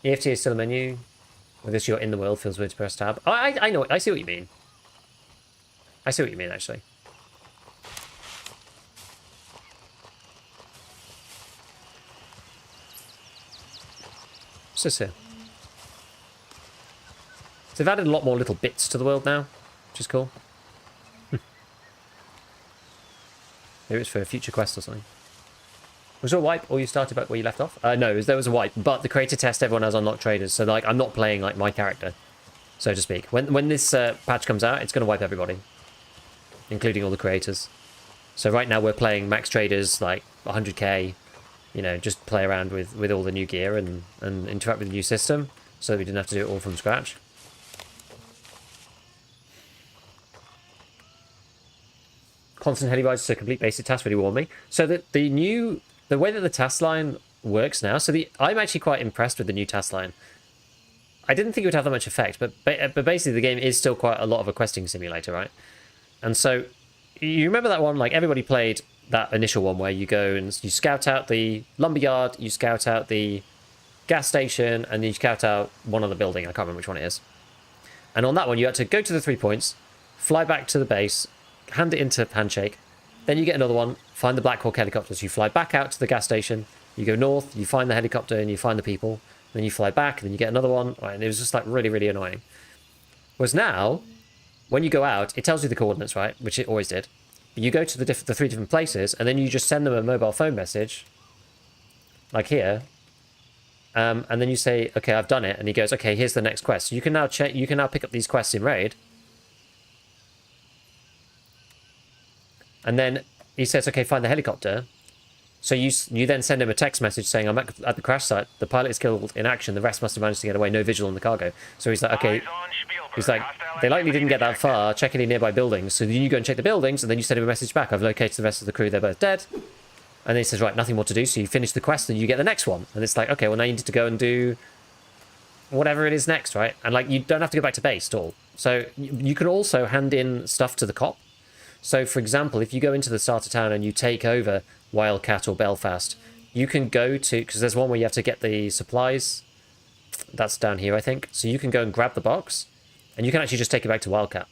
Speaker 1: EFT is still a menu. I guess you're in the world, feels weird to press tab. Oh, I know, I see what you mean. I see what you mean, actually. What's this here? So they've added a lot more little bits to the world now, which is cool. Maybe it's for a future quest or something. Was there a wipe, or you started back where you left off? No, there was a wipe, but the creator test, everyone has unlocked traders, so like I'm not playing like my character, so to speak. When this patch comes out, it's going to wipe everybody, including all the creators. So right now we're playing max traders, like 100k, you know, just play around with all the new gear and interact with the new system, so that we didn't have to do it all from scratch. Constant heli rides to complete basic tasks really warm me. So that the way that the task line works now, I'm actually quite impressed with the new task line. I didn't think it would have that much effect, but basically the game is still quite a lot of a questing simulator, right? And so you remember that one, like everybody played that initial one where you go and you scout out the lumberyard, you scout out the gas station, and then you scout out one other building. I can't remember which one it is. And on that one, you had to go to the 3 points, fly back to the base, hand it into Handshake, then you get another one, find the Black Hawk helicopters, you fly back out to the gas station, you go north, you find the helicopter and you find the people, then you fly back, and then you get another one, right, and it was just like really, really annoying. Whereas now, when you go out, it tells you the coordinates, right, which it always did. You go to the 3 different places, and then you just send them a mobile phone message, like here, and then you say, okay, I've done it, and he goes, okay, here's the next quest. So you can now pick up these quests in Raid. And then he says, okay, find the helicopter. So you then send him a text message saying, I'm at the crash site. The pilot is killed in action. The rest must have managed to get away. No visual on the cargo. So he's like, okay. He's like, they likely didn't get that far. Check any nearby buildings. So then you go and check the buildings, and then you send him a message back. I've located the rest of the crew. They're both dead. And then he says, right, nothing more to do. So you finish the quest, and you get the next one. And it's like, okay, well, now you need to go and do whatever it is next, right? And like, you don't have to go back to base at all. So you can also hand in stuff to the cop. So, for example, if you go into the starter town and you take over Wildcat or Belfast, you can go to... Because there's one where you have to get the supplies. That's down here, I think. So you can go and grab the box, and you can actually just take it back to Wildcat,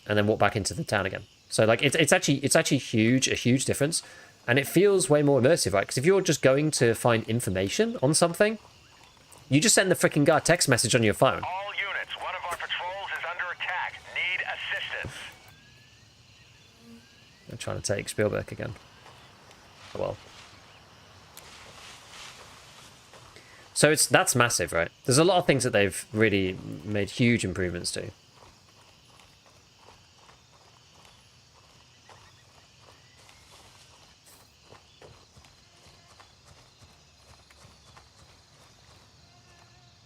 Speaker 1: and then walk back into the town again. So, like, it's actually a huge difference, and it feels way more immersive, right? Because if you're just going to find information on something, you just send the freaking guy a text message on your phone.
Speaker 2: All units, one of our patrols is under attack. Need assistance.
Speaker 1: I'm trying to take Spielberg again. Oh well. So that's massive, right? There's a lot of things that they've really made huge improvements to. I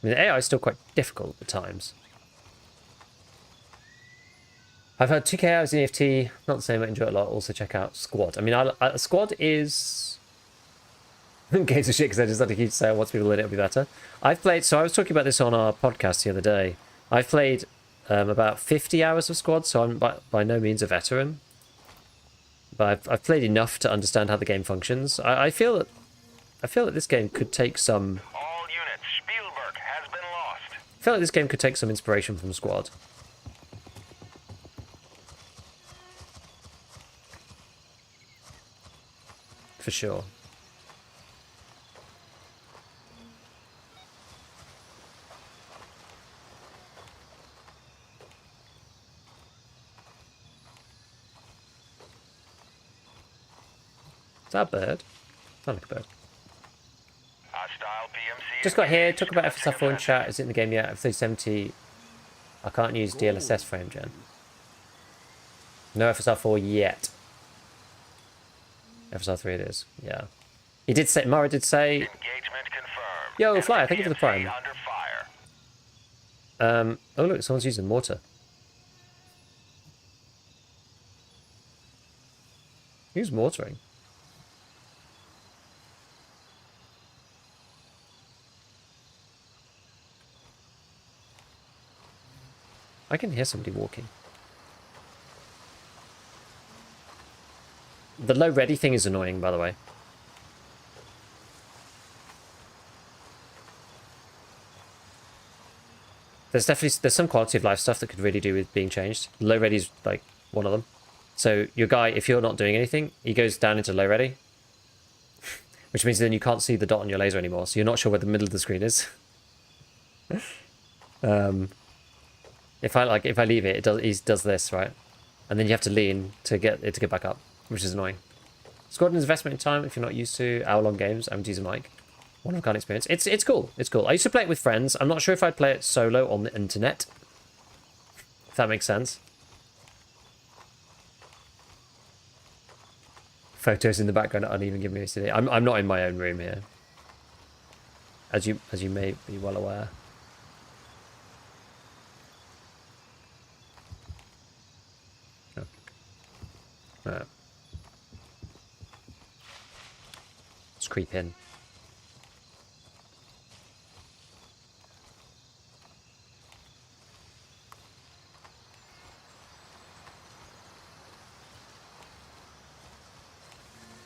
Speaker 1: mean, the AI is still quite difficult at times. I've had 2K hours in EFT, not the same, I enjoy it a lot. Also check out Squad. I mean, Squad is... games of shit, because I just had to keep saying once people in it, it'll be better. I've played, so I was talking about this on our podcast the other day. I've played about 50 hours of Squad, so I'm by no means a veteran. But I've played enough to understand how the game functions. I feel that this game could take some...
Speaker 2: All units, Spielberg has been lost.
Speaker 1: I feel like this game could take some inspiration from Squad. For sure. Is that a bird? Sound like a bird.
Speaker 2: Hostile PMC.
Speaker 1: Just got here, talk about FSR4 in chat. Is it in the game yet? F370. I can't use DLSS frame gen. No FSR4 yet. FSR3 it is, yeah. He did say, Mara did say...
Speaker 2: Engagement confirmed.
Speaker 1: Yo, Flyer, thank you for the prime.
Speaker 2: Under fire.
Speaker 1: Oh look, someone's using mortar. Who's mortaring? I can hear somebody walking. The low ready thing is annoying, by the way. There's some quality of life stuff that could really do with being changed. Low ready is like one of them. So your guy, if you're not doing anything, he goes down into low ready, which means then you can't see the dot on your laser anymore. So you're not sure where the middle of the screen is. If I leave it, he does this, right? And then you have to lean to get it to get back up, which is annoying. Squad investment in time if you're not used to hour-long games. I'm using mic. One of a kind experience. It's cool. It's cool. I used to play it with friends. I'm not sure if I'd play it solo on the internet. If that makes sense. Photos in the background aren't even giving me a CD. I'm not in my own room here, as you may be well aware. Oh. Right. Let's creep in.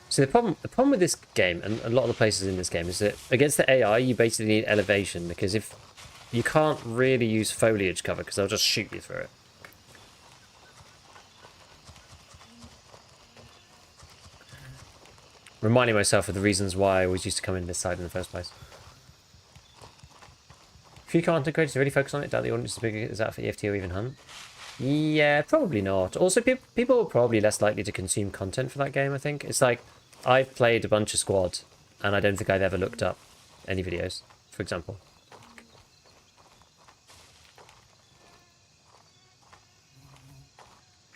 Speaker 1: So the problem with this game, and a lot of the places in this game, is that against the AI, you basically need elevation, because if you can't really use foliage cover, because they'll just shoot you through it. Reminding myself of the reasons why I always used to come in this side in the first place. Few content creators really focus on it. Doubt the audience is big. Is that for EFT or even Hunt? Yeah, probably not. Also, people are probably less likely to consume content for that game, I think. It's like, I've played a bunch of Squad, and I don't think I've ever looked up any videos, for example.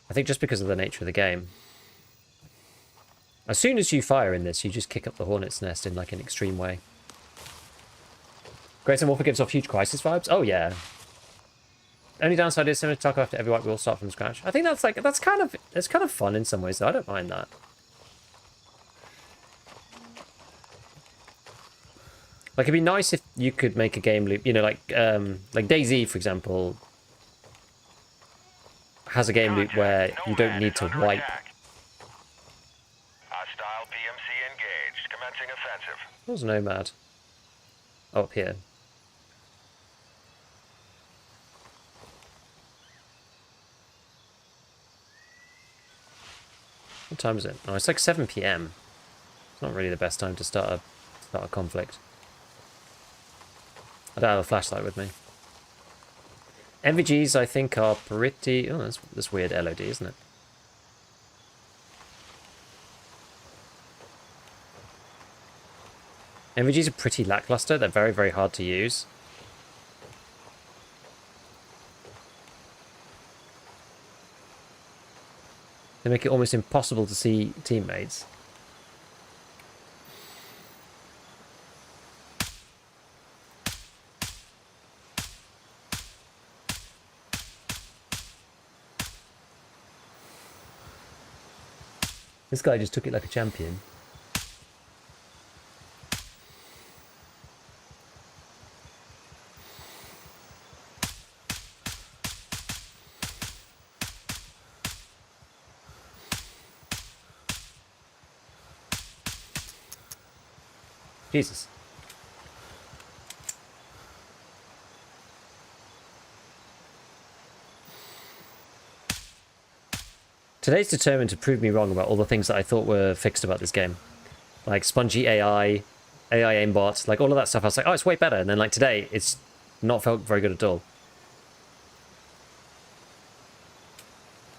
Speaker 1: I think just because of the nature of the game. As soon as you fire in this, you just kick up the hornet's nest in like an extreme way. Great and Warfare gives off huge Crisis vibes. Oh yeah. Only downside is similar to Tarkov, after every wipe we all start from scratch. I think that's kind of fun in some ways though. I don't mind that. Like, it'd be nice if you could make a game loop, you know, like DayZ, for example, has a game loop where you don't need to wipe.
Speaker 2: Hostile PMC engaged. Commencing offensive.
Speaker 1: What was Nomad? Oh, up here. What time is it? Oh, it's like 7 PM. It's not really the best time to start a conflict. I don't have a flashlight with me. MVGs, I think, are pretty... Oh, that's weird LOD, isn't it? MVGs are pretty lackluster. They're very, very hard to use. They make it almost impossible to see teammates. This guy just took it like a champion. Jesus. Today's determined to prove me wrong about all the things that I thought were fixed about this game. Like spongy AI aimbot, like all of that stuff. I was like, oh, it's way better. And then like today, it's not felt very good at all.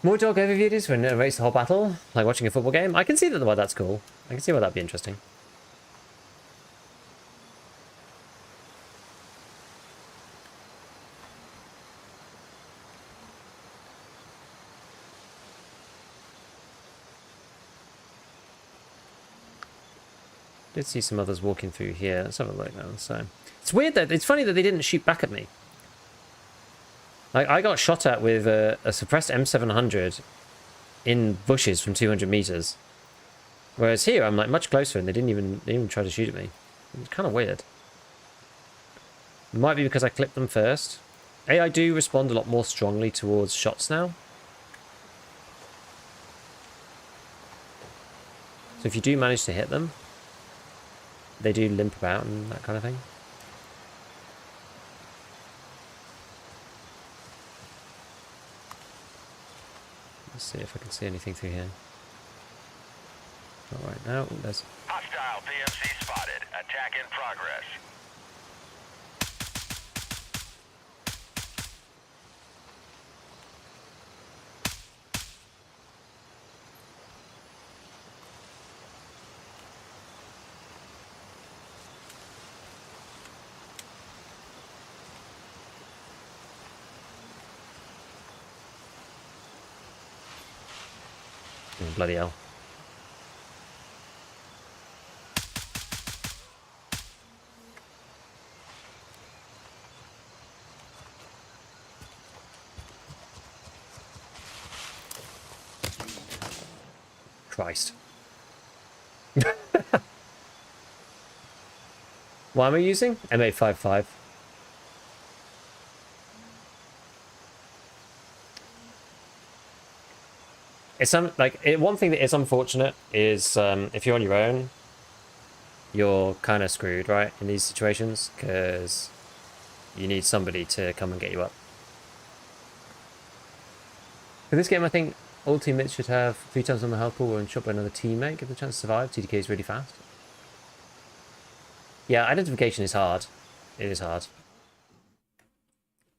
Speaker 1: More dog overviews when it narrates the whole battle, like watching a football game. I can see why that's cool. I can see why that'd be interesting. Did see some others walking through here. Let's have a look now. So it's weird that it's funny that they didn't shoot back at me. Like, I got shot at with a suppressed M700 in bushes from 200 meters, whereas here I'm like much closer and they didn't even try to shoot at me. It's kind of weird. It might be because I clipped them first. AI do respond a lot more strongly towards shots now. So if you do manage to hit them, they do limp about and that kind of thing. Let's see if I can see anything through here. Not right now. There's...
Speaker 2: Hostile. Hostile PMC spotted. Attack in progress.
Speaker 1: Oh, bloody hell. Christ. What am I using? M855. It's one thing that is unfortunate is if you're on your own, you're kind of screwed, right, in these situations, because you need somebody to come and get you up. For this game, I think all teammates should have 3 times on the health pool and shot by another teammate. Give the chance to survive. TDK is really fast. Yeah, identification is hard. It is hard.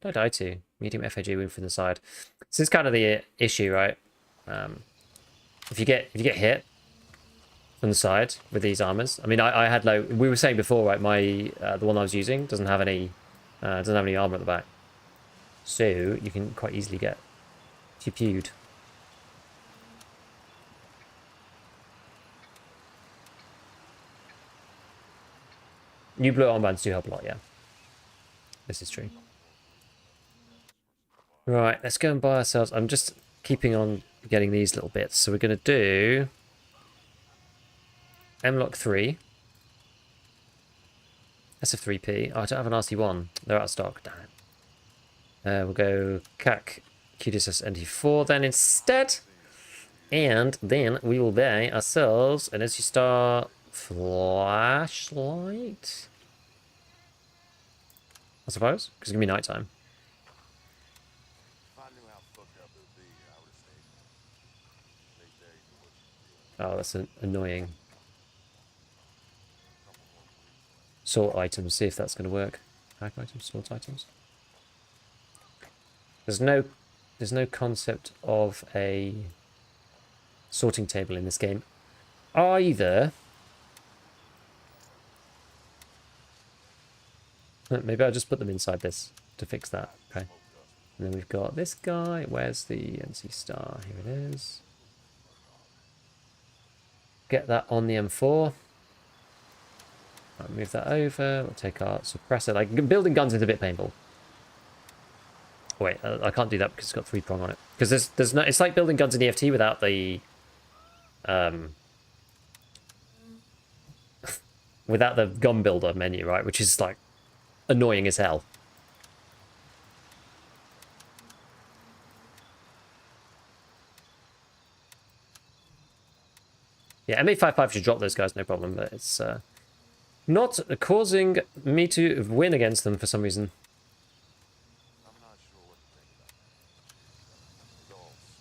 Speaker 1: Don't die to. Medium FAG win from the side. This is kind of the issue, right? If you get hit from the side with these armors, I mean, I had we were saying before, right? My the one I was using doesn't have any armor at the back, so you can quite easily get pewed. New blue armbands do help a lot, yeah. This is true. Right, let's go and buy ourselves. I'm just keeping on getting these little bits. So we're going to do M-Lock 3. SF3P. Oh, I don't have an RC1. They're out of stock. Damn it. We'll go CAC QDSS NT4 then instead. And then we will buy ourselves an SC Star flashlight. I suppose, because it's going to be nighttime. Oh, that's annoying. Sort items, see if that's going to work. Hack items, sort items. There's no concept of a sorting table in this game either. Maybe I'll just put them inside this to fix that. Okay. And then we've got this guy. Where's the NC Star? Here it is. Get that on the M4. Right, move that over. We'll take our suppressor. Like, building guns is a bit painful. Oh, wait, I can't do that because it's got 3-prong on it. Because there's no. It's like building guns in EFT without the without the gun builder menu, right? Which is like annoying as hell. Yeah, M855 should drop those guys, no problem, but it's not causing me to win against them for some reason.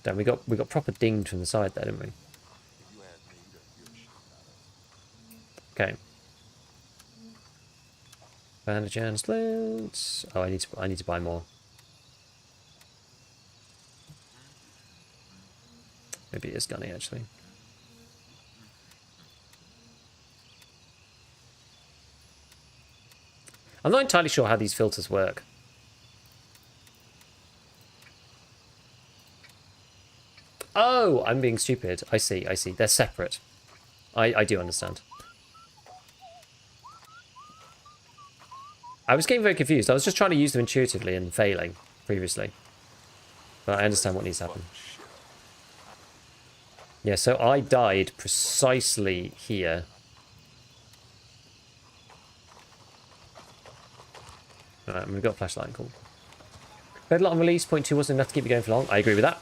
Speaker 1: Damn, we got proper dinged from the side there, didn't we? Okay. Bandage and slants. Oh, I need to buy more. Maybe it is gunny actually. I'm not entirely sure how these filters work. Oh, I'm being stupid. I see. They're separate. I do understand. I was getting very confused. I was just trying to use them intuitively and failing previously. But I understand what needs to happen. Yeah, so I died precisely here. Alright, we've got a flashlight, cool. Played a lot on release, 0.2 wasn't enough to keep me going for long. I agree with that.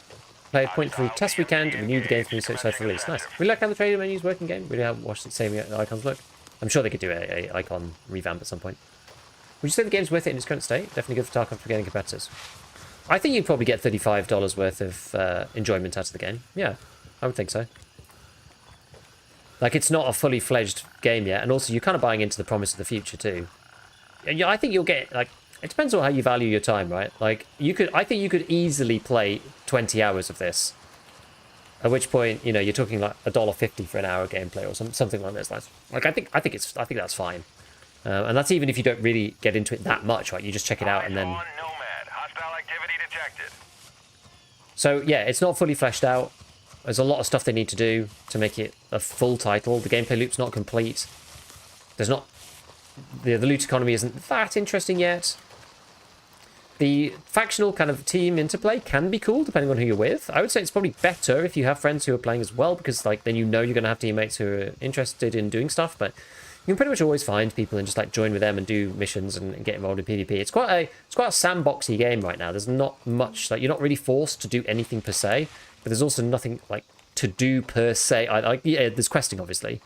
Speaker 1: Played 0.3 test weekend, renewed the game for me so excited for release. Nice. Really like how the trader menus work in game. Really have watched the same icons look. I'm sure they could do a icon revamp at some point. Would you say the game's worth it in its current state? Definitely good for Tarkov for getting competitors. I think you'd probably get $35 worth of enjoyment out of the game. Yeah, I would think so. Like, it's not a fully fledged game yet, and also you're kind of buying into the promise of the future too. Yeah, I think you'll get, like, it depends on how you value your time, right? Like, I think you could easily play 20 hours of this. At which point, you know, you're talking like $1.50 for an hour gameplay or something like this. Like, I think that's fine. And that's even if you don't really get into it that much, right? You just check it out and then.
Speaker 2: Nomad. Hostile activity detected.
Speaker 1: So yeah, it's not fully fleshed out. There's a lot of stuff they need to do to make it a full title. The gameplay loop's not complete. There's not... The loot economy isn't that interesting yet. The factional kind of team interplay can be cool, depending on who you're with. I would say it's probably better if you have friends who are playing as well, because like then you know you're going to have teammates who are interested in doing stuff, but you can pretty much always find people and just like join with them and do missions and get involved in PvP. It's quite a sandboxy game right now. There's not much, like you're not really forced to do anything per se, but there's also nothing like to do per se. Yeah, there's questing obviously.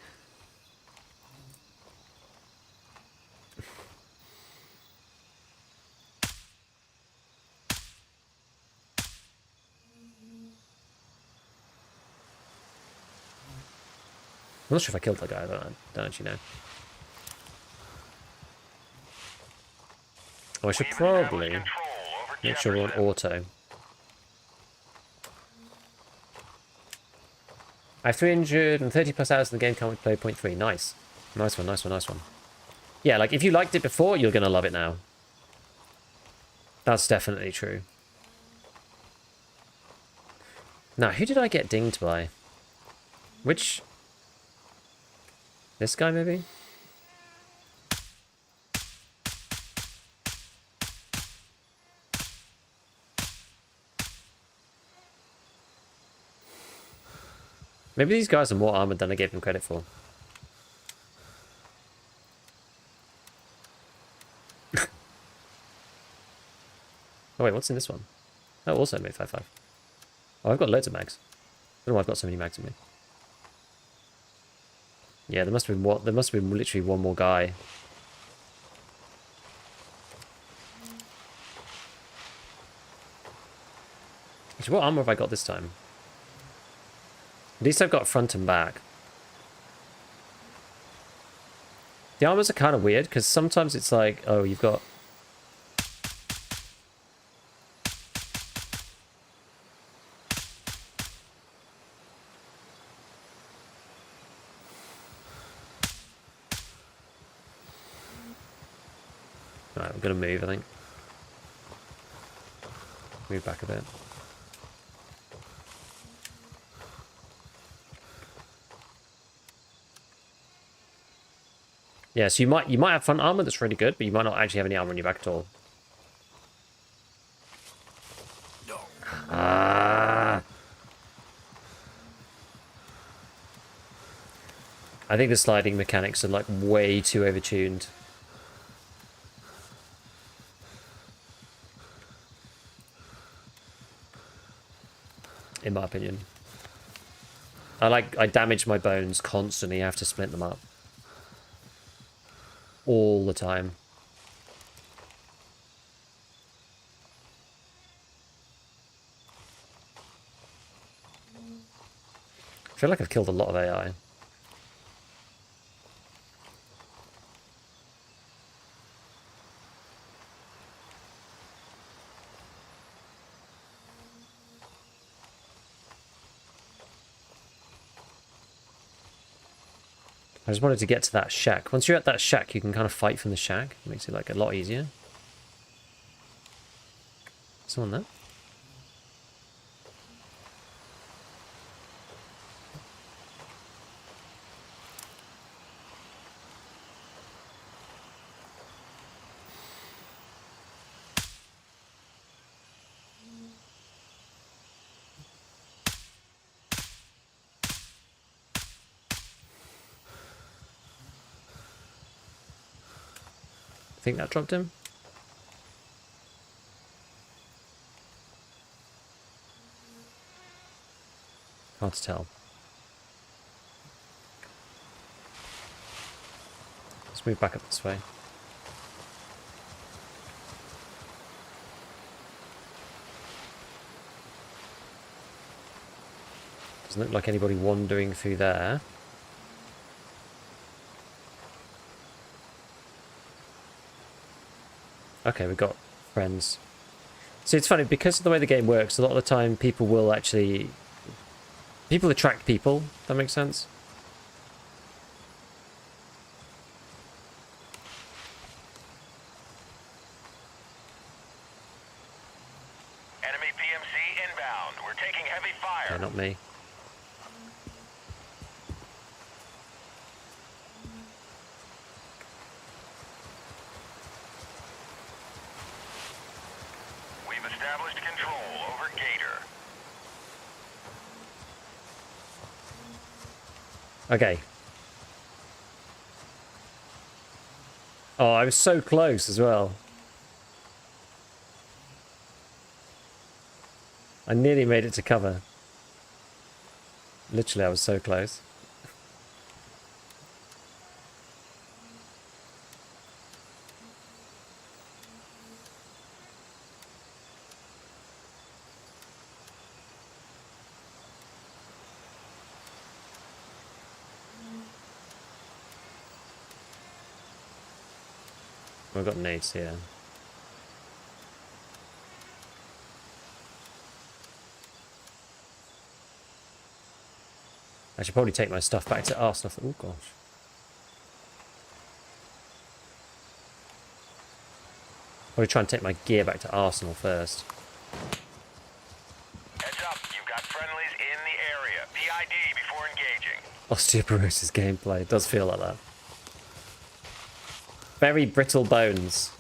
Speaker 1: I'm not sure if I killed that guy. I don't actually know. Oh, I should probably make sure we're on auto. I have 330 plus hours in the game. Can't wait to play 0.3. Nice. Nice one, nice one, nice one. Yeah, like if you liked it before, you're going to love it now. That's definitely true. Now, who did I get dinged by? Which... This guy, maybe? Maybe these guys are more armored than I gave them credit for. Oh wait, what's in this one? Oh, also made 5.5. Oh, I've got loads of mags. I don't know why I've got so many mags in me. Yeah, there must have been what? There must have been literally one more guy. Actually, what armor have I got this time? At least I've got front and back. The armors are kind of weird because sometimes it's like, oh, you've got... Alright, I'm gonna move, I think. Move back a bit. Yeah, so you might have front armor that's really good, but you might not actually have any armor on your back at all.
Speaker 4: No.
Speaker 1: Ah. I think the sliding mechanics are like way too overtuned. In my opinion. I damage my bones constantly. I have to split them up. All the time. I feel like I've killed a lot of AI. I just wanted to get to that shack. Once you're at that shack, you can kind of fight from the shack. It makes it like a lot easier. Someone there? I think that dropped him. Hard to tell. Let's move back up this way. Doesn't look like anybody wandering through there. Okay, we've got friends. See, it's funny, because of the way the game works, a lot of the time people will actually... People attract people, if that makes sense.
Speaker 2: Enemy PMC inbound. We're taking heavy fire.
Speaker 1: Yeah, not me.
Speaker 2: established control over Gator.
Speaker 1: Okay. Oh, I was so close as well. I nearly made it to cover. Literally, I was so close. I've got nades here. I should probably take my stuff back to Arsenal. Oh gosh. Probably try and take my gear back to Arsenal first.
Speaker 2: Heads up, you've got friendlies in the area. PID before engaging.
Speaker 1: Osteoporosis gameplay. It does feel like that. Very brittle bones.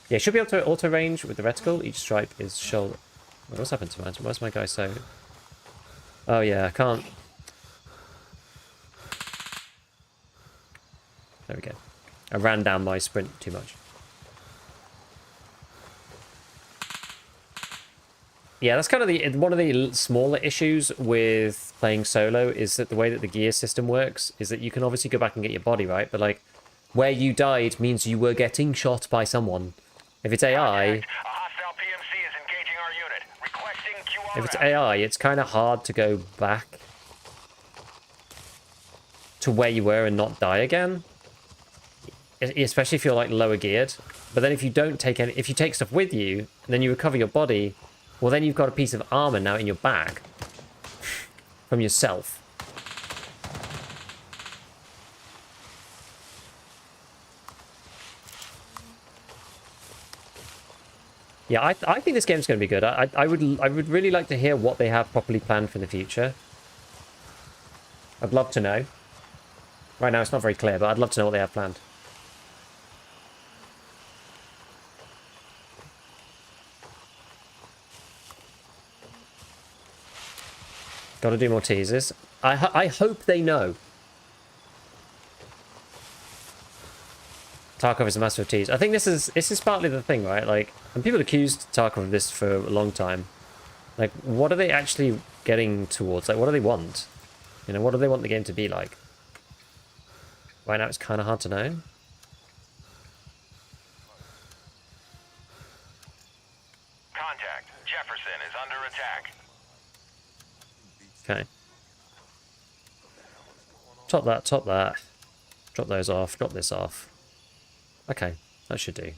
Speaker 1: Yeah, should be able to auto range with the reticle. Each stripe is shoulder. What's happened to mine? Where's my guy so? Oh yeah, I can't. There we go. I ran down my sprint too much. Yeah, that's kind of the one of the smaller issues with playing solo is that the way that the gear system works is that you can obviously go back and get your body right, but like where you died means you were getting shot by someone. If it's AI,
Speaker 2: A hostile PMC is engaging our unit. Requesting QRF.
Speaker 1: if it's AI, it's kind of hard to go back to where you were and not die again. Especially if you're like lower geared. But then if you don't take any, if you take stuff with you and then you recover your body, well then you've got a piece of armor now in your bag from yourself. Yeah, I think this game's going to be good. I would really like to hear what they have properly planned for the future. I'd love to know. Right now it's not very clear, but I'd love to know what they have planned. Got to do more teasers. I hope they know. Tarkov is a massive tease. I think this is partly the thing, right? Like, and people accused Tarkov of this for a long time. Like, what are they actually getting towards? Like, what do they want? You know, what do they want the game to be like? Right now, it's kind of hard to know.
Speaker 2: Contact. Jefferson is under attack.
Speaker 1: Okay. Top that, top that. Drop those off, drop this off. Okay, that should do.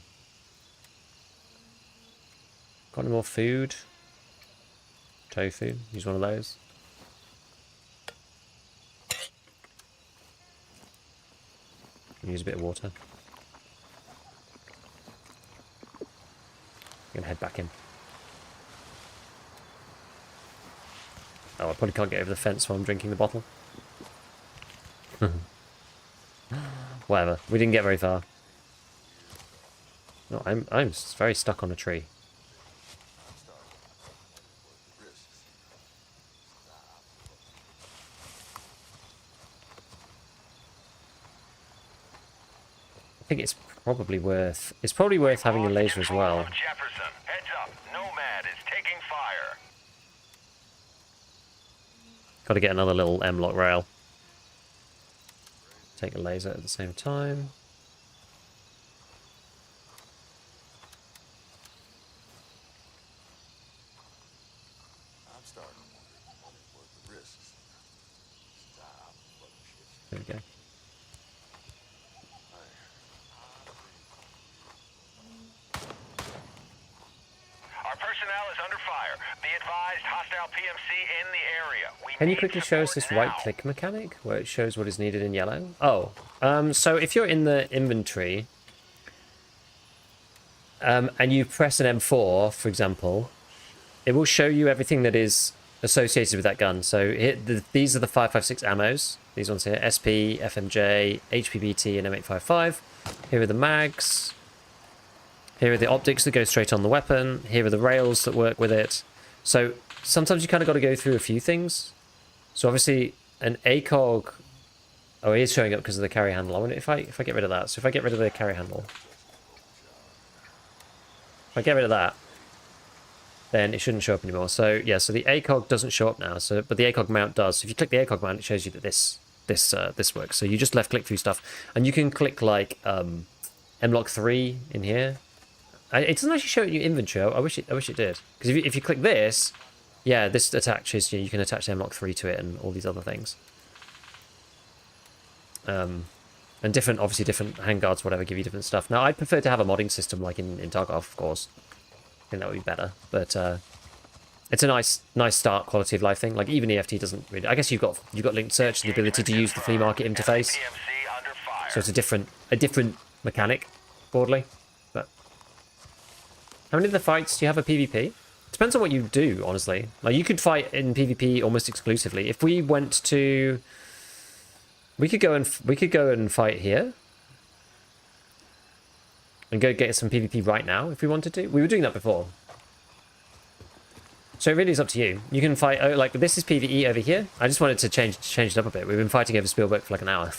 Speaker 1: Got any more food? Tofu, use one of those. Use a bit of water. I'm gonna head back in. Oh, I probably can't get over the fence while I'm drinking the bottle. Whatever, we didn't get very far. No, I'm very stuck on a tree. I think it's probably worth having a laser as well.
Speaker 2: Jefferson, heads up. Nomad is taking fire.
Speaker 1: Got to get another little M-lock rail. Take a laser at the same time. There we go.
Speaker 2: Our personnel is under fire. Be advised, hostile PMC in the area.
Speaker 1: Can you quickly show us this right-click mechanic where it shows what is needed in yellow? Oh, so if you're in the inventory and you press an M4, for example, it will show you everything that is associated with that gun. So these are the 5.56 ammos. These ones here: SP, FMJ, HPBT, and M855. Here are the mags. Here are the optics that go straight on the weapon. Here are the rails that work with it. So sometimes you kind of got to go through a few things. So obviously an ACOG... Oh, it is showing up because of the carry handle. I wonder if I get rid of that. So if I get rid of the carry handle... If I get rid of that, then it shouldn't show up anymore. So yeah, so the ACOG doesn't show up now. So but the ACOG mount does. So if you click the ACOG mount, it shows you that this works. So you just left click through stuff, and you can click like Mlock 3 in here. It doesn't actually show it in your inventory. I wish it did. Because if you click this, yeah, this attaches. You can attach Mlock 3 to it and all these other things. And different, obviously different handguards, whatever, give you different stuff. Now, I'd prefer to have a modding system like in Tarkov, of course. I think that would be better. But it's a nice start quality of life thing. Like even EFT doesn't really. I guess you've got linked search and the ability to use the flea market interface. So it's a different mechanic, broadly. But how many of the fights do you have a PvP? Depends on what you do, honestly. Like you could fight in PvP almost exclusively. If we went to, we could go and fight here. And go get some PvP right now if we wanted to. We were doing that before. So it really is up to you. You can fight, oh, like this is PvE over here. I just wanted to change it up a bit. We've been fighting over Spielberg for like an hour.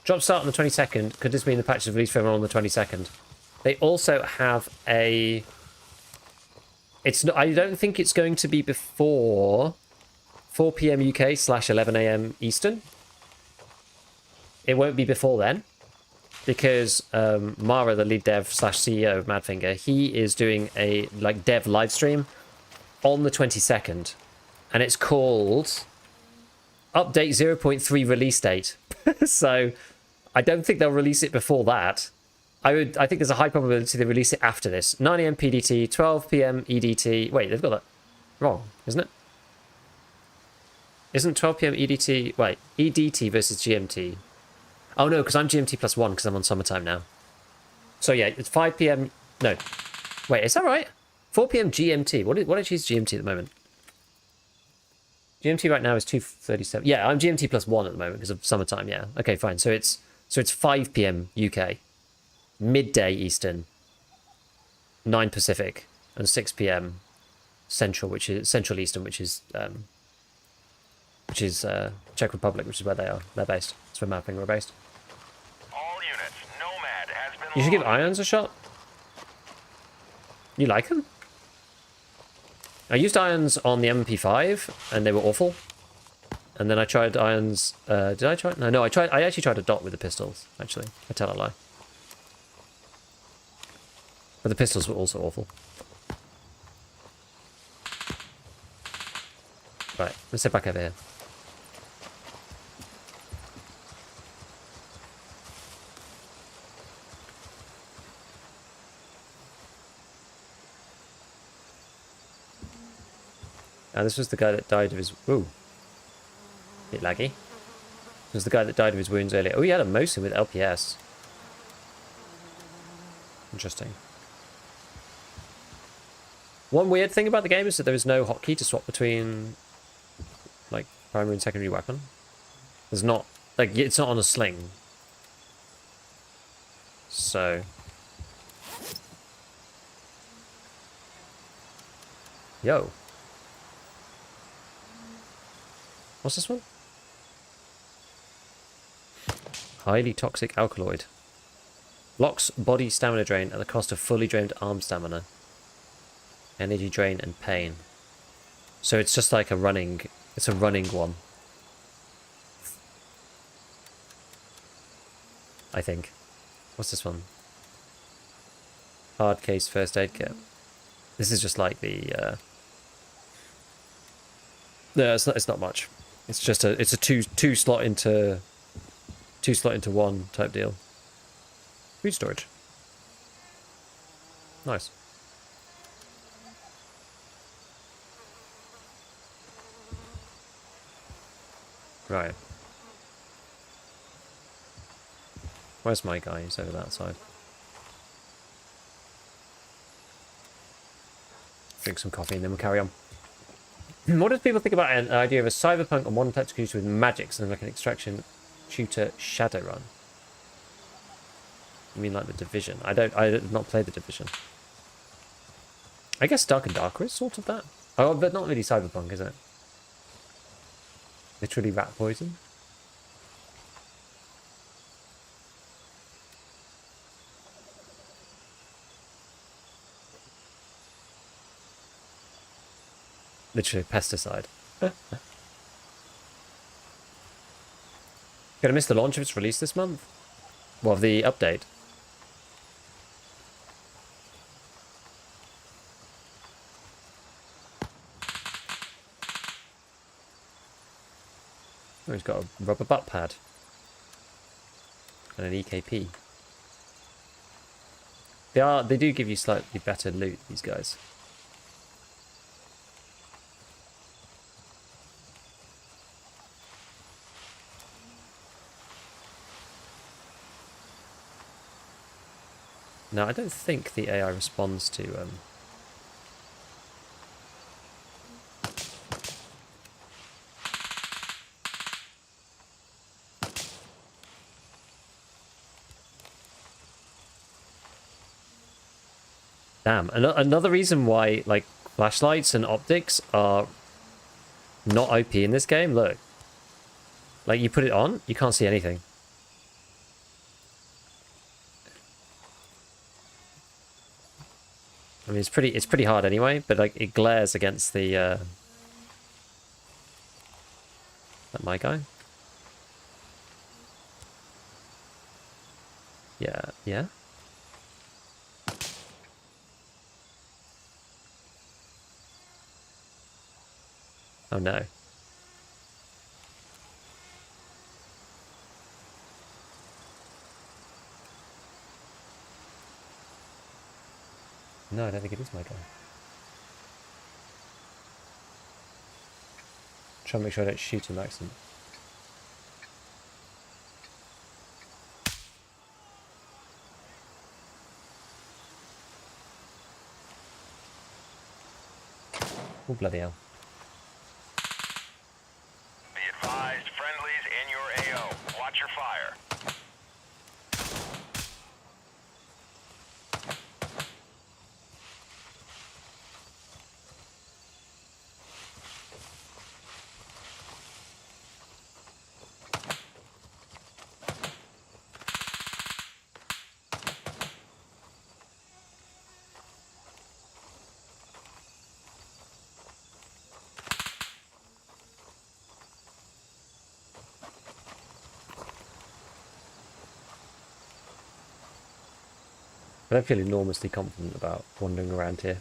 Speaker 1: Drop start on the 22nd. Could this mean the patch is released for everyone on the 22nd? They also have a... I don't think it's going to be before 4 p.m. UK / 11 a.m. Eastern. It won't be before then. Because Mara, the lead dev / CEO of Madfinger, he is doing a like dev live stream on the 22nd. And it's called Update 0.3 Release Date. So I don't think they'll release it before that. I think there's a high probability they release it after this. 9 a.m. PDT, 12 p.m. EDT. Wait, they've got that wrong, isn't it? Isn't 12 p.m. EDT... Wait, EDT versus GMT. Oh, no, because I'm GMT +1 because I'm on summertime now. So, yeah, it's 5 p.m... No. Wait, is that right? 4 p.m. GMT. What actually is GMT at the moment? GMT right now is 2:37. Yeah, I'm GMT +1 at the moment because of summertime, yeah. Okay, fine. So it's 5 p.m. UK. Midday Eastern. 9 Pacific. And 6 p.m. Central, which is... Central Eastern, which is Czech Republic, which is where they're based. That's where Madfinger are based.
Speaker 2: All units, Nomad has been
Speaker 1: You should give Irons a shot. You like them? I used Irons on the MP5, and they were awful. And then I tried Irons... did I try? No, I actually tried a dot with the pistols, actually. I tell a lie. But the pistols were also awful. Right, let's head back over here. This was the guy that died of his... Ooh. Bit laggy. This was the guy that died of his wounds earlier. Oh, he had a Mosin with LPS. Interesting. One weird thing about the game is that there is no hotkey to swap between, like, primary and secondary weapon. There's not... Like, it's not on a sling. So... Yo. What's this one? Highly toxic alkaloid. Blocks body stamina drain at the cost of fully drained arm stamina. Energy drain and pain. So it's just like a running... It's a running one. I think. What's this one? Hard case first aid kit. This is just like the... No, it's not much. It's just a two slot into one type deal. Food storage. Nice. Right. Where's my guy? He's over that side. Drink some coffee and then we'll carry on. What do people think about an idea of a cyberpunk on one-touch shooter with magics and like an extraction shooter Shadowrun? You mean like the Division? I did not play the Division. I guess Dark and Darker is sort of that. Oh, but not really cyberpunk, is it? Literally rat poison. Literally pesticide. Gonna miss the launch of its release this month? Well, the update. Oh, he's got a rubber butt pad. And an EKP. They do give you slightly better loot, these guys. Now, I don't think the AI responds to Damn. Another reason why like flashlights and optics are not OP in this game, look. Like you put it on, you can't see anything. I mean, it's pretty hard anyway, but like it glares against the that my guy? Yeah, yeah. Oh no. No, I don't think it is my guy. Try and make sure I don't shoot him accident. Oh, bloody hell.
Speaker 2: Be advised, friendlies in your AO. Watch your fire.
Speaker 1: I don't feel enormously confident about wandering around here.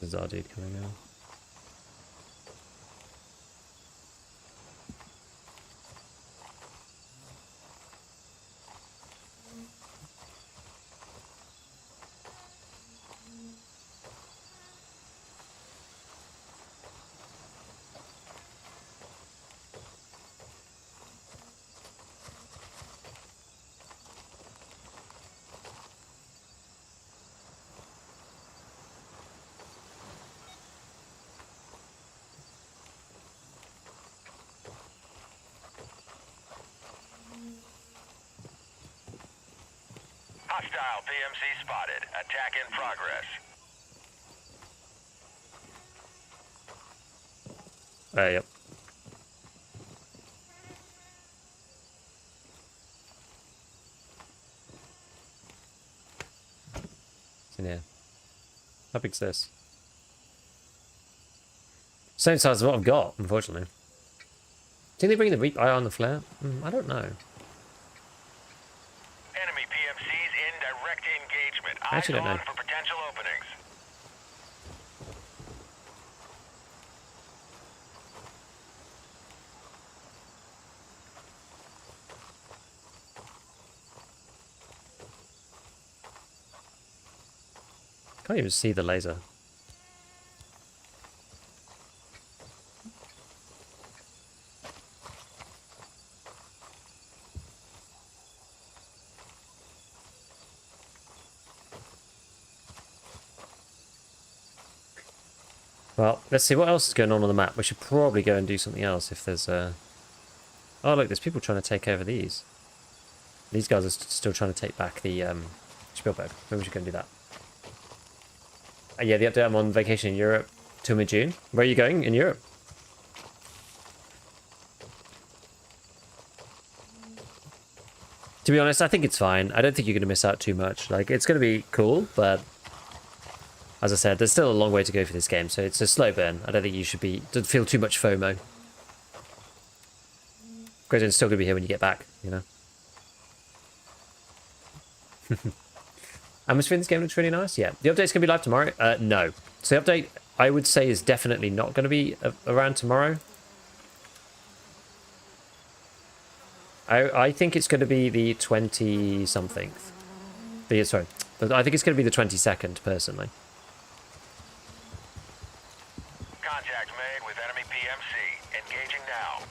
Speaker 1: There's our dude coming out.
Speaker 2: Hostile PMC spotted. Attack in progress.
Speaker 1: Yep. It's in here. How big's this? Same size as what I've got, unfortunately. Think they bring the Reap Eye on the flare? I don't know.
Speaker 2: Enemy PMCs in direct engagement.
Speaker 1: I actually don't
Speaker 2: Eyes on
Speaker 1: know.
Speaker 2: for potential openings.
Speaker 1: Can't even see the laser. Well, let's see what else is going on the map. We should probably go and do something else if there's Oh, look, there's people trying to take over these. These guys are still trying to take back the Spielberg. Maybe we should go and do that. Yeah, the update, I'm on vacation in Europe till mid-June. Where are you going in Europe? To be honest, I think it's fine. I don't think you're going to miss out too much. Like, it's going to be cool, but as I said, there's still a long way to go for this game, so it's a slow burn. I don't think you should don't feel too much FOMO. Graydon's still going to be here when you get back, you know? Atmosphere in this game looks really nice. Yeah. The update's going to be live tomorrow? No. So the update, I would say, is definitely not going to be around tomorrow. I think it's going to be the 20-something. Sorry. I think it's going to be the 22nd, personally.
Speaker 2: Contact made with enemy PMC. Engaging now.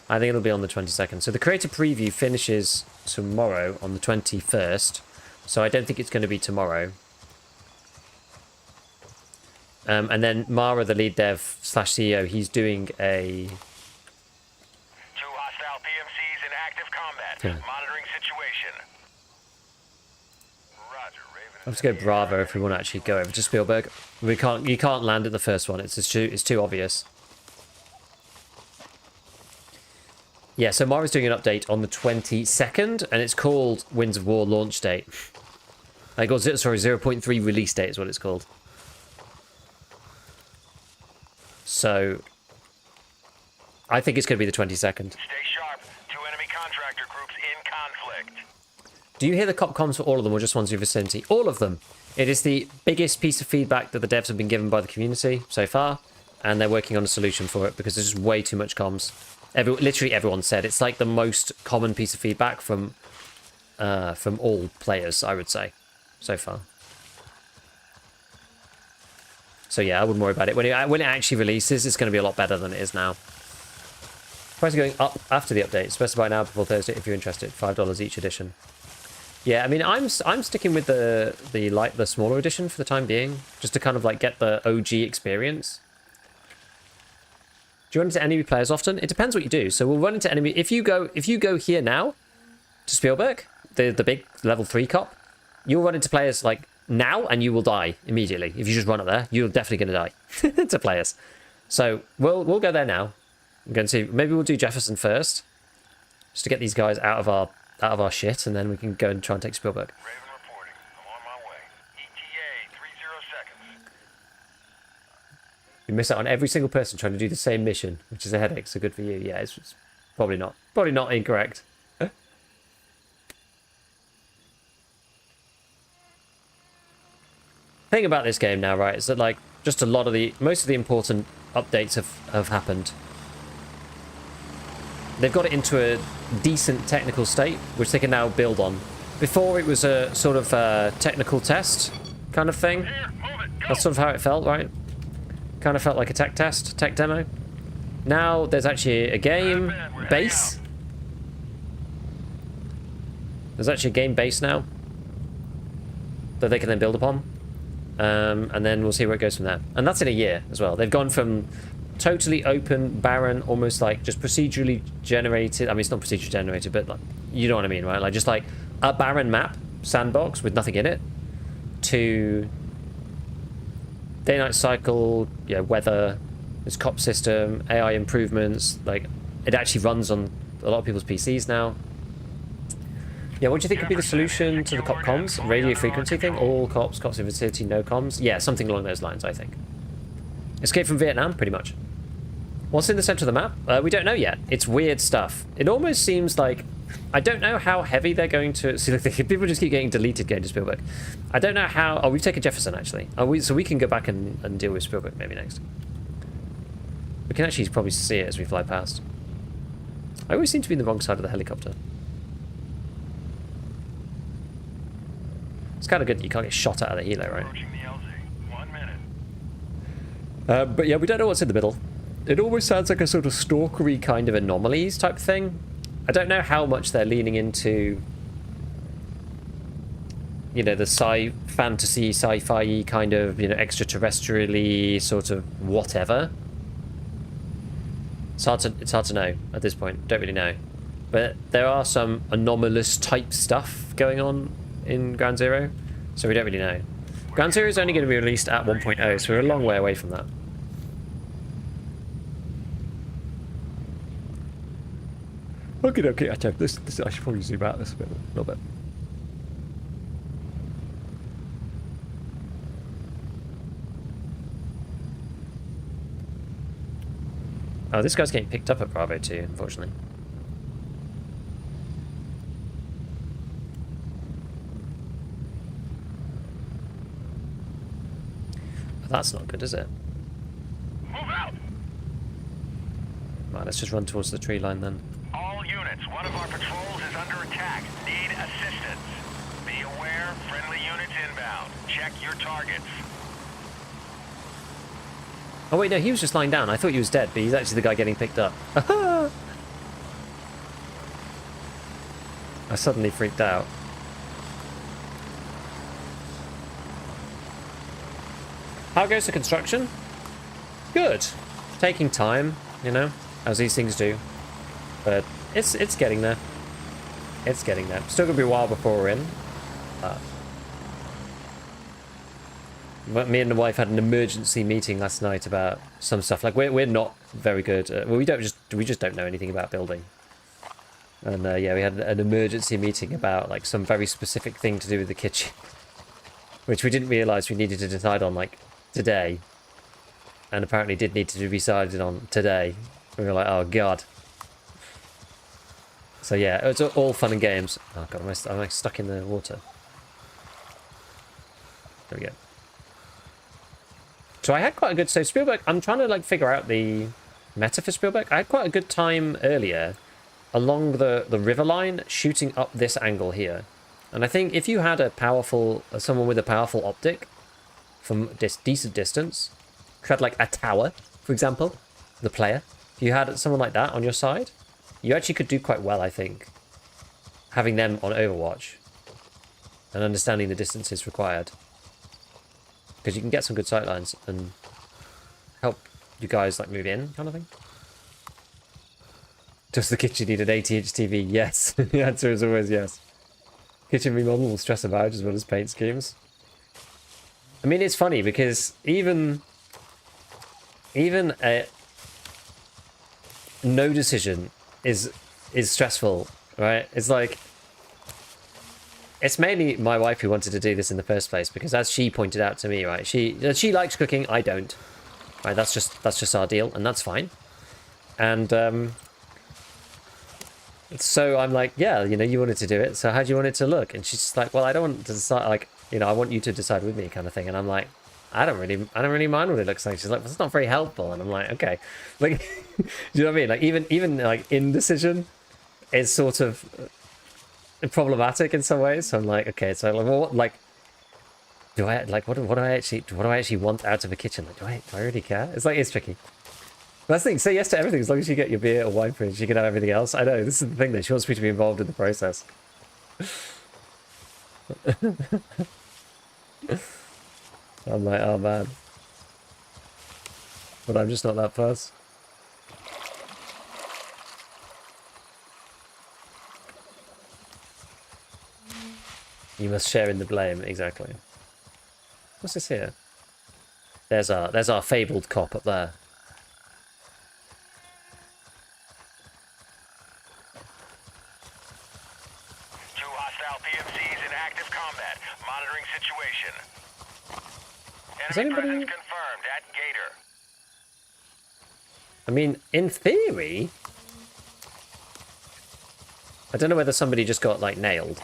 Speaker 1: I think it'll be on the 22nd. So the creator preview finishes tomorrow on the 21st. So I don't think it's going to be tomorrow. And then Mara, the lead dev / CEO, he's doing a...
Speaker 2: 2 hostile PMCs in active combat.
Speaker 1: Yeah.
Speaker 2: Monitoring situation. Roger, Raven.
Speaker 1: Let's go Bravo if we want to actually go over to Spielberg. You can't land at the first one. It's too obvious. Yeah, so Mara's doing an update on the 22nd, and it's called Winds of War launch date. Sorry, 0.3 release date is what it's called. So, I think it's going to be the 22nd.
Speaker 2: Stay sharp. 2 enemy contractor groups in conflict.
Speaker 1: Do you hear the cop comms for all of them or just ones in your vicinity? All of them. It is the biggest piece of feedback that the devs have been given by the community so far, and they're working on a solution for it because there's just way too much comms. Literally everyone said it's like the most common piece of feedback from all players, I would say, so far. So yeah, I wouldn't worry about it. When it actually releases, it's going to be a lot better than it is now. Price are going up after the update. Specify now before Thursday if you're interested. $5 each edition. Yeah, I mean, I'm sticking with the smaller edition for the time being, just to kind of like get the OG experience. Do you run into enemy players often? It depends what you do. So we'll run into enemy. If you go here now to Spielberg, the big level 3 cop, you'll run into players like now, and you will die immediately. If you just run up there, you're definitely going to die to players. So we'll go there now. I'm going to see. Maybe we'll do Jefferson first, just to get these guys out of our shit, and then we can go and try and take Spielberg.
Speaker 2: Raven reporting. I'm on my way. ETA 30 seconds.
Speaker 1: You miss out on every single person trying to do the same mission, which is a headache. So good for you. Yeah, it's probably not incorrect. Thing about this game now, right, is that like just most of the important updates have happened. They've got it into a decent technical state, which they can now build on. Before it was a sort of technical test kind of thing. That's sort of how it felt, right? Kind of felt like a tech test, tech demo. Now there's actually a game base. There's actually a game base now that they can then build upon. And then we'll see where it goes from there. And that's in a year as well. They've gone from totally open, barren, almost like just procedurally generated. I mean, it's not procedurally generated, but like, you know what I mean, right? Like just like a barren map, sandbox with nothing in it, to day-night cycle, yeah, weather, this cop system, AI improvements. Like it actually runs on a lot of people's PCs now. Yeah, what do you think could be the solution to the cop comms? Radio frequency thing? All cops in vicinity, no comms? Yeah, something along those lines, I think. Escape from Vietnam, pretty much. What's in the center of the map? We don't know yet. It's weird stuff. It almost seems like... I don't know how heavy they're going to... See, look, people just keep getting deleted going to Spielberg. I don't know how... Oh, we've taken Jefferson, actually. So we can go back and deal with Spielberg maybe next. We can actually probably see it as we fly past. I always seem to be on the wrong side of the helicopter. kind of good that you can't get shot out of the helo, right?
Speaker 2: Approaching the LZ. 1 minute.
Speaker 1: But yeah, we don't know what's in the middle. It almost sounds like a sort of stalkery kind of anomalies type thing. I don't know how much they're leaning into, you know, the fantasy, sci-fi kind of, you know, extraterrestrially sort of whatever. It's hard to know at this point. Don't really know. But there are some anomalous type stuff going on in Ground Zero, so we don't really know. Ground Zero is only going to be released at 1.0, so we're a long way away from that. Okay, I should probably zoom out this a little bit. Oh, this guy's getting picked up at Bravo 2, unfortunately. That's not good, is it?
Speaker 2: Move out!
Speaker 1: Right, let's just run towards the tree line then.
Speaker 2: All units, one of our patrols is under attack. Need assistance. Be aware, friendly units inbound. Check your targets.
Speaker 1: Oh wait, no, he was just lying down. I thought he was dead, but he's actually the guy getting picked up. I suddenly freaked out. How goes the construction? Good. Taking time, you know, as these things do. But it's getting there. It's getting there. Still gonna be a while before we're in. But me and the wife had an emergency meeting last night about some stuff. Like we're not very good. Well, we just don't know anything about building. And yeah, we had an emergency meeting about like some very specific thing to do with the kitchen, which we didn't realise we needed to decide on like today, and apparently did need to be decided on today. We were like, oh god. So yeah, it's all fun and games. Oh god, am I stuck in the water? There we go. So I had quite a good... So Spielberg, I'm trying to like figure out the meta for Spielberg. I had quite a good time earlier along the river line shooting up this angle here. And I think if you had a powerful... someone with a powerful optic from this decent distance, who had like a tower, for example, the player, if you had someone like that on your side, you actually could do quite well, I think, having them on Overwatch and understanding the distances required. Because you can get some good sightlines and help you guys like move in, kind of thing. Does the kitchen need an 80-inch TV? Yes. The answer is always yes. Kitchen remodel will stress about as well as paint schemes. I mean, it's funny because even a no decision is stressful, right? It's like... It's mainly my wife who wanted to do this in the first place because, as she pointed out to me, right, she likes cooking, I don't. Right, that's just our deal, and that's fine. And so I'm like, yeah, you know, you wanted to do it, so how do you want it to look? And she's just like, well, I don't want to decide, like, you know, I want you to decide with me, kind of thing. And I'm like, I don't really mind what it looks like. She's like, well, it's not very helpful, and I'm like, okay, like, do you know what I mean? Like, even like indecision is sort of problematic in some ways. So I'm like, okay, so like, well, what, like, do I like what do I actually want out of a kitchen? Like, do I really care? It's like, it's tricky. That's the thing. Say yes to everything as long as you get your beer or wine fridge. You can have everything else. I know this is the thing that she wants me to be involved in the process. I'm like, oh man, but I'm just not that fussed. You must share in the blame, exactly. What's this here? There's our fabled cop up there.
Speaker 2: Two hostile PMCs in active combat. Monitoring situation.
Speaker 1: Is
Speaker 2: Enemy
Speaker 1: anybody...
Speaker 2: presence confirmed at Gator.
Speaker 1: I mean, in theory... I don't know whether somebody just got, like, nailed.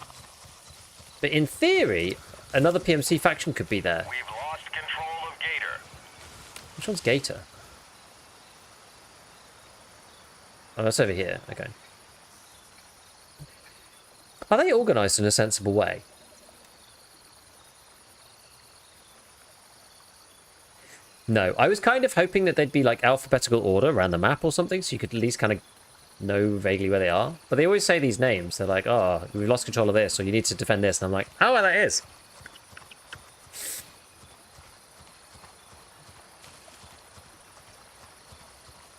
Speaker 1: But in theory, another PMC faction could be there.
Speaker 2: We've lost control of Gator.
Speaker 1: Which one's Gator? Oh, that's over here. Okay. Are they organised in a sensible way? No, I was kind of hoping that they'd be like alphabetical order around the map or something, so you could at least kind of know vaguely where they are. But they always say these names. They're like, oh, we've lost control of this, or you need to defend this. And I'm like, oh, well, that is.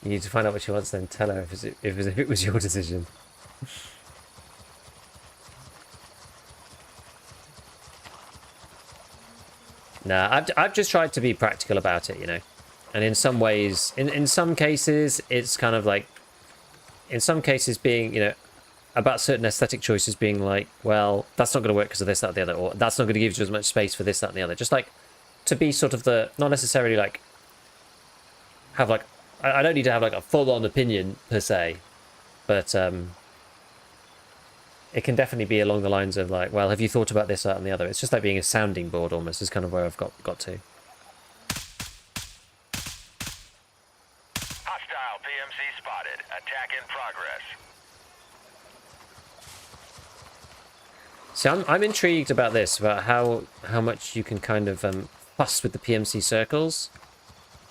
Speaker 1: You need to find out what she wants, then tell her if it was your decision. Nah, I've just tried to be practical about it, you know. And in some ways, in some cases, it's kind of like, in some cases being, you know, about certain aesthetic choices being like, well, that's not going to work because of this, that, the other, or that's not going to give you as much space for this, that, and the other. Just like to be sort of the, not necessarily like, have like, I don't need to have like a full-on opinion per se, but it can definitely be along the lines of like, well, have you thought about this, that, and the other? It's just like being a sounding board almost is kind of where I've got to.
Speaker 2: Hostile PMC spotted. Attack in progress.
Speaker 1: See, I'm intrigued about this, about how much you can kind of fuss with the PMC circles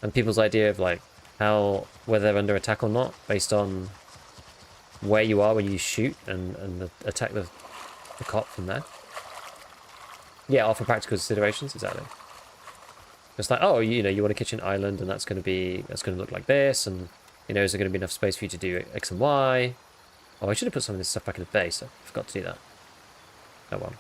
Speaker 1: and people's idea of like whether they're under attack or not based on where you are when you shoot and attack the cop from there. Yeah, all for practical considerations, exactly. It's like, oh, you know, you want a kitchen island and that's going to look like this, and you know, is there going to be enough space for you to do X and Y? Oh, I should have put some of this stuff back in the base. I forgot to do that. Oh well.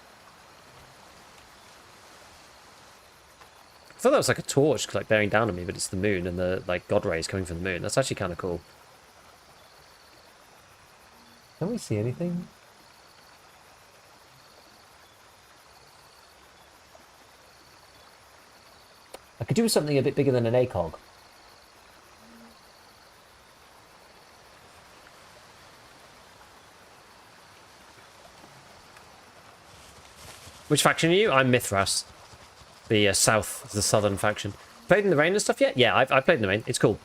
Speaker 1: I thought that was like a torch like bearing down on me, but it's the moon and the like god rays coming from the moon. That's actually kind of cool. Can we see anything? I could do with something a bit bigger than an ACOG. Which faction are you? I'm Mithras. The southern faction. Played in the rain and stuff yet? Yeah, I've played in the rain. It's cool.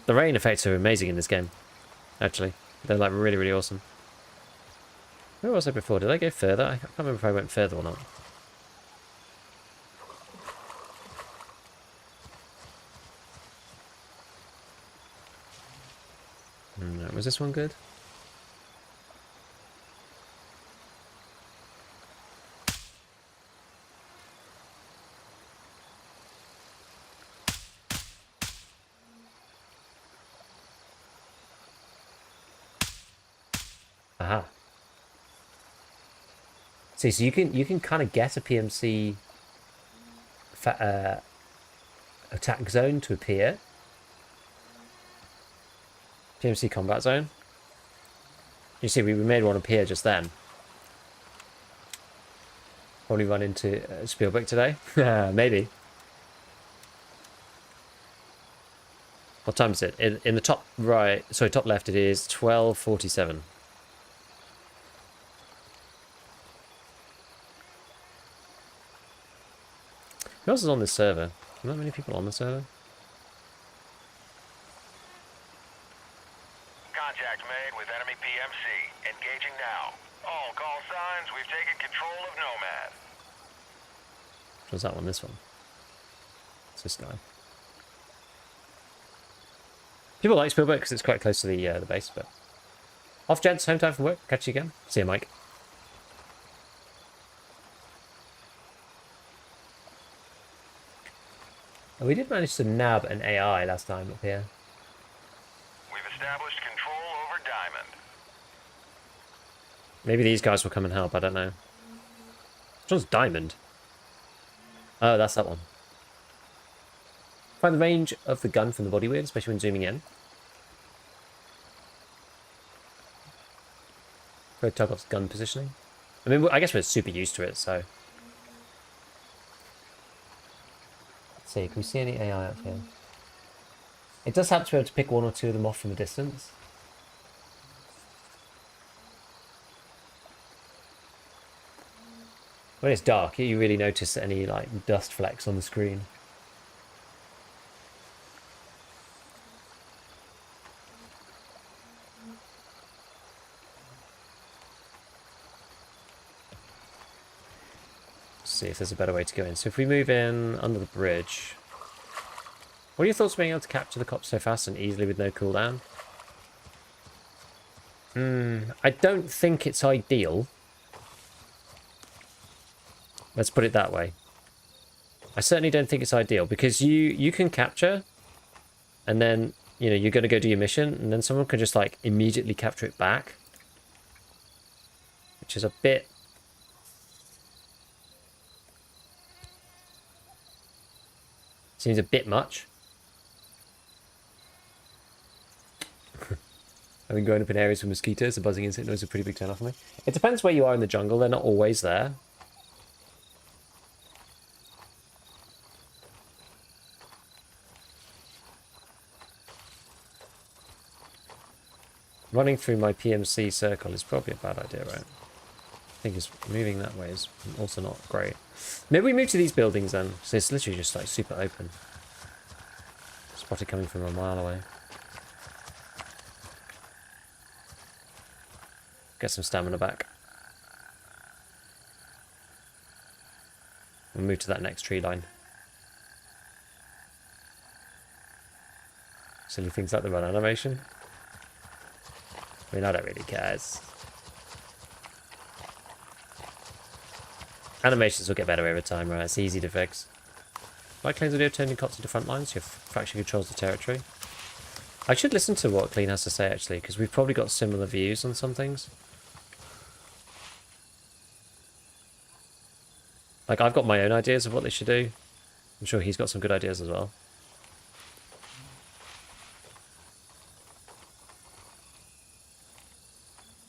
Speaker 1: The rain effects are amazing in this game, actually. They're like really, really awesome. Where was I before? Did I go further? I can't remember if I went further or not. No, was this one good? Aha. See, so you can kind of get a PMC attack zone to appear. PMC combat zone. You see, we made one appear just then. Probably run into Spielberg today. Maybe. What time is it? In the top right, sorry, top left, it is 12:47. Who else is on this server? Not many people on the server.
Speaker 2: Contact made with enemy PMC. Engaging now. All call signs, we've taken control of Nomad.
Speaker 1: Which was that one? This one. It's this guy. People like Spielberg because it's quite close to the base, but... Off, gents. Home time from work. Catch you again. See you, Mike. Oh, we did manage to nab an AI last time up here.
Speaker 2: We've established control over Diamond.
Speaker 1: Maybe these guys will come and help. I don't know. Which one's Diamond? Oh, that's that one. Find the range of the gun from the body weird, especially when zooming in. Go Tarkov's gun positioning. I mean, I guess we're super used to it, so... Let's see, can we see any AI up here? It does help to be able to pick one or two of them off from a distance. When it's dark, you really notice any like dust flecks on the screen. Let's see if there's a better way to go in. So if we move in under the bridge, What are your thoughts on being able to capture the cops so fast and easily with no cooldown? I don't think it's ideal. Let's put it that way. I certainly don't think it's ideal because you can capture and then, you know, you're going to go do your mission and then someone can just like immediately capture it back. Which is a bit... seems a bit much. I mean, growing up in areas with mosquitoes, the buzzing insect noise is a pretty big turn off for me. It depends where you are in the jungle. They're not always there. Running through my PMC circle is probably a bad idea, right? I think it's moving that way is also not great. Maybe we move to these buildings then. So it's literally just like super open. Spotted coming from a mile away. Get some stamina back. We'll move to that next tree line. Silly things like the run animation. I mean, I don't really care. Animations will get better over time, right? It's easy to fix. Like Clean's video turning cops into front lines, your faction controls the territory. I should listen to what Clean has to say, actually, because we've probably got similar views on some things. Like, I've got my own ideas of what they should do. I'm sure he's got some good ideas as well.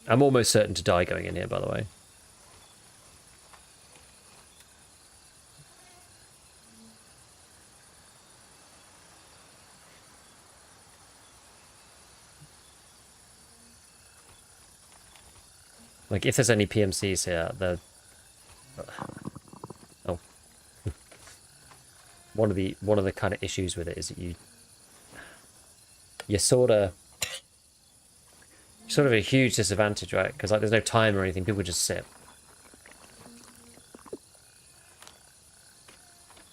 Speaker 1: I'm almost certain to die going in here, by the way. Like, if there's any PMCs here, they're... Oh. One of the kind of issues with it is that you're sort of a huge disadvantage, right? Because like there's no time or anything, people just sit.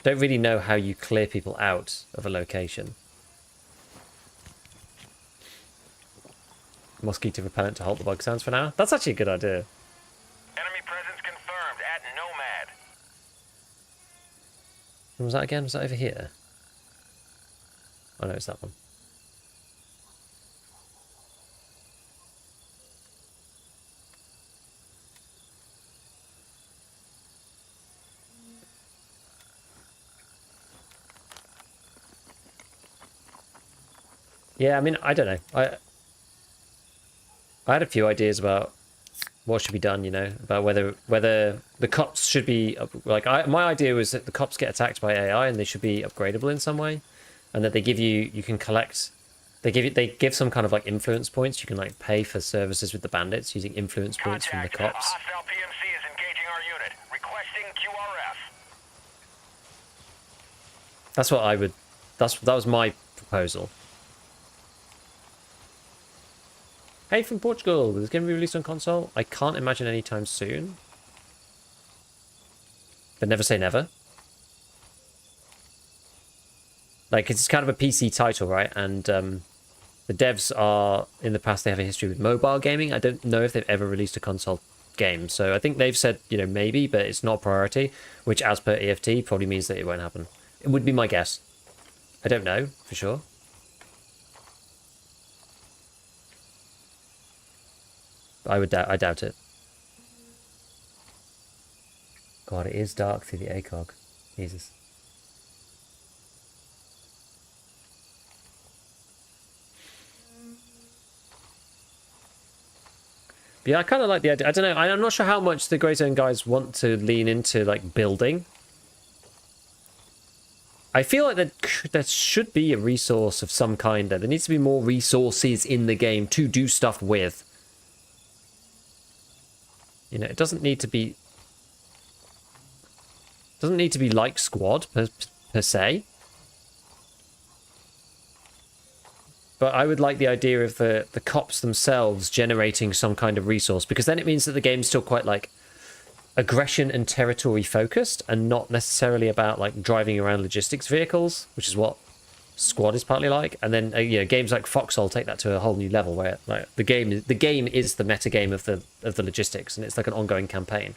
Speaker 1: Don't really know how you clear people out of a location. Mosquito repellent to halt the bug sounds for now. That's actually a good idea.
Speaker 2: Enemy presence confirmed at Nomad.
Speaker 1: When was that again? Was that over here? Oh no, it's that one. Yeah, I mean, I don't know. I had a few ideas about what should be done, you know, about whether the cops should be like my idea was that the cops get attacked by AI and they should be upgradable in some way, and that they give you can collect, they give some kind of like influence points. You can like pay for services with the bandits using influence points from the
Speaker 2: Contact.
Speaker 1: cops.
Speaker 2: A hostile PMC is engaging our unit. Requesting QRF.
Speaker 1: That's what I would. That was my proposal. Hey, from Portugal. Is this going to be released on console? I can't imagine anytime soon. But never say never. Like, it's kind of a PC title, right? And the devs are, in the past, they have a history with mobile gaming. I don't know if they've ever released a console game. So I think they've said, you know, maybe, but it's not a priority. Which, as per EFT, probably means that it won't happen. It would be my guess. I don't know, for sure. I doubt it. God, it is dark through the ACOG. Jesus. But yeah, I kind of like the idea. I don't know. I'm not sure how much the Grey Zone guys want to lean into like building. I feel like there should be a resource of some kind there. There needs to be more resources in the game to do stuff with. You know, it doesn't need to be like Squad per se. But I would like the idea of the cops themselves generating some kind of resource, because then it means that the game's still quite like aggression and territory focused and not necessarily about like driving around logistics vehicles, which is what Squad is partly like, and then you know, games like Foxhole take that to a whole new level where like the game is the meta game of the logistics, and it's like an ongoing campaign.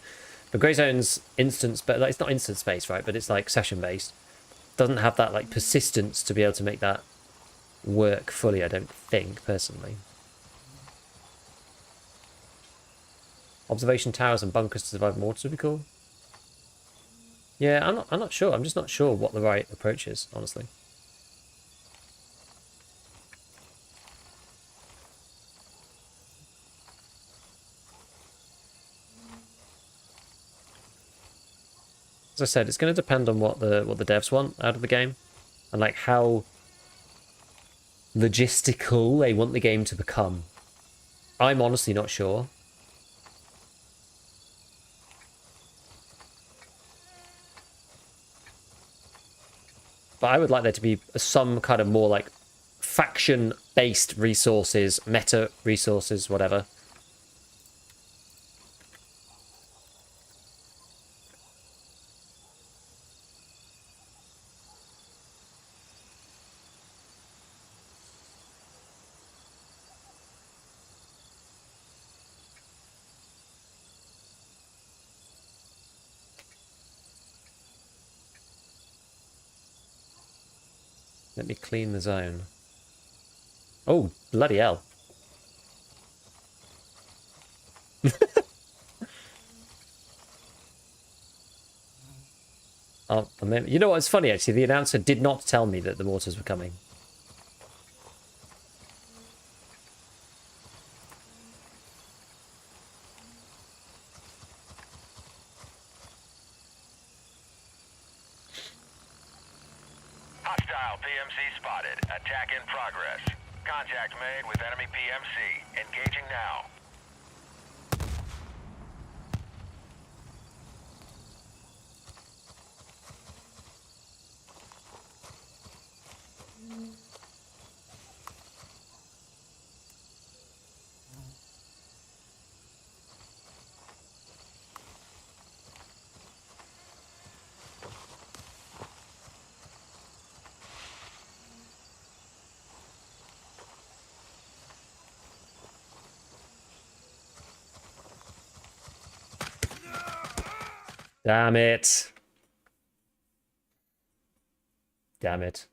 Speaker 1: But Greyzone's instance, but like, it's not instance based, right? But it's like session based. Doesn't have that like persistence to be able to make that work fully. I don't think personally. Observation towers and bunkers to survive mortars would be cool. Yeah, I'm not sure. I'm just not sure what the right approach is, honestly. As I said, it's going to depend on what the devs want out of the game, and like how logistical they want the game to become. I'm honestly not sure. But I would like there to be some kind of more like faction-based resources, meta resources, whatever. Let me clean the zone. Oh, bloody hell. Oh, you know what's funny, actually? The announcer did not tell me that the mortars were coming.
Speaker 2: Hostile PMC spotted. Attack in progress. Contact made with enemy PMC. Engaging now.
Speaker 1: Damn it. Damn it.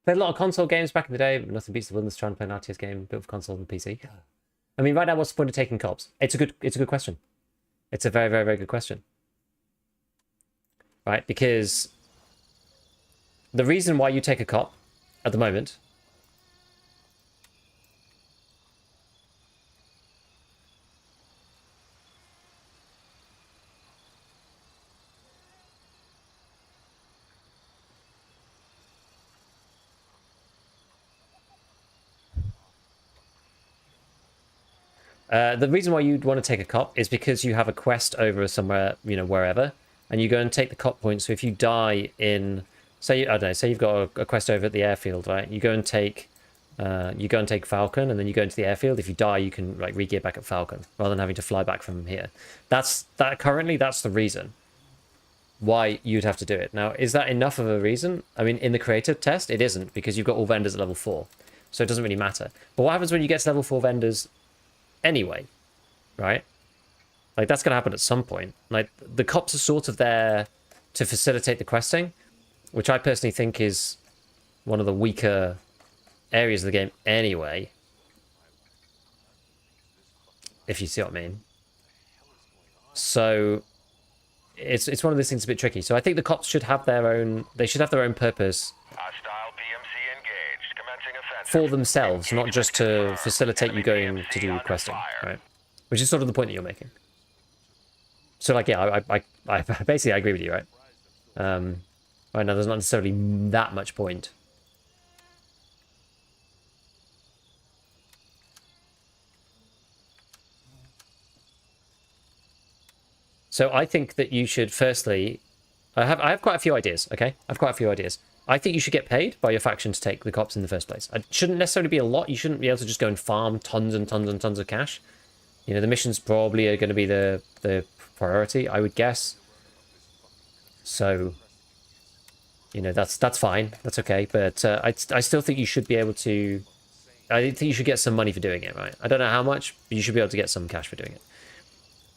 Speaker 1: Played a lot of console games back in the day, but nothing beats the wilderness trying to play an RTS game built for console and PC. I mean, right now, what's the point of taking cops? It's a good question. It's a very, very, very good question. Right? Because the reason why you take a cop at the moment the reason why you'd want to take a cop is because you have a quest over somewhere, you know, wherever, and you go and take the cop point. So if you die in, say, I don't know, say you've got a quest over at the airfield, right? You go and take Falcon, and then you go into the airfield. If you die, you can like re-gear back at Falcon rather than having to fly back from here. Currently that's the reason why you'd have to do it. Now, is that enough of a reason? I mean, in the creative test, it isn't, because you've got all vendors at level 4, so it doesn't really matter. But what happens when you get to level 4 vendors anyway, right? Like, that's going to happen at some point. Like, the cops are sort of there to facilitate the questing, which I personally think is one of the weaker areas of the game anyway, if you see what I mean. So it's one of those things a bit tricky. So I think the cops should have their own, they should have their own purpose
Speaker 2: Hostile PMC engaged. Commencing offensive.
Speaker 1: for themselves, not just to facilitate you going to do questing, right? Which is sort of the point that you're making. So, like, yeah, I basically I agree with you, right? Right now, there's not necessarily that much point. So I think that you should firstly, I have quite a few ideas, okay? I've quite a few ideas. I think you should get paid by your faction to take the cops in the first place. It shouldn't necessarily be a lot. You shouldn't be able to just go and farm tons and tons and tons of cash. You know, the missions probably are going to be the priority, I would guess. So You know, that's fine. That's okay. But I still think you should be able to... I think you should get some money for doing it, right? I don't know how much, but you should be able to get some cash for doing it.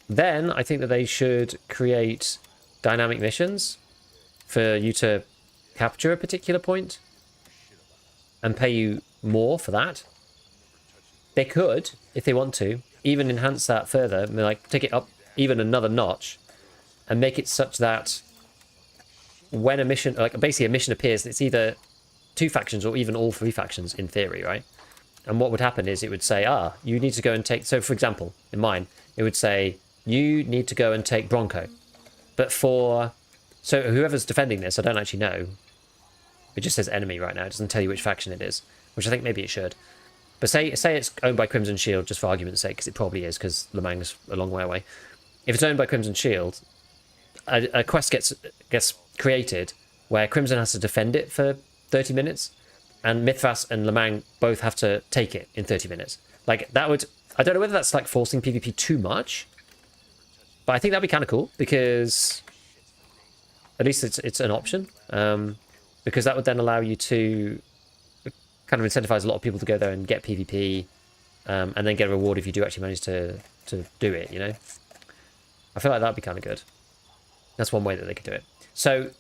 Speaker 1: Then I think that they should create dynamic missions for you to capture a particular point and pay you more for that. They could, if they want to, even enhance that further, like take it up even another notch and make it such that when a mission, like basically a mission appears, it's either 2 factions or even all 3 factions in theory, right? And what would happen is it would say, you need to go and take... So, for example, in mine, it would say, you need to go and take Bronco. But for... So, whoever's defending this, I don't actually know. It just says enemy right now. It doesn't tell you which faction it is, which I think maybe it should. But say it's owned by Crimson Shield, just for argument's sake, because it probably is, because Le Mans is a long way away. If it's owned by Crimson Shield, a quest gets created where Crimson has to defend it for 30 minutes, and Mithras and Le Mans both have to take it in 30 minutes. Like, that would... I don't know whether that's, like, forcing PvP too much, but I think that'd be kind of cool, because at least it's an option, because that would then allow you to kind of incentivize a lot of people to go there and get PvP, and then get a reward if you do actually manage to do it, you know? I feel like that'd be kind of good. That's one way that they could do it. So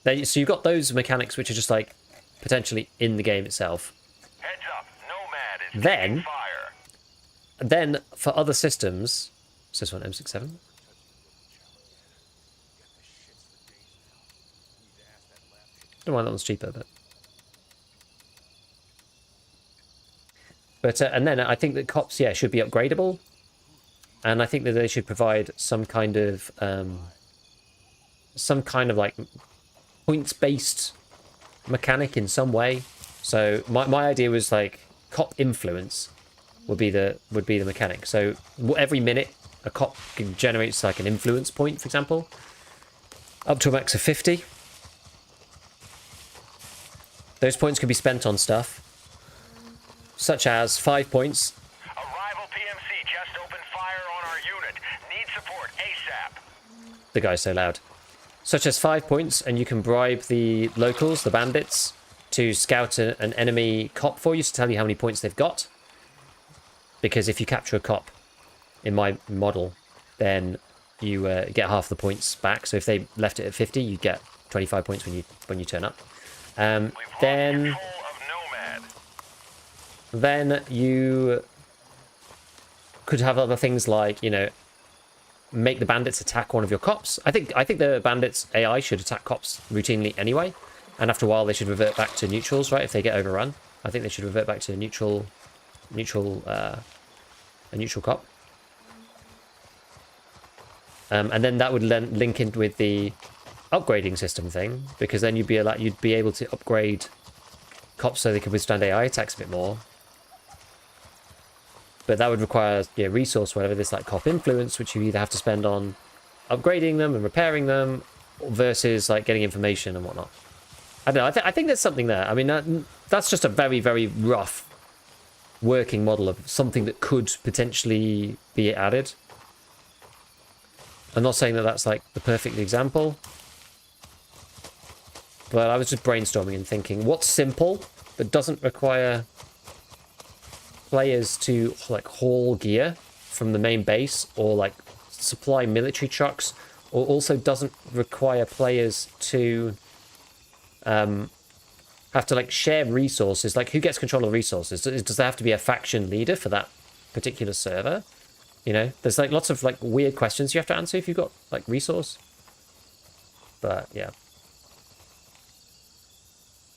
Speaker 1: you've got those mechanics which are just, like, potentially in the game itself.
Speaker 2: Heads up, Nomad is
Speaker 1: Then,
Speaker 2: taking fire.
Speaker 1: then for other systems, is this one M67? I don't know why that one's cheaper, but and then I think that cops, should be upgradable, and I think that they should provide some kind of like points-based mechanic in some way. So my idea was like cop influence would be the mechanic. So every minute a cop generates like an influence point, for example, up to a max of 50. Those points could be spent on stuff such as 5 points.
Speaker 2: A rival PMC just opened fire on our unit. Need support ASAP.
Speaker 1: The guy's so loud. Such as 5 points, and you can bribe the locals, the bandits, to scout an enemy cop for you to tell you how many points they've got. Because if you capture a cop in my model, then you get half the points back. So if they left it at 50, you get 25 points when you turn up. Then you could have other things like, you know, make the bandits attack one of your cops. I think the bandits AI should attack cops routinely anyway, and after a while they should revert back to neutrals, right? If they get overrun, I think they should revert back to a neutral cop. And then that would link in with the upgrading system thing, because then you'd be able to upgrade cops so they could withstand AI attacks a bit more. But that would require resource, whatever, this like cop influence, which you either have to spend on upgrading them and repairing them, versus like getting information and whatnot. I don't know. I think there's something there. I mean, that's just a very, very rough working model of something that could potentially be added. I'm not saying that that's like the perfect example, but I was just brainstorming and thinking, what's simple but doesn't require players to like haul gear from the main base, or like supply military trucks, or also doesn't require players to have to like share resources. Like, who gets control of resources? Does there have to be a faction leader for that particular server? You know, there's like lots of like weird questions you have to answer if you've got like resource. But yeah,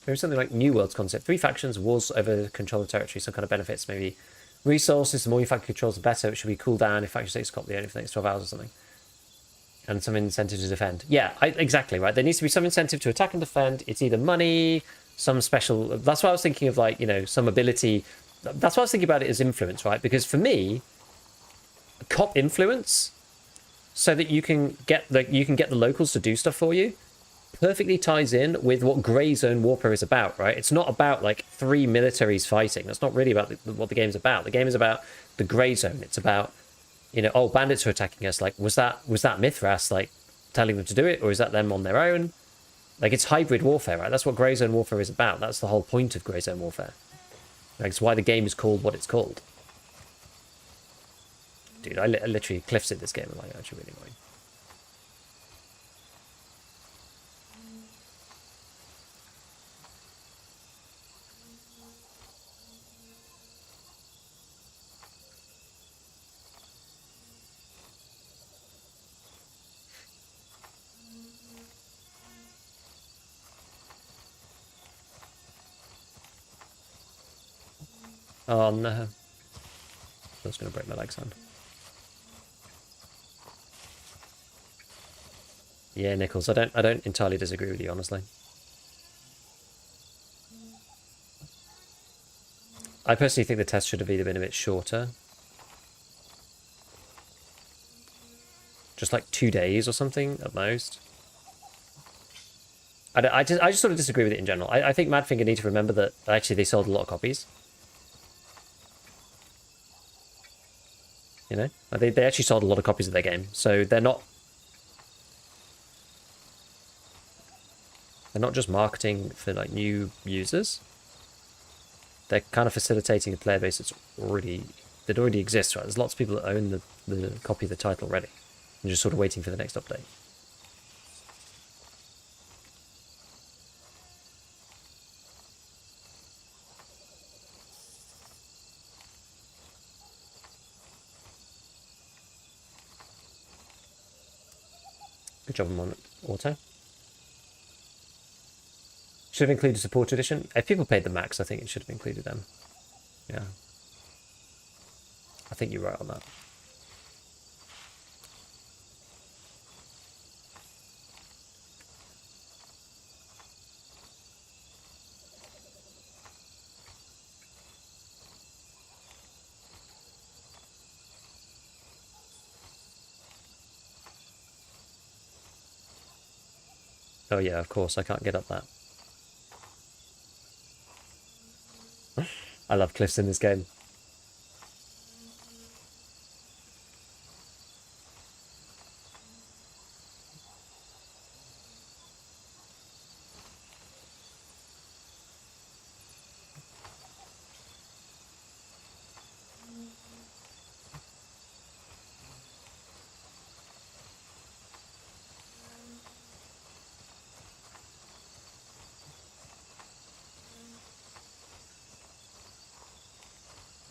Speaker 1: maybe something like New World's concept: 3 factions, wars over control of territory, some kind of benefits, maybe resources. The more your faction controls, the better. It should be cooldown if faction states cop the only for the next 12 hours or something. And some incentive to defend. Yeah, exactly, right. There needs to be some incentive to attack and defend. It's either money, some special... That's why I was thinking of, like, you know, some ability. That's why I was thinking about it as influence, right? Because for me, cop influence, so that you can get the locals to do stuff for you, perfectly ties in with what Grey Zone Warfare is about, right? It's not about like 3 militaries fighting. That's not really about what the game's about. The game is about the Grey Zone. It's about, you know, oh, bandits are attacking us. Like, was that Mithras like telling them to do it, or is that them on their own? Like, it's hybrid warfare, right? That's what Grey Zone warfare is about. That's the whole point of Grey Zone warfare. Like, it's why the game is called what it's called. Dude, I literally cliffs in this game. I'm like, actually really annoying. Oh no. I was gonna break my legs on. Yeah, Nichols, I don't entirely disagree with you, honestly. I personally think the test should have either been a bit shorter. Just like 2 days or something at most. I just sort of disagree with it in general. I think Madfinger need to remember that actually they sold a lot of copies. You know? They actually sold a lot of copies of their game. So they're not just marketing for like new users. They're kind of facilitating a player base that already exists, right? There's lots of people that own the copy of the title already. And just sort of waiting for the next update. Good job on auto. Should have included support edition. If people paid the max, I think it should have included them. Yeah. I think you're right on that. Oh yeah, of course, I can't get up that. I love cliffs in this game.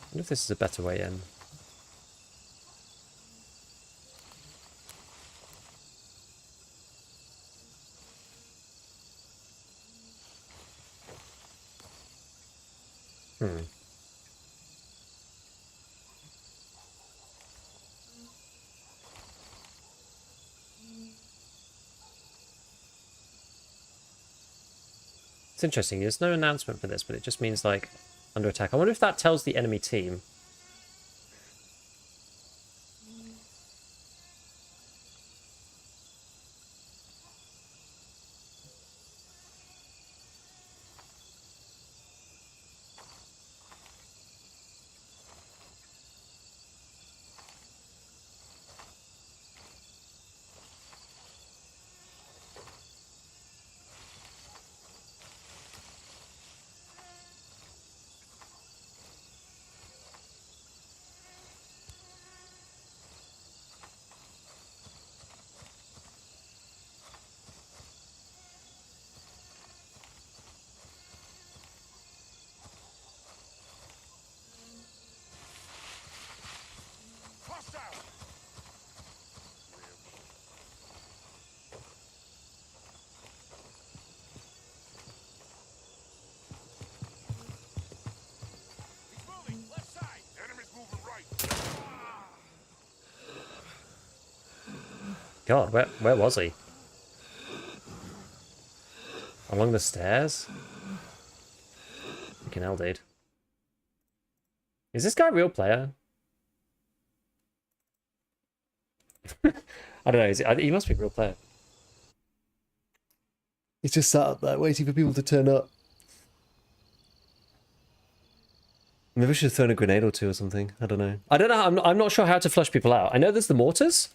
Speaker 1: I wonder if this is a better way in. It's interesting. There's no announcement for this, but it just means like under attack. I wonder if that tells the enemy team. God, where was he? Along the stairs? Fucking hell, dude. Is this guy a real player? I don't know. He must be a real player. He's just sat up there waiting for people to turn up. Maybe I should have thrown a grenade or two or something. I don't know. I don't know. I'm not sure how to flush people out. I know there's the mortars.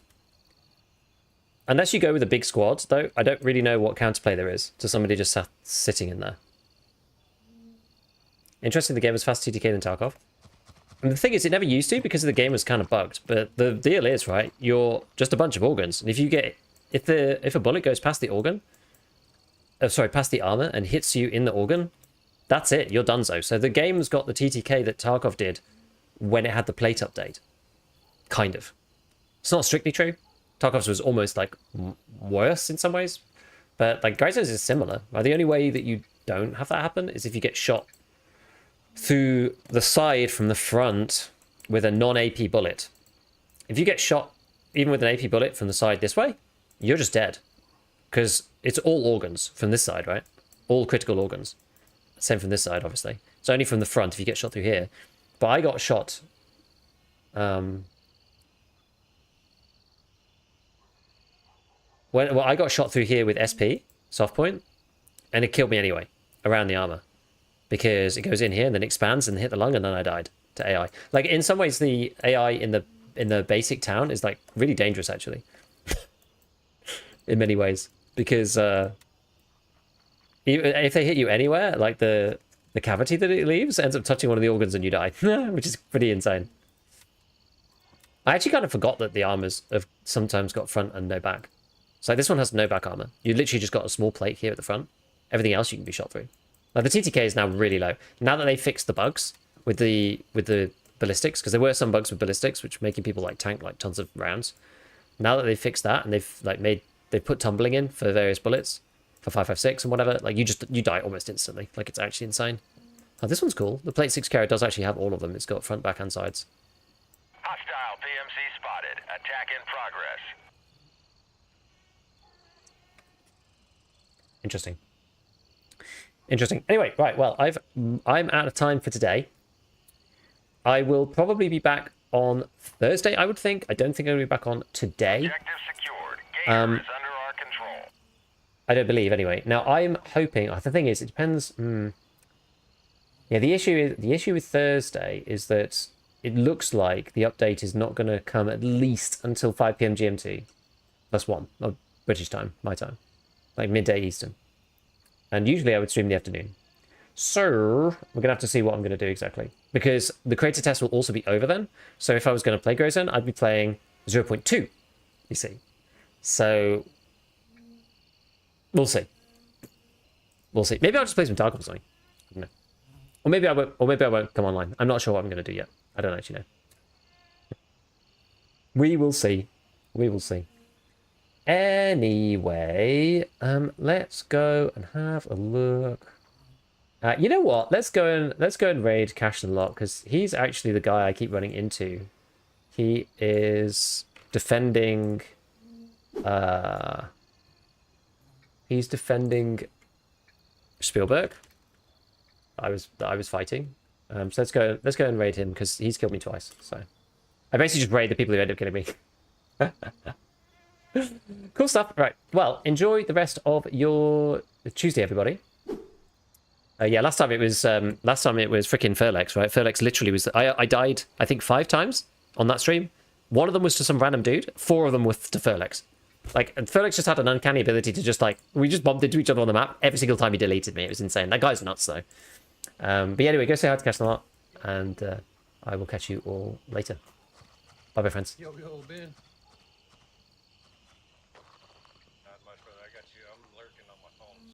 Speaker 1: unless you go with a big squad, though, I don't really know what counterplay there is to somebody just sitting in there. Interesting, the game was faster TTK than Tarkov. And the thing is, it never used to because the game was kind of bugged. But the deal is, right, you're just a bunch of organs. And if you get... If a bullet goes past the organ... past the armor and hits you in the organ, that's it. You're donezo. So the game's got the TTK that Tarkov did when it had the plate update. Kind of. It's not strictly true. Tarkov's was almost, like, worse in some ways. But, like, Grayzone's is similar. Right? The only way that you don't have that happen is if you get shot through the side from the front with a non-AP bullet. If you get shot, even with an AP bullet from the side this way, you're just dead. Because it's all organs from this side, right? All critical organs. Same from this side, obviously. It's only from the front if you get shot through here. But I got shot... Well, I got shot through here with SP, soft point, and it killed me anyway, around the armor. Because it goes in here and then expands and hit the lung and then I died to AI. Like, in some ways, the AI in the basic town is, like, really dangerous, actually. In many ways. Because if they hit you anywhere, like, the cavity that it leaves ends up touching one of the organs and you die. Which is pretty insane. I actually kind of forgot that the armors have sometimes got front and no back. So like, this one has no back armor. You literally just got a small plate here at the front. Everything else you can be shot through. Like, the TTK is now really low. Now that they fixed the bugs with the ballistics, because there were some bugs with ballistics, which making people like tank like tons of rounds. Now that they've fixed that and they've put tumbling in for various bullets for 5.56 and whatever, like you die almost instantly. Like, it's actually insane. Oh, this one's cool. The plate 6 carry does actually have all of them. It's got front, back, and sides.
Speaker 2: Hostile PMC spotted. Attack in progress.
Speaker 1: Interesting. Interesting. Anyway, right, well, I'm out of time for today. I will probably be back on Thursday, I would think. I don't think I'm going to be back on today.
Speaker 2: Objective secured. Gator is under our control.
Speaker 1: I don't believe, anyway. Now, I'm hoping... the thing is, it depends... Yeah, the issue with Thursday is that it looks like the update is not going to come at least until 5 p.m. GMT. +1. Of British time, my time. Like midday Eastern. And usually I would stream in the afternoon. So, we're going to have to see what I'm going to do exactly. Because the creator test will also be over then. So if I was going to play Grayzone, I'd be playing 0.2, you see. So, we'll see. We'll see. Maybe I'll just play some Tarkov or something. I don't know. Or maybe I won't come online. I'm not sure what I'm going to do yet. I don't actually know. We will see. We will see. Anyway, let's go and have a look. You know what? Let's go and raid Cash and Lock, because he's actually the guy I keep running into. He is defending. He's defending Spielberg. I was fighting. So let's go and raid him because he's killed me twice. So I basically just raid the people who end up killing me. Cool stuff. Right. Well, enjoy the rest of your Tuesday, everybody. Yeah, last time it was freaking Furlex, right? Furlex literally was. I died, I think, 5 times on that stream. 1 of them was to some random dude. 4 of them were to Furlex. Like, and Furlex just had an uncanny ability to just like, we just bumped into each other on the map every single time he deleted me. It was insane. That guy's nuts though. But yeah, anyway, go say hi to Cash and Lot, and I will catch you all later. Bye bye, friends.
Speaker 3: Yo, Ben.